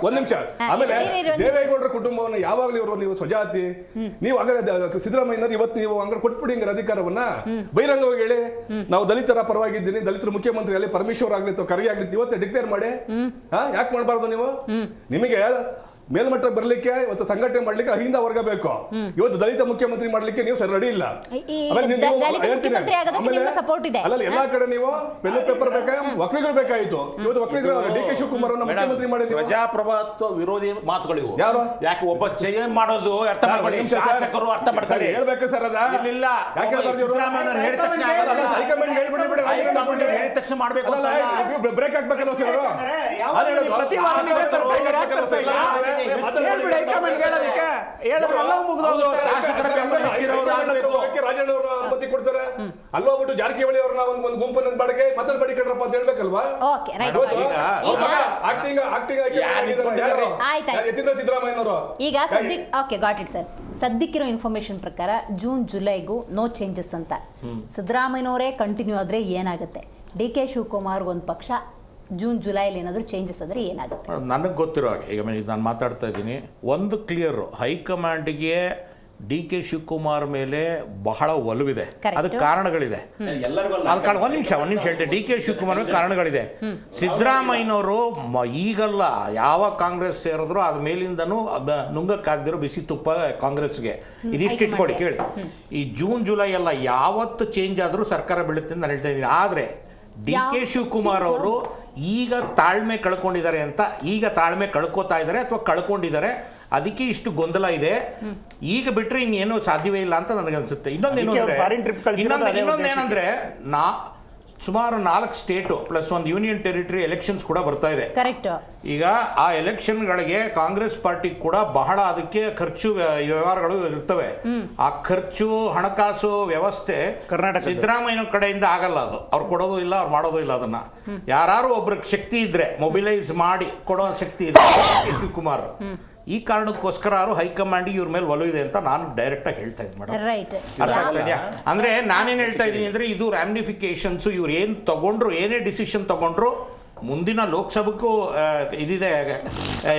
[SPEAKER 8] ಒಂದ್ ನಿಮಿಷ, ಆಮೇಲೆ ದೇವೇಗೌಡರ ಕುಟುಂಬವನ್ನು ಯಾವಾಗ್ಲೂ ಇವರು ನೀವು ಸ್ವಜಾತಿ ನೀವು ಹಾಗಾದ್ರೆ ಸಿದ್ದರಾಮಯ್ಯನವರು ಇವತ್ತು ನೀವು ಹಂಗಾರೆ ಕೊಟ್ಬಿಡಿ ಹಂಗಾರೆ ಅಧಿಕಾರವನ್ನ ಬಹಿರಂಗವಾಗಿ ಹೇಳಿ, ನಾವು ದಲಿತರ ಪರವಾಗಿದ್ದೀನಿ, ದಲಿತರ ಮುಖ್ಯಮಂತ್ರಿ ಆಗಲಿ, ಪರಮೇಶ್ವರ್ ಆಗ್ಲಿ, ಖರ್ಗೆ ಆಗ್ಲಿ, ಇವತ್ತು ಡಿಕ್ಲೇರ್ ಮಾಡಿ. ಯಾಕೆ ಮಾಡಬಾರ್ದು ನೀವು? ನಿಮಗೆ ಮೇಲ್ಮಟ್ಟ ಬರ್ಲಿಕ್ಕೆ ಇವತ್ತು ಸಂಘಟನೆ ಮಾಡ್ಲಿಕ್ಕೆ ಅಹಿಂದ ವರ್ಗ ಬೇಕು. ಇವತ್ತು ದಲಿತ ಮುಖ್ಯಮಂತ್ರಿ ಮಾಡ್ಲಿಕ್ಕೆ ನೀವು ರೆಡಿ ಇಲ್ಲ. ಅಲ್ಲ, ಎಲ್ಲಾ ಕಡೆ ನೀವು ಪೆನ್ ಪೇಪರ್ ಬೇಕಾ, ಒಕ್ಕಲಿಗರು ಬೇಕಾಯ್ತು. ಇವತ್ತು ಒಕ್ಕಲಿಗರು DK ಶಿವಕುಮಾರ್ ಮುಖ್ಯಮಂತ್ರಿ ಮಾಡಿ
[SPEAKER 11] ಪ್ರಜಾಪ್ರಭುತ್ವ ವಿರೋಧಿ ಮಾತುಗಳು
[SPEAKER 8] ಯಾರು?
[SPEAKER 11] ಯಾಕೆ ಒಬ್ಬ CM ಮಾಡೋದು ಅರ್ಥ ಮಾಡ್ಕೊಳ್ಳಿ, ಶಾಸಕರು ಅರ್ಥ ಮಾಡ್ಕೊಳ್ಳಿ.
[SPEAKER 8] ಹೇಳ್ಬೇಕು ಸರ್, ಅದ
[SPEAKER 11] ಇಲ್ಲ
[SPEAKER 8] ಯಾಕೆ
[SPEAKER 11] ಹೇಳಿದ ತಕ್ಷಣ ಮಾಡ್ಬೇಕು,
[SPEAKER 8] ಬ್ರೇಕ್ ಹಾಕ್ಬೇಕಲ್ಲ ಸರ್. ರಾಜಣ್ಣ ಅವರು ಅನುಮತಿ ಕೊಡ್ತಾರೆ, ಅಲ್ಲೋಗ್ಬಿಟ್ಟು ಜಾರಕಿಹೊಳಿ ಅವ್ರನ್ನ ಒಂದು ಗುಂಪನ್ನ ಬಾಡಿಗೆ ಮಾತಾಡ್ಬೇಡಿ ಕಣ್ರಪ್ಪ ಅಂತ ಹೇಳ್ಬೇಕಲ್ವಾ? ಸಿದ್ದರಾಮಯ್ಯನವರು
[SPEAKER 3] ಈಗ ಸದ್ಯಕ್ಕಿರೋ ಇನ್ಫಾರ್ಮೇಶನ್ ಪ್ರಕಾರ ಜೂನ್ ಜುಲೈಗೂ ನೋ ಚೇಂಜಸ್ ಅಂತ. ಸಿದ್ದರಾಮಯ್ಯನವರೇ ಕಂಟಿನ್ಯೂ ಆದ್ರೆ ಏನಾಗುತ್ತೆ? DK ಶಿವಕುಮಾರ್ ಒಂದು ಪಕ್ಷ ಜೂನ್ ಜುಲೈಲಿ ಏನಾದರೂ ಚೇಂಜಸ್ ಆದರೆ ಏನಾಗುತ್ತೆ?
[SPEAKER 10] ನನಗೆ ಗೊತ್ತಿರೋ ಹಾಗೆ ಈಗ ನಾನು ಮಾತಾಡ್ತಾ ಇದ್ದೀನಿ, ಒಂದು ಕ್ಲಿಯರು, ಹೈಕಮಾಂಡ್ಗೆ DK ಶಿವಕುಮಾರ್ ಮೇಲೆ ಬಹಳ ಒಲವಿದೆ. ಅದಕ್ಕೆ ಕಾರಣಗಳಿದೆ. ಒಂದು ನಿಮಿಷ ಹೇಳ್ತೀನಿ. DK ಶಿವಕುಮಾರ್ ಮೇಲೆ ಕಾರಣಗಳಿದೆ. ಸಿದ್ದರಾಮಯ್ಯನವರು ಈಗಲ್ಲ, ಯಾವ ಕಾಂಗ್ರೆಸ್ ಸೇರಿದ್ರು ಅದ ಮೇಲಿಂದನೂ ನುಂಗಕ್ಕಾಗದಿರೋ ಬಿಸಿ ತುಪ್ಪ ಕಾಂಗ್ರೆಸ್ಗೆ. ಇದಿಷ್ಟು ಇಟ್ಕೊಳ್ಳಿ, ಕೇಳಿ. ಈ ಜೂನ್ ಜುಲೈ ಎಲ್ಲ ಯಾವತ್ತು ಚೇಂಜ್ ಆದರೂ ಸರ್ಕಾರ ಬೀಳುತ್ತೆ ಅಂತ ನಾನು ಹೇಳ್ತಾ ಇದ್ದೀನಿ. ಆದರೆ DK ಶಿವಕುಮಾರ್ ಅವರು ಈಗ ತಾಳ್ಮೆ ಕಳ್ಕೊಂಡಿದ್ದಾರೆ ಅಂತ, ಈಗ ತಾಳ್ಮೆ ಕಳ್ಕೊತಾ ಇದ್ದಾರೆ ಅಥವಾ ಕಳ್ಕೊಂಡಿದ್ದಾರೆ, ಅದಕ್ಕೆ ಇಷ್ಟು ಗೊಂದಲ ಇದೆ. ಈಗ ಬಿಟ್ರೆ ಇನ್ನೇನು ಸಾಧ್ಯವೇ ಇಲ್ಲ ಅಂತ ನನಗನ್ಸುತ್ತೆ. ಇನ್ನೊಂದೇನಂದ್ರೆ ಸುಮಾರು 4 ಸ್ಟೇಟು ಪ್ಲಸ್ ಒಂದು ಯೂನಿಯನ್ ಟೆರಿಟರಿ ಎಲೆಕ್ಷನ್ಸ್ ಕೂಡ ಬರ್ತಾ ಇದೆ. ಈಗ ಆ ಎಲೆಕ್ಷನ್ಗಳಿಗೆ ಕಾಂಗ್ರೆಸ್ ಪಾರ್ಟಿ ಕೂಡ ಬಹಳ ಅದಕ್ಕೆ ಖರ್ಚು ವ್ಯವಹಾರಗಳು ಇರ್ತವೆ. ಆ ಖರ್ಚು ಹಣಕಾಸು ವ್ಯವಸ್ಥೆ ಕರ್ನಾಟಕ ಸಿದ್ದರಾಮಯ್ಯ ಕಡೆಯಿಂದ ಆಗಲ್ಲ. ಅದು ಅವ್ರು ಕೊಡೋದು ಇಲ್ಲ, ಅವ್ರು ಮಾಡೋದು ಇಲ್ಲ. ಅದನ್ನ ಯಾರು ಒಬ್ರಿಗೆ ಶಕ್ತಿ ಇದ್ರೆ ಮೊಬಿಲೈಸ್ ಮಾಡಿ ಕೊಡೋ ಶಕ್ತಿ ಇದೆ ಶಿವಕುಮಾರ್. ಈ ಕಾರಣಕ್ಕೋಸ್ಕರ ಅವರು ಹೈಕಮಾಂಡಿಗೆ ಇವ್ರ ಮೇಲೆ ಒಲವು ಇದೆ ಅಂತ ನಾನು ಡೈರೆಕ್ಟಾಗಿ ಹೇಳ್ತಾ ಇದ್ದೀನಿ ಮೇಡಮ್.
[SPEAKER 3] ರೈಟ್.
[SPEAKER 10] ಅರ್ಥ ಆಗ್ತಾ ಇದೆಯಾ? ಅಂದರೆ ನಾನೇನು ಹೇಳ್ತಾ ಇದ್ದೀನಿ ಅಂದರೆ ಇದು ರ್ಯಾಮಿನಿಫಿಕೇಶನ್ಸು, ಇವ್ರು ಏನು ತಗೊಂಡ್ರು, ಏನೇ ಡಿಸಿಷನ್ ತಗೊಂಡ್ರು ಮುಂದಿನ ಲೋಕಸಭೆಗೂ ಇದಿದೆ,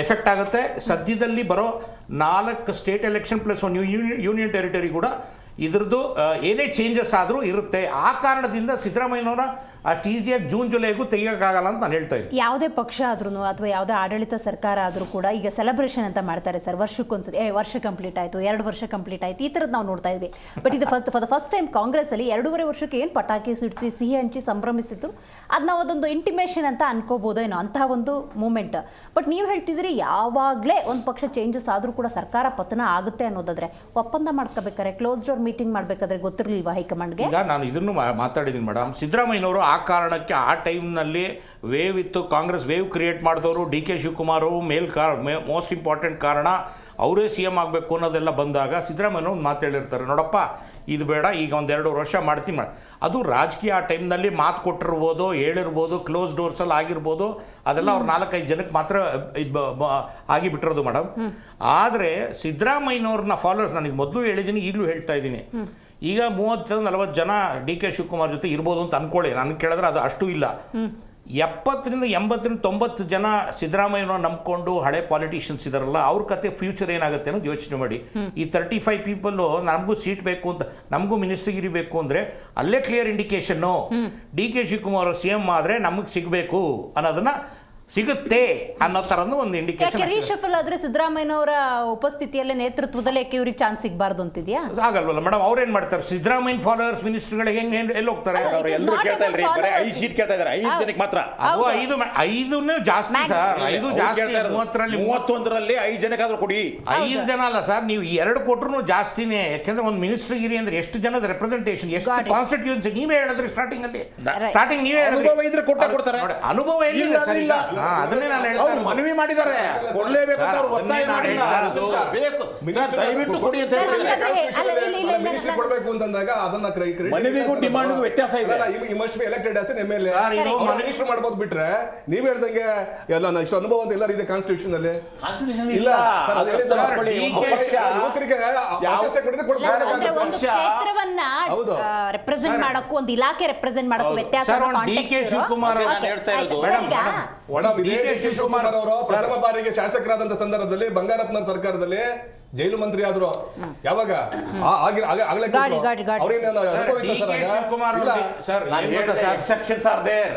[SPEAKER 10] ಎಫೆಕ್ಟ್ ಆಗುತ್ತೆ. ಸದ್ಯದಲ್ಲಿ ಬರೋ 4 state election plus 1 union territory ಕೂಡ ಇದ್ರದ್ದು ಏನೇ ಚೇಂಜಸ್ ಆದರೂ ಇರುತ್ತೆ. ಆ ಕಾರಣದಿಂದ ಸಿದ್ದರಾಮಯ್ಯನವರ ಅಷ್ಟು ಈಸಿಯಾಗಿ ಜೂನ್ ಜುಲೈಗೂ ತೆಗಿಯೋಕ್ಕಾಗಲ್ಲ ಅಂತ ನಾನು ಹೇಳ್ತಾ ಇದ್ದೀನಿ.
[SPEAKER 3] ಯಾವುದೇ ಪಕ್ಷ ಆದ್ರೂ ಅಥವಾ ಯಾವುದೇ ಆಡಳಿತ ಸರ್ಕಾರ ಆದರೂ ಕೂಡ ಈಗ ಸೆಲೆಬ್ರೇಷನ್ ಅಂತ ಮಾಡ್ತಾರೆ ಸರ್, ವರ್ಷಕ್ಕೊಂದ್ಸತಿ ವರ್ಷ ಕಂಪ್ಲೀಟ್ ಆಯಿತು, 2 ವರ್ಷ ಕಂಪ್ಲೀಟ್ ಆಯಿತು, ಈ ಥರದ್ದು ನಾವು ನೋಡ್ತಾ ಇದ್ವಿ. ಬಟ್ ಇದು ಫಾರ್ ದ ಫಸ್ಟ್ ಟೈಮ್ ಕಾಂಗ್ರೆಸ್ಸಲ್ಲಿ 2.5 ವರ್ಷಕ್ಕೆ ಏನು ಪಟಾಕಿ ಸಿಡಿಸಿ ಸಿಹಿ ಹಂಚಿ ಸಂಭ್ರಮಿಸಿದ್ದು ಅದು ನಾವು ಅದೊಂದು ಇಂಟಿಮೇಷನ್ ಅಂತ ಅನ್ಕೋಬೋದೇನೋ, ಅಂತಹ ಒಂದು ಮೂಮೆಂಟ್. ಬಟ್ ನೀವು ಹೇಳ್ತಿದ್ದೀರಿ ಯಾವಾಗಲೇ ಒಂದು ಪಕ್ಷ ಚೇಂಜಸ್ ಆದರೂ ಕೂಡ ಸರ್ಕಾರ ಪತನ ಆಗುತ್ತೆ ಅನ್ನೋದಾದ್ರೆ ಒಪ್ಪಂದ ಮಾಡ್ಕೋಬೇಕಾದ್ರೆ ಕ್ಲೋಸ್ ಡೋರ್ ಮೀಟಿಂಗ್ ಮಾಡಬೇಕಾದ್ರೆ ಗೊತ್ತಿರಲಿಲ್ವಾ ಹೈಕಮಾಂಡ್ಗೆ?
[SPEAKER 10] ಈಗ ನಾನು ಇದನ್ನು ಮಾತಾಡಿದ್ದೀನಿ ಮೇಡಮ್. ಸಿದ್ದರಾಮಯ್ಯನವರು ಆ ಕಾರಣಕ್ಕೆ ಆ ಟೈಮ್ನಲ್ಲಿ ವೇವ್ ಇತ್ತು, ಕಾಂಗ್ರೆಸ್ ವೇವ್ ಕ್ರಿಯೇಟ್ ಮಾಡಿದವರು D K Shivakumar most important ಕಾರಣ ಅವರೇ CM ಆಗಬೇಕು ಅನ್ನೋದೆಲ್ಲ ಬಂದಾಗ ಸಿದ್ದರಾಮಯ್ಯನವರು ಒಂದು ಮಾತು ಹೇಳಿರ್ತಾರೆ, ನೋಡಪ್ಪ ಇದು ಬೇಡ, ಈಗ 1-2 ವರ್ಷ ಮಾಡ್ತೀನಿ ಅದು ರಾಜಕೀಯ. ಆ ಟೈಮ್ನಲ್ಲಿ ಮಾತು ಕೊಟ್ಟಿರ್ಬೋದು, ಹೇಳಿರ್ಬೋದು, ಕ್ಲೋಸ್ ಡೋರ್ಸಲ್ಲಿ ಆಗಿರ್ಬೋದು, ಅದೆಲ್ಲ ಅವ್ರು 4-5 ಜನಕ್ಕೆ ಮಾತ್ರ ಆಗಿಬಿಟ್ಟಿರೋದು ಮೇಡಮ್. ಆದರೆ ಸಿದ್ದರಾಮಯ್ಯನವ್ರನ್ನ ಫಾಲೋವರ್ಸ್ ನನಗೆ ಮೊದಲು ಹೇಳಿದ್ದೀನಿ, ಈಗಲೂ ಹೇಳ್ತಾ ಇದ್ದೀನಿ, ಈಗ 30-40 ಜನ ಡಿ ಕೆ ಶಿವಕುಮಾರ್ ಜೊತೆ ಇರ್ಬೋದು ಅಂತ ಅನ್ಕೊಳ್ಳಿ. ನನಗೆ ಕೇಳಿದ್ರೆ ಅದು ಅಷ್ಟು ಇಲ್ಲ. 70-80-90 ಜನ ಸಿದ್ದರಾಮಯ್ಯನವ್ರು ನಂಬ್ಕೊಂಡು ಹಳೆ ಪಾಲಿಟಿಷಿಯನ್ಸ್ ಇದಾರಲ್ಲ, ಅವ್ರ ಕತೆ ಫ್ಯೂಚರ್ ಏನಾಗುತ್ತೆ ಅನ್ನೋದು ಯೋಚನೆ ಮಾಡಿ. ಈ 35 ಪೀಪಲ್ಲು ನಮಗೂ ಸೀಟ್ ಬೇಕು ಅಂತ, ನಮಗೂ ಮಿನಿಸ್ಟ್ರಿಗಿರಿ ಬೇಕು ಅಂದರೆ ಅಲ್ಲೇ ಕ್ಲಿಯರ್ ಇಂಡಿಕೇಶನ್ನು, ಡಿ ಕೆ ಶಿವಕುಮಾರ್ CM ಆದರೆ ನಮಗೆ ಸಿಗಬೇಕು ಅನ್ನೋದನ್ನ ಸಿಗುತ್ತೆ ಅನ್ನೋ ಥರದ್ದು ಒಂದು ಇಂಡಿಕೇಶನ್.
[SPEAKER 3] ರೀಶಫಲ್ ಆದ್ರೆ ಸಿದ್ದರಾಮಯ್ಯನವರ ಉಪಸ್ಥಿತಿಯಲ್ಲೇ ನೇತೃತ್ವದಲ್ಲೇ ಇವ್ರಿಗೆ ಚಾನ್ಸ್ ಸಿಗಬಾರ್ದು ಅಂತಿದ್ಯಾ?
[SPEAKER 10] ಆಗಲ್ವಲ್ಲ ಮೇಡಮ್. ಅವ್ರೇನ್ ಮಾಡ್ತಾರೆ, ಸಿದ್ದರಾಮಯ್ಯ ಫಾಲೋವರ್ಸ್ ಮಿನಿಸ್ಟರ್ಗಳಿಗೆ ಎಲ್ಲಿ ಹೋಗ್ತಾರೆ?
[SPEAKER 11] ಅವ್ರು ಎಲ್ಲರೂ ಕೇಳ್ತಾ ಇಲ್ರಿ, ಬರೀ 5 ಸೀಟ್ ಕೇಳ್ತಾ ಇದ್ದಾರೆ, 5 ಜನಕ್ಕೆ ಮಾತ್ರ.
[SPEAKER 10] ಅದು 5 ಜಾಸ್ತಿ ಸರ್, 5 ಜಾಸ್ತಿ.
[SPEAKER 11] 31ರಲ್ಲಿ 5 ಜನಕ್ಕಾದ್ರೂ ಕೊಡಿ.
[SPEAKER 10] 5 ಜನ ಅಲ್ಲ ಸರ್, ನೀವು 2 ಕೊಟ್ರು ಜಾಸ್ತಿನೇ. ಯಾಕಂದ್ರೆ ಒಂದು ಮಿನಿಸ್ಟರ್ಗಿರಿ ಅಂದ್ರೆ ಎಷ್ಟು ಜನದ ರೆಪ್ರೆಸೆಂಟೇಷನ್, ಎಷ್ಟು ಕಾನ್ಸ್ಟಿಟ್ಯೂನ್ಸಿ. ನೀವೇ ಹೇಳಿದ್ರಿ ಸ್ಟಾರ್ಟಿಂಗ್ ಅಲ್ಲಿ, ನೀವೇ
[SPEAKER 11] ಅನುಭವ ಇದ್ರೆ ಕೊಡ್ತಾರೆ.
[SPEAKER 10] ಅನುಭವ ಎಲ್ಲಿದೆ ಸರ್? ಈಗ ಅದನ್ನೇ ನಾನು ಹೇಳ್ತಾ
[SPEAKER 11] ಮನವಿ ಮಾಡಿದ್ದಾರೆ, ಕೊಡ್ಲೇಬೇಕು ಅಂತ ಅವ್ರು ಒತ್ತಾಯ ಮಾಡಿಲ್ಲ. ಬೇಕು ಸರ್, ದಯವಿಟ್ಟು ಕೊಡಿ ಅಂತ
[SPEAKER 8] ಮಿನಿಸ್ಟ್ರಿ ಕೊಡಬೇಕು ಅಂತಂದಾಗ ಅದನ್ನ
[SPEAKER 11] ಮನವಿಗೂ ಡಿಮಾಂಡ್ಗೂ ವ್ಯತ್ಯಾಸ ಇದೆ.
[SPEAKER 8] You must be elected as an MLA. Minister ಮಾಡಬಹುದು ಬಿಟ್ರೆ ನೀವ್ ಹೇಳ್ದಂಗೆ ಎಲ್ಲ ಇಷ್ಟು ಅನುಭವ ಅಂತ ಎಲ್ಲ ಇದೆ ಕಾನ್ಸ್ಟಿಟ್ಯೂಷನ್ ಅಲ್ಲಿ ಇಲ್ಲ. ಯುವಕರಿಗೆ
[SPEAKER 3] ಒಂದು ಕ್ಷೇತ್ರವನ್ನ ರೆಪ್ರೆಸೆಂಟ್ ಮಾಡಕ್ಕೂ ಒಂದು ಇಲಾಖೆ ರೆಪ್ರೆಸೆಂಟ್ ಮಾಡಕ್ಕೂ ವ್ಯತ್ಯಾಸ.
[SPEAKER 10] ಡಿ ಕೆ ಶಿವಕುಮಾರ್
[SPEAKER 8] ಶಿವಕುಮಾರ್ ಅವರು ಪ್ರಥಮ ಬಾರಿಗೆ ಶಾಸಕರಾದಂತ ಸಂದರ್ಭದಲ್ಲಿ ಬಂಗಾರಪ್ಪನವರ ಸರ್ಕಾರದಲ್ಲಿ ಜೈಲು ಮಂತ್ರಿ ಆದ್ರು. ಯಾವಾಗ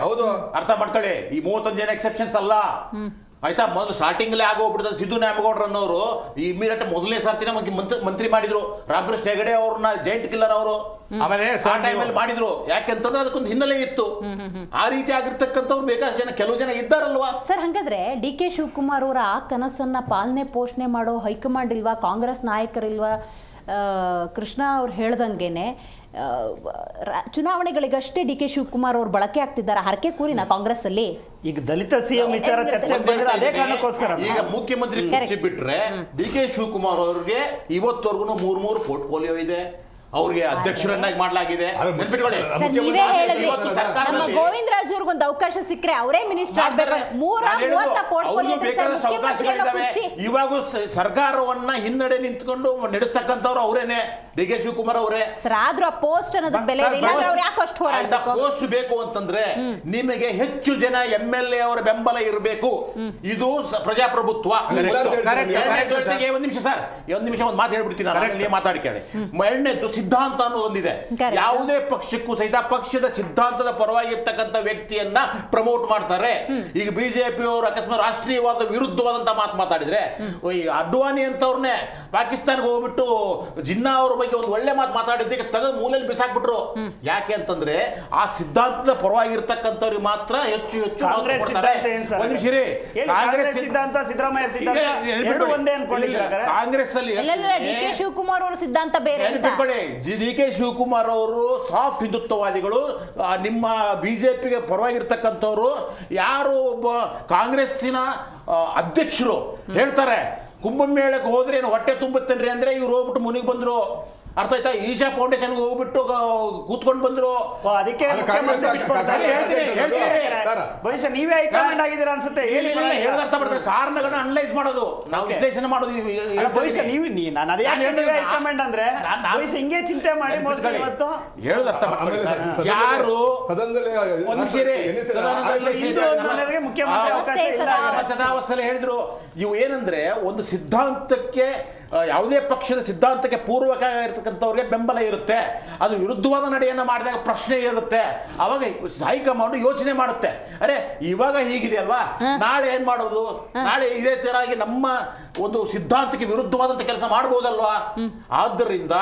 [SPEAKER 11] ಹೌದು, ಅರ್ಥ ಮಾಡ್ಕೊಳ್ಳಿ. ಈ 31 ಜನ ಎಕ್ಸೆಪ್ಷನ್ಸ್ ಅಲ್ಲ ಆಯ್ತಾ. ಮೊದಲು ಸ್ಟಾರ್ಟಿಂಗ್ ಆಗೋಗ್ಬಿಡ್ತದೆ. ಸಿದ್ದು ನ್ಯಾಮಗೌಡ್ರ ಅನ್ನೋರು ಇಮಿಡಿಯೇಟ್ ಮೊದಲನೇ ಸರ್ತಿನ ಮಂತ್ರಿ ಮಾಡಿದ್ರು. ರಾಮಕೃಷ್ಣ ಹೆಗಡೆ ಅವ್ರನ್ನ ಜೈಂಟ್ ಕಿಲ್ಲರ್ ಅವರು ಆಮೇಲೆ ಮಾಡಿದ್ರು. ಯಾಕೆಂತಂದ್ರೆ ಅದಕ್ಕೊಂದು ಹಿನ್ನೆಲೆ ಇತ್ತು. ಆ ರೀತಿ ಆಗಿರ್ತಕ್ಕಂಥವ್ರು ಬೇಕಾದಷ್ಟು ಜನ, ಕೆಲವು ಜನ ಇದ್ದಾರಲ್ವಾ
[SPEAKER 3] ಸರ್. ಹಾಗಾದ್ರೆ ಡಿ ಕೆ ಶಿವಕುಮಾರ್ ಅವರ ಆ ಕನಸನ್ನ ಪಾಲನೆ ಪೋಷಣೆ ಮಾಡೋ ಹೈಕಮಾಂಡ್ ಇಲ್ವಾ, ಕಾಂಗ್ರೆಸ್ ನಾಯಕರಿಲ್ವಾ? ಕೃಷ್ಣ ಅವ್ರು ಹೇಳ್ದಂಗೆನೆ ಚುನಾವಣೆಗಳಿಗಷ್ಟೇ ಡಿ ಕೆ ಶಿವಕುಮಾರ್ ಅವ್ರು ಬಳಕೆ ಆಗ್ತಿದ್ದಾರೆ ಹರಕೆ ಕೂರಿನ ಕಾಂಗ್ರೆಸ್ ಅಲ್ಲಿ.
[SPEAKER 7] ಈಗ ದಲಿತ CM ವಿಚಾರ ಚರ್ಚೆ ಬಂದ್ರೆ ಅದೇ ಕಾರಣಕ್ಕೋಸ್ಕರ
[SPEAKER 11] ಈಗ ಮುಖ್ಯಮಂತ್ರಿ ಕುರ್ಚಿ ಬಿಟ್ರೆ ಡಿ ಕೆ ಶಿವಕುಮಾರ್ ಅವ್ರಿಗೆ ಇವತ್ತವರೆಗೂ 3 ಪೋರ್ಟ್ಫೋಲಿಯೋ ಇದೆ. ಅವ್ರಿಗೆ ಅಧ್ಯಕ್ಷರನ್ನಾಗಿ ಮಾಡಲಾಗಿದೆ.
[SPEAKER 3] ನೀವೇ ಹೇಳಿದ್ರಿ ನಮ್ಮ ಗೋವಿಂದ ರಾಜ್ ಅವ್ರಿಗೆ ಒಂದು ಅವಕಾಶ ಸಿಕ್ಕರೆ ಅವರೇ ಮಿನಿಸ್ಟರ್ ಆಗ್ಬೇಕು. 330 ಪೋರ್ಟ್ಫೋಲಿಯೋ
[SPEAKER 11] ಇವಾಗ ಸರ್ಕಾರವನ್ನ ಹಿನ್ನಡೆ ನಿಂತ್ಕೊಂಡು ನಡೆಸ್ತಕ್ಕಂಥವ್ರು ಅವರೇನೆ, ಡಿ ಕೆ ಶಿವಕುಮಾರ್ ಅವರೇ
[SPEAKER 3] ಸರ್. ಆದ್ರೂ ಆ ಪೋಸ್ಟ್ ಅನ್ನೋದು ಬೆಲೆ ಇದೆ, ಇಲ್ಲಾಂದ್ರೆ ಅವ್ರು ಯಾಕೆ ಅಷ್ಟು ಹೋರಾಡ್ಬೇಕು?
[SPEAKER 11] ಪೋಸ್ಟ್ ಬೇಕು ಅಂತಂದ್ರೆ ನಿಮಗೆ ಹೆಚ್ಚು ಜನ MLA ಅವರ ಬೆಂಬಲ ಇರಬೇಕು. ಇದು ಪ್ರಜಾಪ್ರಭುತ್ವ. ಒಂದು ನಿಮಿಷ ಸರ್, ಒಂದು ನಿಮಿಷ ಒಂದು ಮಾತು ಹೇಳ್ಬಿಡ್ತೀನಿ, ಮಾತಾಡಿ ಕೇಳಿ. ಎರಡನೇದು ಸಿದ್ಧಾಂತ ಅನ್ನೋದು ಒಂದಿದೆ. ಯಾವುದೇ ಪಕ್ಷಕ್ಕೂ ಸಹಿತ ಪಕ್ಷದ ಸಿದ್ಧಾಂತದ ಪರವಾಗಿರ್ತಕ್ಕಂಥ ವ್ಯಕ್ತಿಯನ್ನ ಪ್ರಮೋಟ್ ಮಾಡ್ತಾರೆ. ಈಗ ಬಿಜೆಪಿ ಅವರು ಅಕಸ್ಮಾತ್ ರಾಷ್ಟ್ರೀಯವಾದ ವಿರುದ್ಧವಾದಂತ ಮಾತು ಮಾತಾಡಿದ್ರೆ ಅಡ್ವಾಣಿ ಅಂತವ್ರನ್ನೇ ಪಾಕಿಸ್ತಾನ್ಗೆ ಹೋಗ್ಬಿಟ್ಟು ಜಿನ್ನಾ ಅವ್ರ ಬಗ್ಗೆ ಒಂದು ಒಳ್ಳೆ ಮಾತು ಮಾತಾಡಿದ್ದಕ್ಕೆ ತೆಗೆದು ಮೂಲೆಯಲ್ಲಿ ಬಿಸಾಕ್ಬಿಟ್ರು. ಯಾಕೆ ಅಂತಂದ್ರೆ ಆ ಸಿದ್ಧಾಂತದ ಪರವಾಗಿರ್ತಕ್ಕಂಥವ್ರಿಗೆ ಮಾತ್ರ ಹೆಚ್ಚು
[SPEAKER 7] ಕಾಂಗ್ರೆಸ್ ಸಿದ್ಧಾಂತ ಸಿದ್ದರಾಮಯ್ಯ
[SPEAKER 11] ಕಾಂಗ್ರೆಸ್ ಅಲ್ಲಿ
[SPEAKER 3] ಡಿ ಕೆ ಶಿವಕುಮಾರ್ ಅವರ ಸಿದ್ಧಾಂತ ಬೇರೆ.
[SPEAKER 11] ಡಿ ಕೆ ಶಿವಕುಮಾರ್ ಅವರು ಸಾಫ್ಟ್ ಹಿಂದುತ್ವವಾದಿಗಳು. ನಿಮ್ಮ ಬಿಜೆಪಿಗೆ ಪರವಾಗಿರ್ತಕ್ಕಂಥವ್ರು ಯಾರು ಒಬ್ಬ ಕಾಂಗ್ರೆಸ್ಸಿನ ಅಧ್ಯಕ್ಷರು ಹೇಳ್ತಾರೆ ಕುಂಭಮೇಳಕ್ಕೆ ಹೋದ್ರೆ ಏನು ಹೊಟ್ಟೆ ತುಂಬುತ್ತೇನ್ರಿ ಅಂದ್ರೆ ಇವ್ರು ಹೋಗ್ಬಿಟ್ಟು ಮುನಿಗೆ ಬಂದ್ರು. ಅರ್ಥ ಆಯ್ತಾ? ಈಶಾ ಫೌಂಡೇಶನ್ಗೆ ಹೋಗ್ಬಿಟ್ಟು ಕೂತ್ಕೊಂಡು ಬಂದ್ರು.
[SPEAKER 7] ಅದಕ್ಕೆ
[SPEAKER 8] ಅದು ಕಾಂಗ್ರೆಸ್
[SPEAKER 7] ಬಹುಶಃ ನೀವೇ ಹೈಕಮಾಂಡ್ ಆಗಿದ್ದೀರಾ ಅನ್ಸುತ್ತೆ.
[SPEAKER 11] ಹೇಳೋದು ಅರ್ಥ ಮಾಡ್ತಾರೆ, ಕಾರಣಗಳನ್ನ ಅನಲೈಸ್ ಮಾಡೋದು, ನಾವು ವಿಶ್ಲೇಷಣೆ ಮಾಡೋದು.
[SPEAKER 7] ಬಹುಶಃ ನಾನು ಅದೇ ಹೈಕಮಾಂಡ್ ಅಂದ್ರೆ ಬಹುಶಃ ಹಿಂಗೆ ಚಿಂತೆ ಮಾಡಿ ಇವತ್ತು
[SPEAKER 11] ಹೇಳೋದು ಅರ್ಥ ಮಾಡ್ತಾರೆ. ಯಾರು ಸದಾವತ್ಸಲ ಹೇಳಿದ್ರು, ಇವು ಏನಂದ್ರೆ ಒಂದು ಸಿದ್ಧಾಂತಕ್ಕೆ, ಯಾವುದೇ ಪಕ್ಷದ ಸಿದ್ಧಾಂತಕ್ಕೆ ಪೂರ್ವಕ ಇರತಕ್ಕಂಥವ್ರಿಗೆ ಬೆಂಬಲ ಇರುತ್ತೆ, ಅದು ವಿರುದ್ಧವಾದ ನಡೆಯನ್ನು ಮಾಡಿದಾಗ ಪ್ರಶ್ನೆ ಇರುತ್ತೆ. ಅವಾಗ ಹೈಕಮಾಂಡ್ ಯೋಚನೆ ಮಾಡುತ್ತೆ, ಅರೆ ಇವಾಗ ಹೀಗಿದೆ ಅಲ್ವಾ, ನಾಳೆ ಏನ್ ಮಾಡೋದು, ನಾಳೆ ಇದೇ ತರಾಗಿ ನಮ್ಮ ಒಂದು ಸಿದ್ಧಾಂತಕ್ಕೆ ವಿರುದ್ಧವಾದಂತ ಕೆಲಸ ಮಾಡಬಹುದಲ್ವಾ. ಆದ್ದರಿಂದ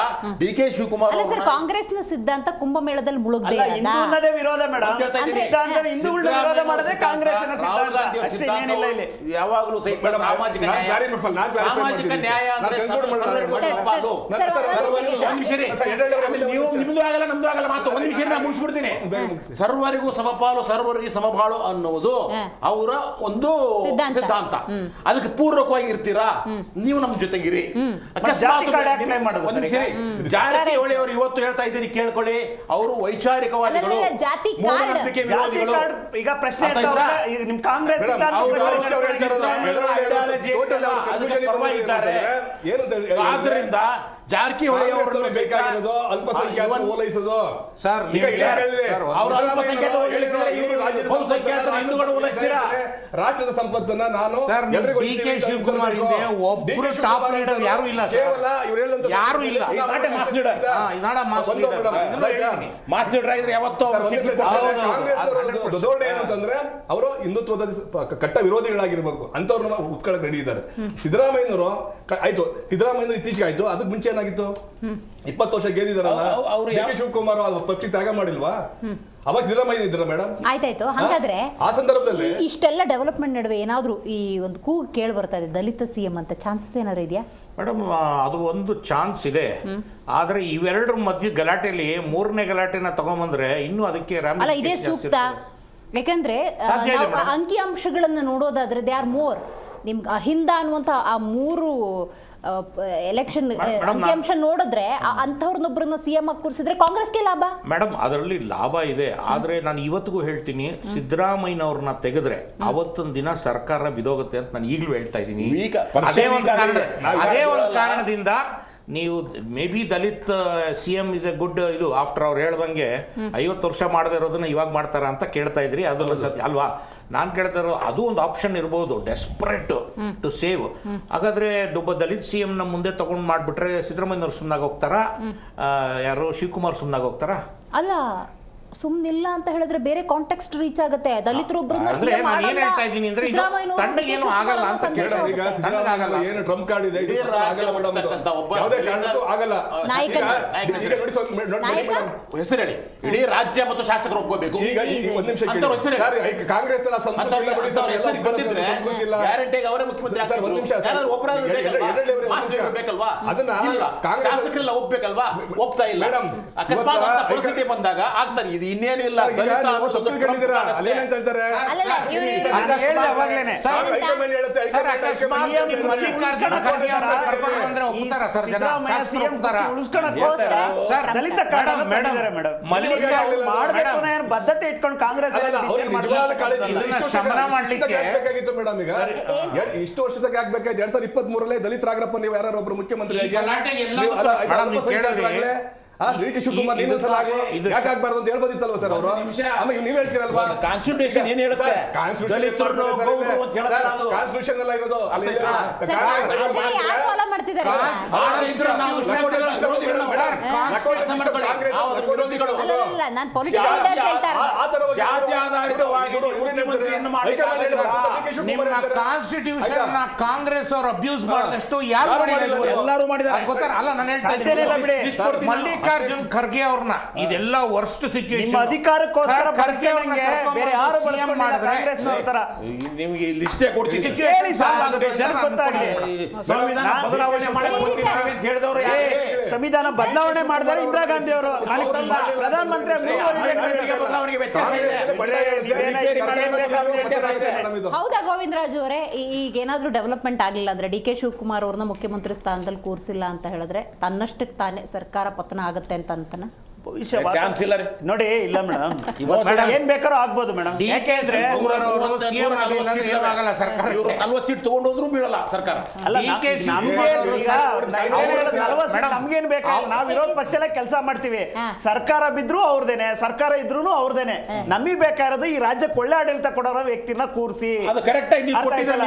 [SPEAKER 11] ಡಿ ಕೆ ಶಿವಕುಮಾರ್
[SPEAKER 3] ಕಾಂಗ್ರೆಸ್ನ ಸಿದ್ಧಾಂತ ಕುಂಭಮೇಳದಲ್ಲಿ ಮುಳುಗದೆ
[SPEAKER 7] ವಿರೋಧ ಮೇಡಮ್,
[SPEAKER 11] ಯಾವಾಗಲೂ ಸಾಮಾಜಿಕ ನ್ಯಾಯ ನಿಮ್ದು ಆಗಲ್ಲ ನಮ್ದು ಆಗಲ್ಲ ಮಾತು. ಒಂದು ನಿಮಿಷ ನಾ ಮುಗಿಸ್ಬಿಡ್ತೀನಿ. ಸರ್ವರಿಗೂ ಸಮಪಾಲು ಸರ್ವರಿಗೆ ಸಮಬಾಳು ಅನ್ನುವುದು ಅವರ ಒಂದು ಸಿದ್ಧಾಂತ. ಅದಕ್ಕೆ ಪೂರ್ವಕವಾಗಿ ಇರ್ತೀರಾ ನೀವು, ನಮ್ಮ ಜೊತೆಗಿರಿ. ಜಾರಕಿಹೊಳಿ ಅವರು ಇವತ್ತು ಹೇಳ್ತಾ ಇದ್ದೀನಿ ಕೇಳ್ಕೊಳ್ಳಿ, ಅವರು ವೈಚಾರಿಕವಾದಿಗಳು,
[SPEAKER 7] ಈಗ ಪ್ರಶ್ನೆ ನಿಮ್ ಕಾಂಗ್ರೆಸ್
[SPEAKER 11] ಆದ್ದರಿಂದ ಜಾರಕಿಹೊಳಿ ಅವರನ್ನು
[SPEAKER 8] ಬೇಕಾಗಿರೋದು ಅಲ್ಪಸಂಖ್ಯಾತರು ಓಲೈಸೋದು.
[SPEAKER 10] ಸರ್
[SPEAKER 8] ರಾಷ್ಟ್ರದ ಸಂಪತ್ತನ್ನ ನಾನು
[SPEAKER 10] ಡಿ ಕೆ ಶಿವಕುಮಾರ್ ಹಿಂದೆ ಒಬ್ಬರು ಟಾಪ್ ಲೀಡರ್ ಯಾರು ಇಲ್ಲ, ಯಾರು ಇಲ್ಲ.
[SPEAKER 8] ದೊಡ್ಡ ಏನಂತಂದ್ರೆ ಅವರು ಹಿಂದುತ್ವದ ಕಟ್ಟ ವಿರೋಧಿಗಳಾಗಿರ್ಬೇಕು ಅಂತವ್ರನ್ನ ಉಟ್ಕೊಳಕ್ ರೆಡಿ ಇದ್ದಾರೆ. ಸಿದ್ದರಾಮಯ್ಯನವರು ಆಯ್ತು, ಸಿದ್ದರಾಮಯ್ಯ ಇತ್ತೀಚೆಗೆ ಆಯ್ತು, ಅದಕ್ಕೆ ಮುಂಚೆ ಏನಾಗಿತ್ತು, 20 ವರ್ಷ ಗೆದ್ದಿದಾರಲ್ಲ, ಡಿ ಕೆ ಶಿವಕುಮಾರ್ ಪಕ್ಷ ತ್ಯಾಗ ಮಾಡಿಲ್ವಾ? ಅವಾಗ ಸಿದ್ದರಾಮಯ್ಯ ಇದ್ರ ಮೇಡಮ್.
[SPEAKER 3] ಆಯ್ತಾಯ್ತು. ಹಾಗಾದ್ರೆ
[SPEAKER 8] ಆ ಸಂದರ್ಭದಲ್ಲಿ
[SPEAKER 3] ಇಷ್ಟೆಲ್ಲ ಡೆವಲಪ್ಮೆಂಟ್ ನಡುವೆ ಏನಾದ್ರೂ ಈ ಒಂದು ಕೂಗು ಕೇಳಿ ಬರ್ತಾ ಇದೆ, ದಲಿತ ಸಿಎಂ ಅಂತ ಚಾನ್ಸಸ್ ಏನಾದ್ರು ಇದೆಯಾ
[SPEAKER 10] ಮೇಡಮ್? ಅದು ಒಂದು ಚಾನ್ಸ್ ಇದೆ, ಆದ್ರೆ ಇವೆರಡರ ಮಧ್ಯೆ ಗಲಾಟೆಯಲ್ಲಿ ಮೂರನೇ ಗಲಾಟೆನ ತಗೊಂಬಂದ್ರೆ ಇನ್ನೂ ಅದಕ್ಕೆ
[SPEAKER 3] ಅಲ್ಲ ಇದೇ ಸೂಕ್ತ. ಯಾಕಂದ್ರೆ ಅಂಕಿ ಅಂಶಗಳನ್ನ ನೋಡೋದಾದ್ರೆ ದೇ ಆರ್ ಮೋರ್. ನಿಮ್ಗೆ ಅಹಿಂದ ಅನ್ನುವಂಥ ಆ 3 ಎಲೆಕ್ಷನ್ ಅಂಕಿಅಂಶ ನೋಡಿದ್ರೆ ಅಂಥವ್ರನ್ನೊಬ್ಬರನ್ನ ಸಿಎಂ ಆಗಿ ಕೂರಿಸಿದ್ರೆ ಕಾಂಗ್ರೆಸ್ಗೆ ಲಾಭ.
[SPEAKER 10] ಮೇಡಮ್ ಅದರಲ್ಲಿ ಲಾಭ ಇದೆ, ಆದ್ರೆ ನಾನು ಇವತ್ತಿಗೂ ಹೇಳ್ತೀನಿ, ಸಿದ್ದರಾಮಯ್ಯನವ್ರನ್ನ ತೆಗೆದ್ರೆ ಅವತ್ತೊಂದು ದಿನ ಸರ್ಕಾರ ಬಿದೋಗುತ್ತೆ ಅಂತ ನಾನು ಈಗಲೂ ಹೇಳ್ತಾ ಇದ್ದೀನಿ. ಅದೇ ಒಂದು ಕಾರಣದಿಂದ ನೀವು may be Dalit C M is A good ಇದು ಆಫ್ಟರ್ ಅವ್ರು ಹೇಳ್ದಂಗೆ 50 ವರ್ಷ ಮಾಡದೇ ಇರೋದನ್ನ ಇವಾಗ ಮಾಡ್ತಾರ ಅಂತ ಕೇಳ್ತಾ ಇದ್ರಿ, ಅದೊಂದು ಸತ್ಯ ಅಲ್ವಾ? ನಾನು ಕೇಳ್ತಾ ಇರೋ ಅದು ಒಂದು ಆಪ್ಷನ್ ಇರ್ಬೋದು, ಡೆಸ್ಪರೇಟ್ ಟು ಸೇವ್. ಹಾಗಾದ್ರೆ ಒಬ್ಬ ದಲಿತ್ ಸಿ ಎಂ ನ ಮುಂದೆ ತಗೊಂಡು ಮಾಡ್ಬಿಟ್ರೆ ಸಿದ್ದರಾಮಯ್ಯವ್ರು ಸುಮ್ಮನಾಗಿ ಹೋಗ್ತಾರಾ, ಯಾರು ಶಿವಕುಮಾರ್ ಸುಮ್ಮನಾಗಿ ಹೋಗ್ತಾರಾ?
[SPEAKER 3] ಅಲ್ಲ ಸುಮ್ನಿಲ್ಲ ಅಂತ ಹೇಳಿದ್ರೆ ಬೇರೆ ಕಾಂಟೆಕ್ಸ್ಟ್ ರೀಚ್ ಆಗುತ್ತೆ. ದಲಿತರು
[SPEAKER 10] ಏನು ಹೇಳ್ತಾ ಇದ್ದೀನಿ ಅಂದ್ರೆ ಇದು ತಣ್ಣಗೇನು ಆಗಲ್ಲ ಅಂತ ಕೇಳಿದ್ರೆ
[SPEAKER 8] ಈಗ ಸಿದ್ದರಾಮಯ್ಯ ಏನು ಟ್ರಂಪ್ ಕಾರ್ಡ್ ಇದೆ, ಆಗಲ್ಲ ಮೇಡಮ್, ಯಾವುದೇ ಕಾರಣಕ್ಕೂ ಆಗಲ್ಲ.
[SPEAKER 11] ಹೆಸರು ಹೇಳಿ, ಇಡೀ ರಾಜ್ಯ ಮತ್ತು ಶಾಸಕರು ಒಪ್ಕೋಬೇಕು.
[SPEAKER 8] ಈಗ ಒಂದು ನಿಮಿಷ ಕಾಂಗ್ರೆಸ್
[SPEAKER 11] ಬಂದಿದ್ರೆ ಗ್ಯಾರಂಟಿಗೆ ಅವರೇ ಮುಖ್ಯಮಂತ್ರಿ ಬೇಕಲ್ವಾ? ಅದನ್ನ ಶಾಸಕರೆಲ್ಲ ಒಪ್ಬೇಕಲ್ವಾ? ಒಪ್ತಾ ಇಲ್ಲ. ಅಕಸ್ಮಾತ್ ಪರಿಸ್ಥಿತಿ ಬಂದಾಗ ಆಗ್ತಾರೆ. ಇದು ಇನ್ನೇನು ಇಲ್ಲ.
[SPEAKER 7] ಬದ್ಧತೆ ಇಟ್ಕೊಂಡು ಕಾಂಗ್ರೆಸ್
[SPEAKER 10] ಶಮನ ಮಾಡ್ಲಿಕ್ಕೆ
[SPEAKER 8] ಮೇಡಮ್. ಈಗ ಇಷ್ಟು ವರ್ಷದಾಗ ಆಗ್ಬೇಕಾಯ್ತು 2023 ದಲಿತ ರಾಘರಪ್ಪ ನೀವು ಯಾರು ಒಬ್ರು ಮುಖ್ಯಮಂತ್ರಿ ಡಿ ಕೆ ಶಿವಕುಮಾರ್ ಯಾಕಾಗಬಾರ್ದು ಅಂತ ಹೇಳ್ಬೋದಿತ್ತಲ್ವ ಸರ್ ಅವರು? ನೀವ್ ಹೇಳ್ತೀರಲ್ವಾ
[SPEAKER 11] ಕಾನ್ಸ್ಟಿಟ್ಯೂಷನ್ ಏನ್ ಹೇಳುತ್ತೆ?
[SPEAKER 8] ಕಾನ್ಸ್ಟಿಟ್ಯೂಷನ್ ಎಲ್ಲ ಇರೋದು
[SPEAKER 10] ಕಾನ್ಸ್ಟಿಟ್ಯೂಷನ್ ಕಾಂಗ್ರೆಸ್ ಅವರು ಅಬ್ಯೂಸ್ ಮಾಡಿದಷ್ಟು ಯಾರು
[SPEAKER 11] ಎಲ್ಲರೂ ಮಾಡಿದ್ದಾರೆ
[SPEAKER 10] ಗೊತ್ತಾರ? ಅಲ್ಲ ನಾನು ಹೇಳ್ತಾ ಇದ್ದೀನಿ, ಮಲ್ಲಿಕಾರ್ಜುನ್ ಖರ್ಗೆ ಅವ್ರನ್ನ ಇದೆಲ್ಲ ವರ್ಸ್ಟ್ ಸಿಚುವೇಶನ್
[SPEAKER 7] ಅಧಿಕಾರಕ್ಕೋಸ್ಕರ
[SPEAKER 11] ನಿಮಗೆ ಲಿಸ್ಟೇ ಕೊಡ್ತೀನಿ.
[SPEAKER 10] ಸಿಚುವೇಶನ್ ಸಾಲ್ವ್ ಆಗುತ್ತೆ.
[SPEAKER 11] ಸಂವಿಧಾನ ಬದಲಾವಣೆ ಮಾಡಿದವರು
[SPEAKER 7] ಸಂವಿಧಾನ ಬದಲಾವಣೆ ಮಾಡಿದಾರೆ ಇಂದಿರಾ ಗಾಂಧಿ ಅವರು. ಪ್ರಧಾನಮಂತ್ರಿ
[SPEAKER 11] ಬದಲಾವಣೆಗೆ ವ್ಯತ್ಯಾಸ ಇದೆ.
[SPEAKER 3] ಹೌದಾ ಗೋವಿಂದರಾಜು ಅವರೇ, ಈಗ ಏನಾದ್ರೂ ಡೆವಲಪ್ಮೆಂಟ್ ಆಗಿಲ್ಲ ಅಂದ್ರೆ ಡಿ ಕೆ ಶಿವಕುಮಾರ್ ಅವ್ರನ್ನ ಮುಖ್ಯಮಂತ್ರಿ ಸ್ಥಾನದಲ್ಲಿ ಕೂರಿಸಿಲ್ಲ ಅಂತ ಹೇಳಿದ್ರೆ ತನ್ನಷ್ಟಕ್ಕೆ ತಾನೇ ಸರ್ಕಾರ ಪತನ ಆಗುತ್ತೆ ಅಂತನ
[SPEAKER 7] ಭವಿಷ್ಯ
[SPEAKER 11] ಚಾನ್ಸ್ ಇಲ್ಲ ರೀ.
[SPEAKER 7] ನೋಡಿ. ಇಲ್ಲ ಮೇಡಮ್, ಏನ್ ಬೇಕಾದ್ರೂ ಆಗ್ಬೋದು ಮೇಡಮ್. ಯಾಕೆಂದ್ರೆ
[SPEAKER 10] ಸಿಎಂ ಆಗಲಿಲ್ಲ ಅಂದ್ರೆ ಏನೂ ಆಗಲ್ಲ ಸರ್ಕಾರ.
[SPEAKER 11] 40 ಸೀಟ್ ತಗೊಂಡೋದ್ರು ಬೀಳಲ್ಲ ಸರ್ಕಾರ.
[SPEAKER 7] ಅಲ್ಲ, ನಮ್ಗೇನ್ ಬೇಕಾದ್ರೆ ನಾವ್ ವಿರೋಧ ಪಕ್ಷದಲ್ಲೇ ಕೆಲಸ ಮಾಡ್ತೀವಿ. ಸರ್ಕಾರ ಬಿದ್ರು ಅವ್ರದೇನೆ, ಸರ್ಕಾರ ಇದ್ರು ಅವ್ರದೇನೆ. ನಮಗ್ ಬೇಕಾಗಿರೋದು ಈ ರಾಜ್ಯಕ್ಕೆ ಒಳ್ಳೆ ಆಡಳಿತ ಕೊಡೋ ವ್ಯಕ್ತಿನ ಕೂರಿಸಿ.
[SPEAKER 11] ಅದು ಕರೆಕ್ಟ್ ಆಗಿ ನೀವು ಕೊಟ್ಟಿದ್ದಲ್ಲ.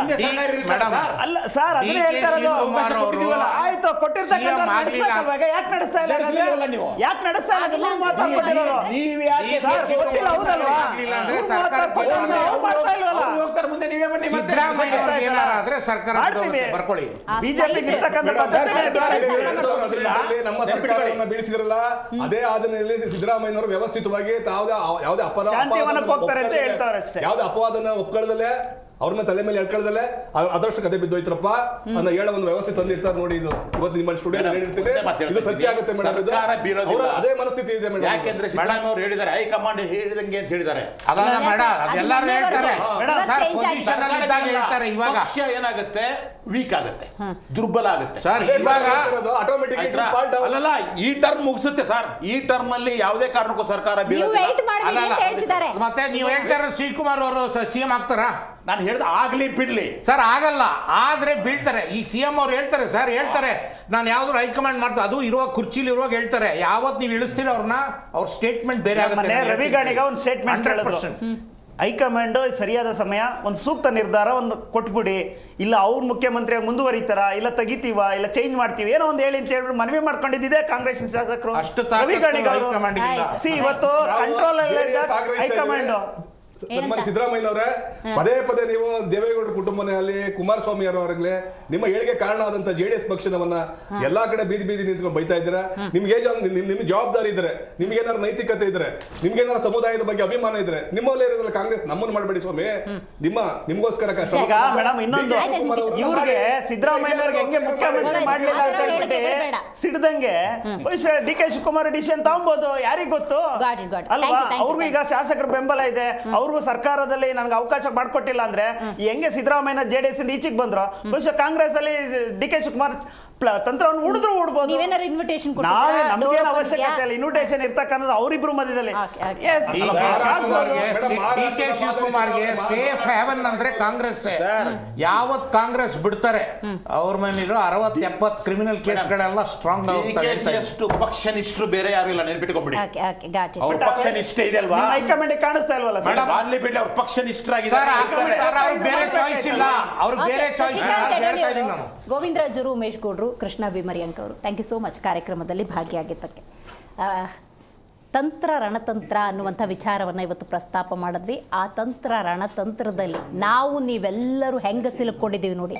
[SPEAKER 7] ಅಲ್ಲ ಸರ್, ಅದನ್ನೇ ಹೇಳ್ತಾ ಇರೋದು. ಆಯ್ತು, ಕೊಟ್ಟಿರ್ತಕ್ಕಂಥ ಯಾಕೆ ನಡೆಸ್ತಾ ಇಲ್ಲ? ಯಾಕೆ ನಡೆಸ್ತಾ ಇಲ್ಲ?
[SPEAKER 8] ನಮ್ಮ ಸರ್ಕಾರವನ್ನು ಬೀಳಿಸಿದ್ರಲ್ಲ, ಅದೇ ಆಧರಣೆಯಲ್ಲಿ ಸಿದ್ದರಾಮಯ್ಯನವರು ವ್ಯವಸ್ಥಿತವಾಗಿ ಯಾವುದೇ ಅಪವಾದನ ಒಪ್ಕೊಳ್ಳದಲ್ಲೇ ಅವ್ರನ್ನ ತಲೆ ಮೇಲೆ ಹೇಳ್ಕೊಳ್ಳದಲ್ಲೇ ಅದಷ್ಟು ಕತೆ ಬಿದ್ದೋಯ್ತಾರಪ್ಪ ಅನ್ನೋ ಹೇಳೋ ಒಂದು ವ್ಯವಸ್ಥೆ ತಂದಿರ್ತಾರೆ. ನೋಡಿ, ಇದು ಇವತ್ತು ನಿಮ್ಮ ಸ್ಟುಡಿಯೋ ಹೇಳಿರ್ತೀವಿ, ಇದು ಸತ್ಯ ಆಗುತ್ತೆ ಮೇಡಮ್. ಅದೇ ಮನಸ್ಥಿತಿ ಇದೆ ಮೇಡಮ್.
[SPEAKER 11] ಯಾಕೆಂದ್ರೆ ಸಿದ್ದರಾಮಯ್ಯ ಅವರು ಹೇಳಿದ್ದಾರೆ, ಹೈಕಮಾಂಡ್ ಹೇಳಿದಂಗೆ ಅಂತ ಹೇಳಿದ್ದಾರೆ.
[SPEAKER 10] ಎಲ್ಲರೂ ಹೇಳ್ತಾರೆ,
[SPEAKER 11] ಪಕ್ಷ ಏನಾಗುತ್ತೆ, ವೀಕ್ ಆಗುತ್ತೆ, ದುರ್ಬಲ ಆಗುತ್ತೆ
[SPEAKER 10] ಸರ್. ಇವಾಗ
[SPEAKER 11] ಅಲ್ಲಲ್ಲ, ಈ ಟರ್ಮ್ ಮುಗಿಸುತ್ತೆ ಸರ್. ಈ ಟರ್ಮ್ ಅಲ್ಲಿ ಯಾವುದೇ ಕಾರಣಕ್ಕೂ ಸರ್ಕಾರ
[SPEAKER 10] ಮತ್ತೆ ನೀವು ಹೇಳ್ತಾರೆ ಶಿವಕುಮಾರ್ ಅವರು ಸಿಎಂ ಆಗ್ತಾರಾ?
[SPEAKER 11] ನಾನು ಹೇಳ್ದ ಆಗ್ಲಿ ಬಿಡ್ಲಿ
[SPEAKER 10] ಸರ್, ಆಗಲ್ಲ. ಆದ್ರೆ ಬೀಳ್ತಾರೆ. ಈಗ ಸಿಎಂ ಅವ್ರು ಹೇಳ್ತಾರೆ ಸರ್, ಹೇಳ್ತಾರೆ ನಾನು ಯಾವ್ದಾದ್ರು ಹೈಕಮಾಂಡ್ ಮಾಡ್ತಾರೆ, ಅದು ಇರುವಾಗ ಕುರ್ಚಿಲಿ ಇರುವಾಗ ಹೇಳ್ತಾರೆ. ಯಾವತ್ ನೀವು ಇಳಿಸ್ತೀರ ಅವ್ರನ್ನ, ಅವ್ರ ಸ್ಟೇಟ್ಮೆಂಟ್ ಬೇರೆ ಆಗುತ್ತೆ.
[SPEAKER 7] ರವಿ ಗಾಣಿಗ ಒಂದು ಸ್ಟೇಟ್ಮೆಂಟ್ ಹೈಕಮಾಂಡ್ ಸರಿಯಾದ ಸಮಯ ಒಂದು ಸೂಕ್ತ ನಿರ್ಧಾರ ಒಂದು ಕೊಟ್ಬಿಡಿ, ಇಲ್ಲ ಅವ್ರು ಮುಖ್ಯಮಂತ್ರಿ ಮುಂದುವರಿತಾರ, ಇಲ್ಲ ತೆಗಿತೀವ, ಇಲ್ಲ ಚೇಂಜ್ ಮಾಡ್ತೀವಿ, ಏನೋ ಒಂದು ಹೇಳಿ ಅಂತ ಹೇಳ್ಬಿಟ್ಟು ಮನವಿ ಮಾಡ್ಕೊಂಡಿದ್ದೆ ಕಾಂಗ್ರೆಸ್ ಶಾಸಕರು. ರವಿ ಗಾಣಿಗ ಅವರು ಇವತ್ತು ಕಂಟ್ರೋಲ್ ಹೈಕಮಾಂಡ್.
[SPEAKER 8] ಸಿದ್ದರಾಮಯ್ಯನವರೇ, ಪದೇ ಪದೇ ನೀವು ದೇವೇಗೌಡರ ಕುಟುಂಬನೇ ಕುಮಾರಸ್ವಾಮಿ ಅವರಾಗಲಿ ನಿಮ್ಮ ಹೇಳಿಕೆ ಕಾರಣ ಆದಂತ JDS ಪಕ್ಷವನ್ನ ಎಲ್ಲಾ ಕಡೆ ಬೀದಿ ನಿಂತ್ಕೊಂಡು ಬೈತಾ ಇದ್ದೀರಾ. ನಿಮ್ಗೆ ನಿಮ್ ಜವಾಬ್ದಾರಿ ಇದ್ರೆ, ನಿಮ್ಗೇನಾರು ನೈತಿಕತೆ ಇದ್ರೆ, ನಿಮ್ಗೇನಾರು ಸಮುದಾಯದ ಬಗ್ಗೆ ಅಭಿಮಾನ ಇದ್ರೆ, ನಿಮ್ಮಲ್ಲೇ ಇರೋದ್ರಲ್ಲಿ ಕಾಂಗ್ರೆಸ್ ನಮ್ಮನ್ನು ಮಾಡಬೇಡಿ ಸ್ವಾಮಿ. ನಿಮ್ಗೋಸ್ಕರ ಕಷ್ಟ.
[SPEAKER 7] ಮೇಡಮ್, ಇನ್ನೊಂದು ಇವ್ರಿಗೆ ಸಿದ್ದರಾಮಯ್ಯನವ್ರಿಗೆ ಹೆಂಗೆ ಮುಖ್ಯಮಂತ್ರಿ ಮಾಡ್ಲಿಲ್ಲ ಅಂತ ಹೇಳ್ಬಿಟ್ಟು ಸಿಡ್ದಂಗೆ ಡಿ ಕೆ ಶಿವಕುಮಾರ್ ಡಿಸಿಷನ್ ತಗೊಬೋದು, ಯಾರಿಗ್ ಗೊತ್ತು ಅಲ್ವಾ? ಅವ್ರಿಗೂ ಈಗ ಶಾಸಕರ ಬೆಂಬಲ ಇದೆ, ಅವ್ರಿಗೂ ಸರ್ಕಾರದಲ್ಲಿ ನನಗೆ ಅವಕಾಶ ಮಾಡ್ಕೊಟ್ಟಿಲ್ಲ ಅಂದ್ರೆ ಹೆಂಗೆ ಸಿದ್ದರಾಮಯ್ಯ JDS ಇಂದ ಈಚೆಗೆ ಬಂದ್ರು, ಬಹುಶಃ ಕಾಂಗ್ರೆಸ್ ಅಲ್ಲಿ ಡಿ ಕೆ ಶಿವಕುಮಾರ್ ತಂತ್ರವನ್ನು ಉಡ್ಬೋದು.
[SPEAKER 3] ಇನ್ವಿಟೇಷನ್
[SPEAKER 7] ನಮ್ಗೇನು ಅವಶ್ಯಕತೆ ಇಲ್ಲ, ಇನ್ವಿಟೇಷನ್ ಇರ್ತಕ್ಕಂಥದ್ದು ಅವರಿಬ್ರು ಮಧ್ಯದಲ್ಲಿ.
[SPEAKER 10] ಡಿ ಕೆ ಶಿವಕುಮಾರ್ಗೆ ಸೇಫ್ ಹೆವನ್ ಅಂದ್ರೆ ಕಾಂಗ್ರೆಸ್. ಯಾವತ್ ಕಾಂಗ್ರೆಸ್ ಬಿಡ್ತಾರೆ ಅವ್ರ ಮೇಲಿರೋ 60-70 ಕ್ರಿಮಿನಲ್ ಕೇಸ್ಗಳೆಲ್ಲ ಸ್ಟ್ರಾಂಗ್ ಆಗುತ್ತೆ.
[SPEAKER 11] ಎಷ್ಟು ಪಕ್ಷನಿಷ್ಠರು ಬೇರೆ ಯಾರು ಇಲ್ಲ, ನೆನ್ಪಿಟ್ಕೊಂಡ್ಬಿಡಿ. ಅವ್ರ ಪಕ್ಷನಿಷ್ಠೆ ಇದೆ ಅಲ್ವಾ,
[SPEAKER 7] ಹೈಕಮಾಂಡ್ ಕಾಣಿಸ್ತಾ ಇಲ್ವಲ್ಲ
[SPEAKER 11] ಅಲ್ಲಿ ಬಿಡ್ಲಿ, ಅವ್ರ ಪಕ್ಷನಿಷ್ಠರಾಗಿದ್ದಾರೆ.
[SPEAKER 10] ಬೇರೆ ಚಾಯ್ಸ್ ಇಲ್ಲ, ಅವ್ರಿಗೆ ಬೇರೆ ಚಾಯ್ಸ್ ಇಲ್ಲ.
[SPEAKER 3] ಗೋವಿಂದರಾಜರು, ಉಮೇಶ್ ಗೌಡ್ರು, ಕೃಷ್ಣ ಬಿಮರಿಯಂಕ್ ಅವರು, ಥ್ಯಾಂಕ್ ಯು ಸೋ ಮಚ್ ಕಾರ್ಯಕ್ರಮದಲ್ಲಿ ಭಾಗಿಯಾಗಿದ್ದಕ್ಕೆ. ತಂತ್ರ ರಣತಂತ್ರ ಅನ್ನುವಂಥ ವಿಚಾರವನ್ನು ಇವತ್ತು ಪ್ರಸ್ತಾಪ ಮಾಡಿದ್ವಿ. ಆ ತಂತ್ರ ರಣತಂತ್ರದಲ್ಲಿ ನೀವೆಲ್ಲರೂ ಹೆಂಗೆ ಸಿಲುಕೊಂಡಿದ್ದೀವಿ ನೋಡಿ.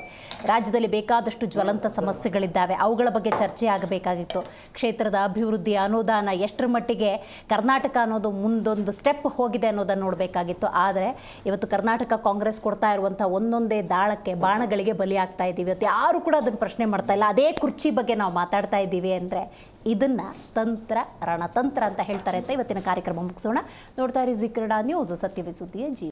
[SPEAKER 3] ರಾಜ್ಯದಲ್ಲಿ ಬೇಕಾದಷ್ಟು ಜ್ವಲಂತ ಸಮಸ್ಯೆಗಳಿದ್ದಾವೆ, ಅವುಗಳ ಬಗ್ಗೆ ಚರ್ಚೆ ಆಗಬೇಕಾಗಿತ್ತು. ಕ್ಷೇತ್ರದ ಅಭಿವೃದ್ಧಿ, ಅನುದಾನ ಎಷ್ಟರ ಮಟ್ಟಿಗೆ ಕರ್ನಾಟಕ ಅನ್ನೋದು ಮುಂದೊಂದು ಸ್ಟೆಪ್ ಹೋಗಿದೆ ಅನ್ನೋದನ್ನು ನೋಡಬೇಕಾಗಿತ್ತು. ಆದರೆ ಇವತ್ತು ಕರ್ನಾಟಕ ಕಾಂಗ್ರೆಸ್ ಕೊಡ್ತಾ ಇರುವಂಥ ಒಂದೊಂದೇ ದಾಳಕ್ಕೆ, ಬಾಣಗಳಿಗೆ ಬಲಿಯಾಗ್ತಾ ಇದ್ದೀವಿ. ಇವತ್ತು ಯಾರು ಕೂಡ ಅದನ್ನು ಪ್ರಶ್ನೆ ಮಾಡ್ತಾ ಇಲ್ಲ. ಅದೇ ಕುರ್ಚಿ ಬಗ್ಗೆ ನಾವು ಮಾತಾಡ್ತಾ ಇದ್ದೀವಿ ಅಂದರೆ ಇದನ್ನು ತಂತ್ರ ರಣತಂತ್ರ ಅಂತ ಹೇಳ್ತಾರೆ ಅಂತ ಇವತ್ತಿನ ಕಾರ್ಯಕ್ರಮ ಮುಗಿಸೋಣ. ನೋಡ್ತಾ ಇರಿ ಜಿ ಕನ್ನಡ ನ್ಯೂಸ್, ಸತ್ಯವೇ ಸುದ್ದಿಯ ಜೀವ.